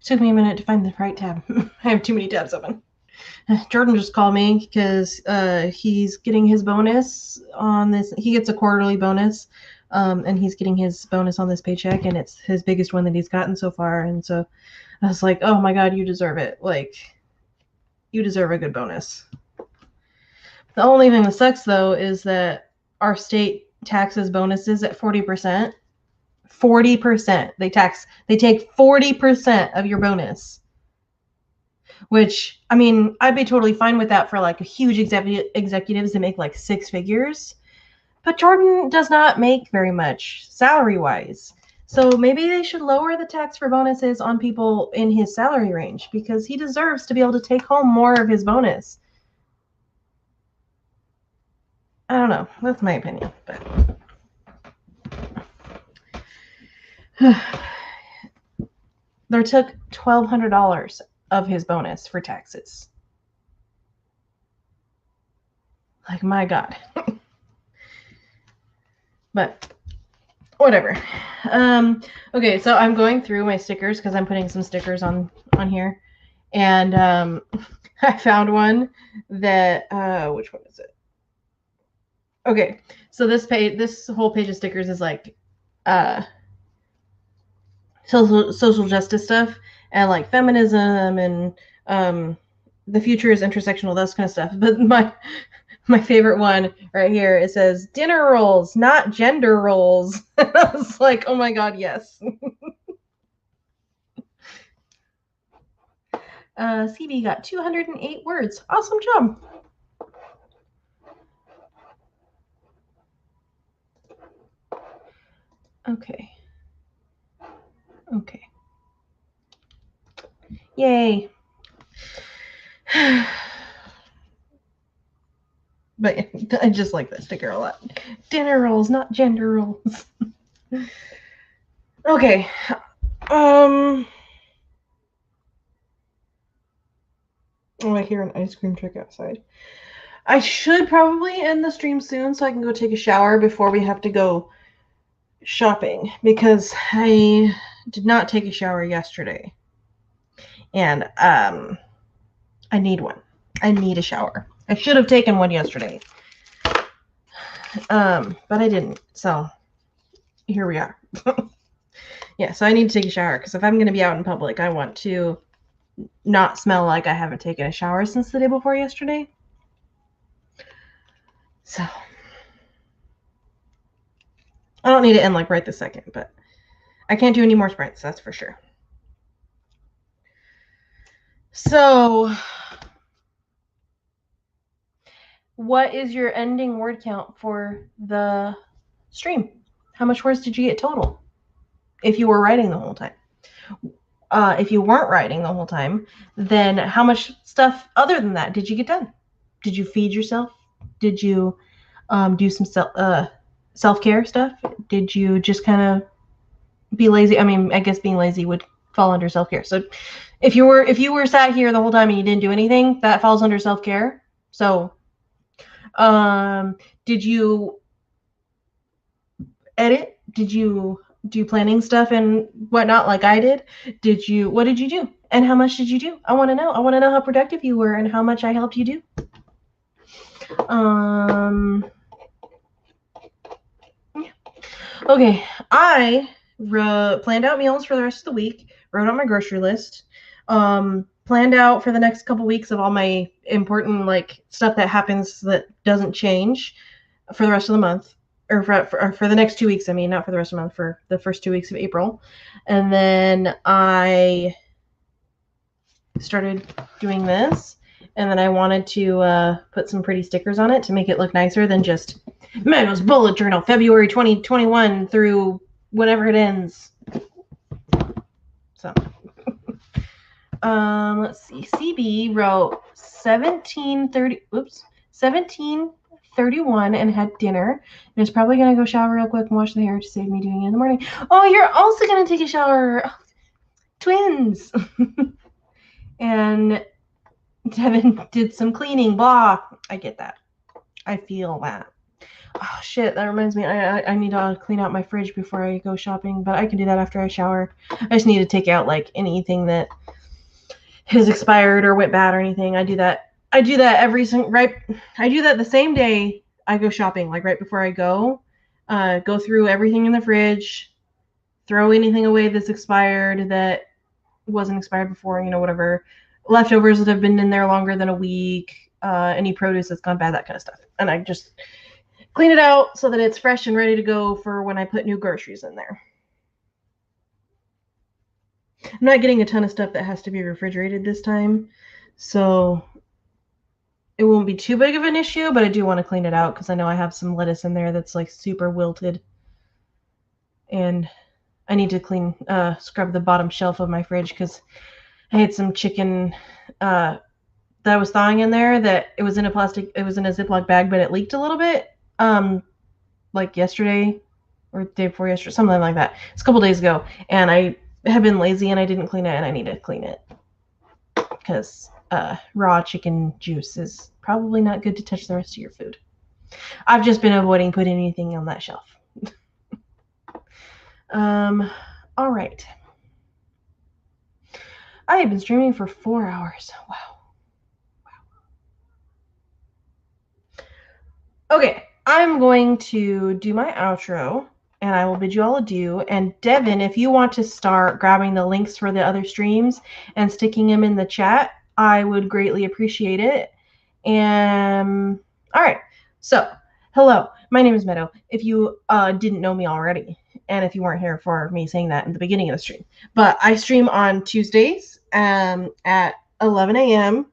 Took me a minute to find the right tab. I have too many tabs open. Jordan just called me because he's getting his bonus on this. He gets a quarterly bonus, and he's getting his bonus on this paycheck, and it's his biggest one that he's gotten so far. And so I was like, oh my God, you deserve it. Like, you deserve a good bonus. The only thing that sucks, though, is that our state taxes bonuses at 40%. 40%. They take 40% of your bonus. Which, I mean, I'd be totally fine with that for like a huge executives that make like 6 figures. But Jordan does not make very much salary-wise. So maybe they should lower the tax for bonuses on people in his salary range because he deserves to be able to take home more of his bonus. I don't know. That's my opinion. But there took $1,200 of his bonus for taxes. Like, my God. But whatever. Okay, so I'm going through my stickers because I'm putting some stickers on here. And I found one that which one is it? Okay, so this whole page of stickers is like social justice stuff and like feminism and the future is intersectional, those kind of stuff. But my favorite one right here, it says dinner rolls, not gender roles. And I was like, oh my God, yes. CB got 208 words. Awesome job. Okay. Yay. But I just like that sticker a lot. Dinner rolls, not gender rolls. Okay. Oh, I hear an ice cream truck outside. I should probably end the stream soon so I can go take a shower before we have to go shopping because I did not take a shower yesterday. And I need one. I need a shower. I should have taken one yesterday. But I didn't. So here we are. Yeah, so I need to take a shower because if I'm going to be out in public, I want to not smell like I haven't taken a shower since the day before yesterday. So I don't need to end like right this second, but I can't do any more sprints, that's for sure. So what is your ending word count for the stream? How much words did you get total? If you were writing the whole time. If you weren't writing the whole time, then how much stuff other than that did you get done? Did you feed yourself? Did you do some self-care stuff? Did you just kind of be lazy? I mean, I guess being lazy would fall under self-care. So if you were sat here the whole time and you didn't do anything, that falls under self-care. So did you edit? Did you do planning stuff and whatnot like I did? What did you do? And how much did you do? I want to know. I want to know how productive you were and how much I helped you do. Yeah. Okay, I planned out meals for the rest of the week, wrote out my grocery list, planned out for the next couple weeks of all my important like stuff that happens that doesn't change for the rest of the month, or for the next 2 weeks. I mean, not for the rest of the month, for the first 2 weeks of April. And then I started doing this, and then I wanted to put some pretty stickers on it to make it look nicer than just Meadow's Bullet Journal, February 2021 through whenever it ends. So, let's see. CB wrote 17:31 and had dinner. And is probably going to go shower real quick and wash the hair to save me doing it in the morning. Oh, you're also going to take a shower. Oh, twins. And Devin did some cleaning, blah. I get that. I feel that. Oh, shit, that reminds me. I need to clean out my fridge before I go shopping, but I can do that after I shower. I just need to take out, like, anything that has expired or went bad or anything. I do that I do that the same day I go shopping, like right before I go. Go through everything in the fridge, throw anything away that's expired that wasn't expired before, whatever. Leftovers that have been in there longer than a week, any produce that's gone bad, that kind of stuff. And I just clean it out so that it's fresh and ready to go for when I put new groceries in there. I'm not getting a ton of stuff that has to be refrigerated this time, so it won't be too big of an issue, but I do want to clean it out because I know I have some lettuce in there that's like super wilted. And I need to scrub the bottom shelf of my fridge because I had some chicken that I was thawing in there that it was in a Ziploc bag, but it leaked a little bit, like yesterday or the day before yesterday, something like that. It's a couple days ago, and I have been lazy and I didn't clean it, and I need to clean it because raw chicken juice is probably not good to touch the rest of your food. I've just been avoiding putting anything on that shelf. All right. I have been streaming for 4 hours. Wow. Okay, I'm going to do my outro, and I will bid you all adieu. And Devin, if you want to start grabbing the links for the other streams and sticking them in the chat, I would greatly appreciate it. And all right, so hello, my name is Meadow. If you didn't know me already, and if you weren't here for me saying that in the beginning of the stream, but I stream on Tuesdays at 11 a.m.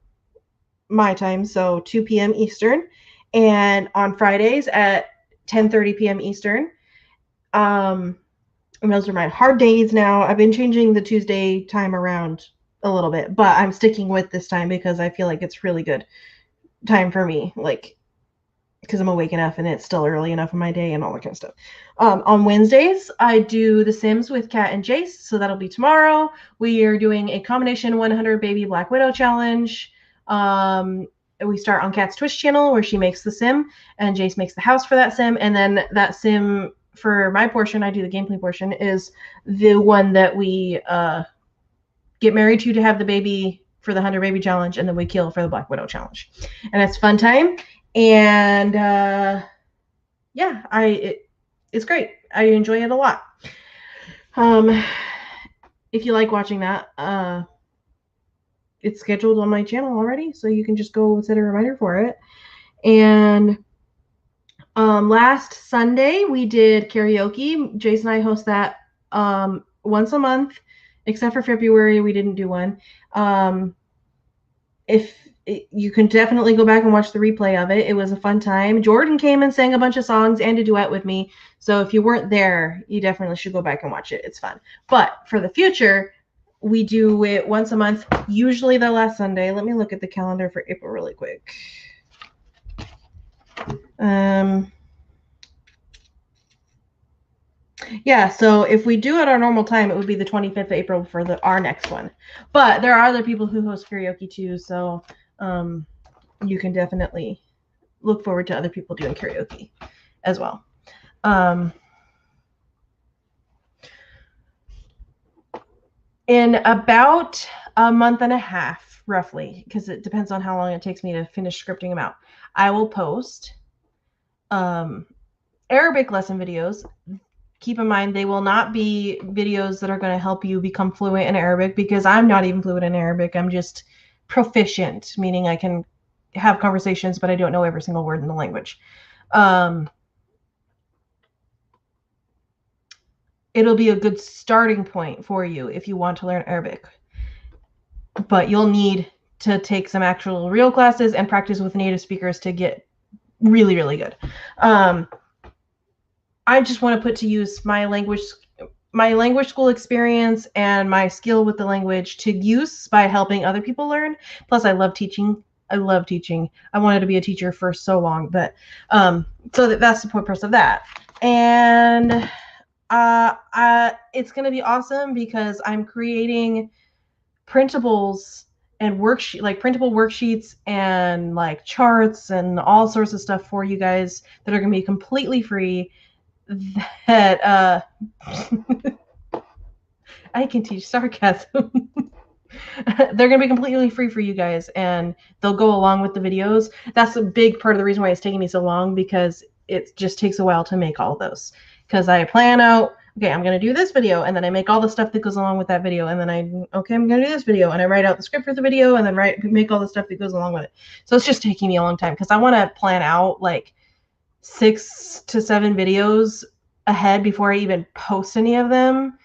my time, so 2 p.m. Eastern, and on Fridays at 10:30 p.m. Eastern. And those are my hard days now. I've been changing the Tuesday time around a little bit, but I'm sticking with this time because I feel like it's really good time for me, like because I'm awake enough and it's still early enough in my day and all that kind of stuff. On Wednesdays, I do The Sims with Kat and Jayce, so that'll be tomorrow. We are doing a combination 100 Baby Black Widow challenge. We start on Kat's Twitch channel where she makes the sim and Jayce makes the house for that sim, and then that sim for my portion, I do the gameplay portion, is the one that we get married to have the baby for the 100 Baby challenge, and then we kill for the Black Widow challenge. And it's fun time. And yeah, it's great. I enjoy it a lot. If you like watching that, it's scheduled on my channel already, so you can just go set a reminder for it. And last Sunday we did karaoke. Jayce and I host that once a month, except for February we didn't do one. You can definitely go back and watch the replay of it. It was a fun time. Jordan came and sang a bunch of songs and a duet with me. So if you weren't there, you definitely should go back and watch it. It's fun. But for the future, we do it once a month, usually the last Sunday. Let me look at the calendar for April really quick. Yeah, so if we do it our normal time, it would be the 25th of April for our next one. But there are other people who host karaoke too, so you can definitely look forward to other people doing karaoke as well. In about a month and a half, roughly, because it depends on how long it takes me to finish scripting them out, I will post Arabic lesson videos. Keep in mind, they will not be videos that are going to help you become fluent in Arabic, because I'm not even fluent in Arabic. I'm just proficient, meaning I can have conversations, but I don't know every single word in the language. It'll be a good starting point for you if you want to learn Arabic. But you'll need to take some actual real classes and practice with native speakers to get really, really good. I just want to put to use my language school experience and my skill with the language to use by helping other people learn. Plus, I love teaching. I wanted to be a teacher for so long, but so that's the purpose of that. And it's going to be awesome because I'm creating printables and worksheet, like printable worksheets and like charts and all sorts of stuff for you guys that are going to be completely free. That I can teach sarcasm. They're going to be completely free for you guys, and they'll go along with the videos. That's a big part of the reason why it's taking me so long, because it just takes a while to make all of those. Because I plan out, okay, I'm going to do this video, and then I make all the stuff that goes along with that video, and then I'm going to do this video, and I write out the script for the video, and then make all the stuff that goes along with it. So it's just taking me a long time, because I want to plan out like 6 to 7 videos ahead before I even post any of them,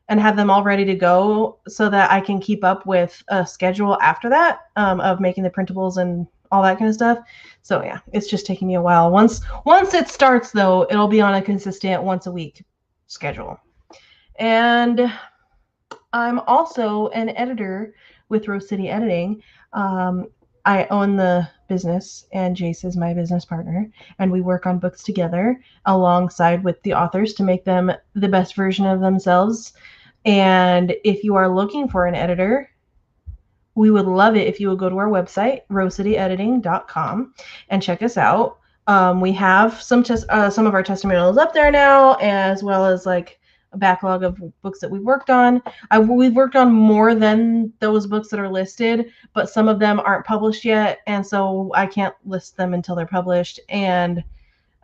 and have them all ready to go so that I can keep up with a schedule after that of making the printables and all that kind of stuff. So yeah, it's just taking me a while. Once it starts though, it'll be on a consistent once a week schedule. And I'm also an editor with Rose City Editing. I own the business, and Jayce is my business partner, and we work on books together alongside with the authors to make them the best version of themselves. And if you are looking for an editor, we would love it if you would go to our website, rosecityediting.com, and check us out. We have some of our testimonials up there now, as well as like a backlog of books that we've worked on. We've worked on more than those books that are listed, but some of them aren't published yet, and so I can't list them until they're published. And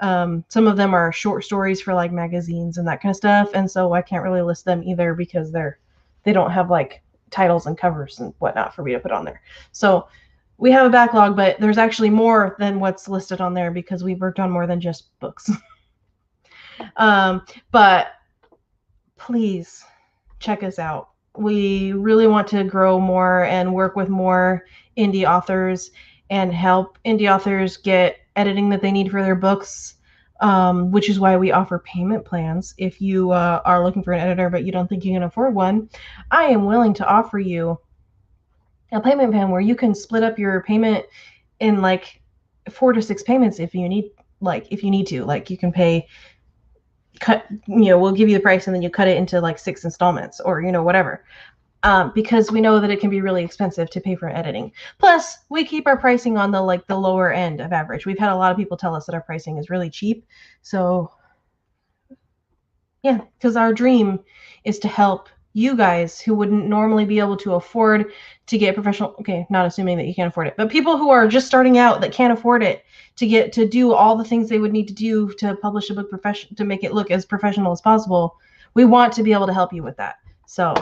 some of them are short stories for like magazines and that kind of stuff, and so I can't really list them either because they don't have like titles and covers and whatnot for me to put on there. So we have a backlog, but there's actually more than what's listed on there because we've worked on more than just books. But please check us out. We really want to grow more and work with more indie authors and help indie authors get editing that they need for their books, which is why we offer payment plans. If you are looking for an editor but you don't think you can afford one, I am willing to offer you a payment plan where you can split up your payment in like 4 to 6 payments if you need to. Like you can we'll give you the price and then you cut it into like 6 installments or whatever. Because we know that it can be really expensive to pay for editing. Plus, we keep our pricing on the lower end of average. We've had a lot of people tell us that our pricing is really cheap. So, yeah, because our dream is to help you guys who wouldn't normally be able to afford to get professional. Okay, not assuming that you can't afford it, but people who are just starting out that can't afford it to do all the things they would need to do to publish a book to make it look as professional as possible. We want to be able to help you with that. So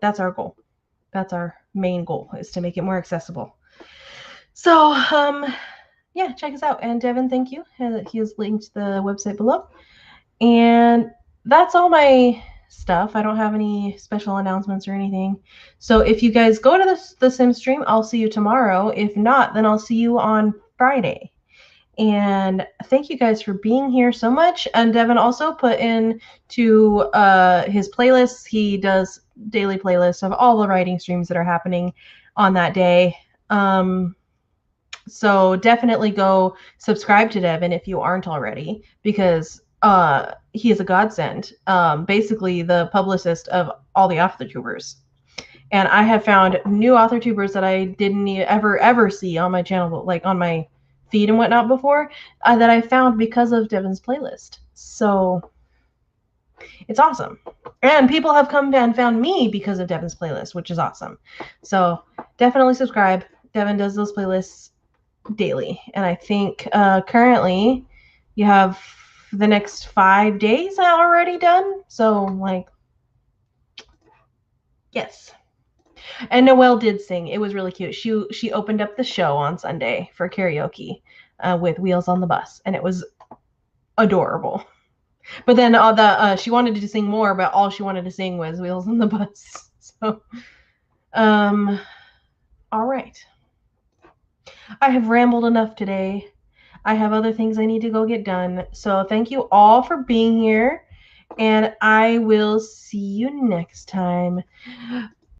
that's our goal. That's our main goal, is to make it more accessible. So, yeah, check us out. And Devin, thank you. He has linked the website below. And that's all my stuff. I don't have any special announcements or anything. So if you guys go to the Sim stream, I'll see you tomorrow. If not, then I'll see you on Friday. And thank you guys for being here so much. And Devin also put in to his playlists. He does daily playlists of all the writing streams that are happening on that day. So definitely go subscribe to Devin if you aren't already, because he is a godsend. Basically the publicist of all the author-tubers. And I have found new author-tubers that I didn't ever see on my channel, like on my feed and whatnot before, that I found because of Devin's playlist. So it's awesome. And people have come and found me because of Devin's playlist, which is awesome. So definitely subscribe. Devin does those playlists daily. And I think currently you have the next 5 days already done. So yes. And Noelle did sing. It was really cute. She opened up the show on Sunday for karaoke with Wheels on the Bus, and it was adorable. But then she wanted to sing more, but all she wanted to sing was Wheels on the Bus. So, all right. I have rambled enough today. I have other things I need to go get done. So thank you all for being here, and I will see you next time.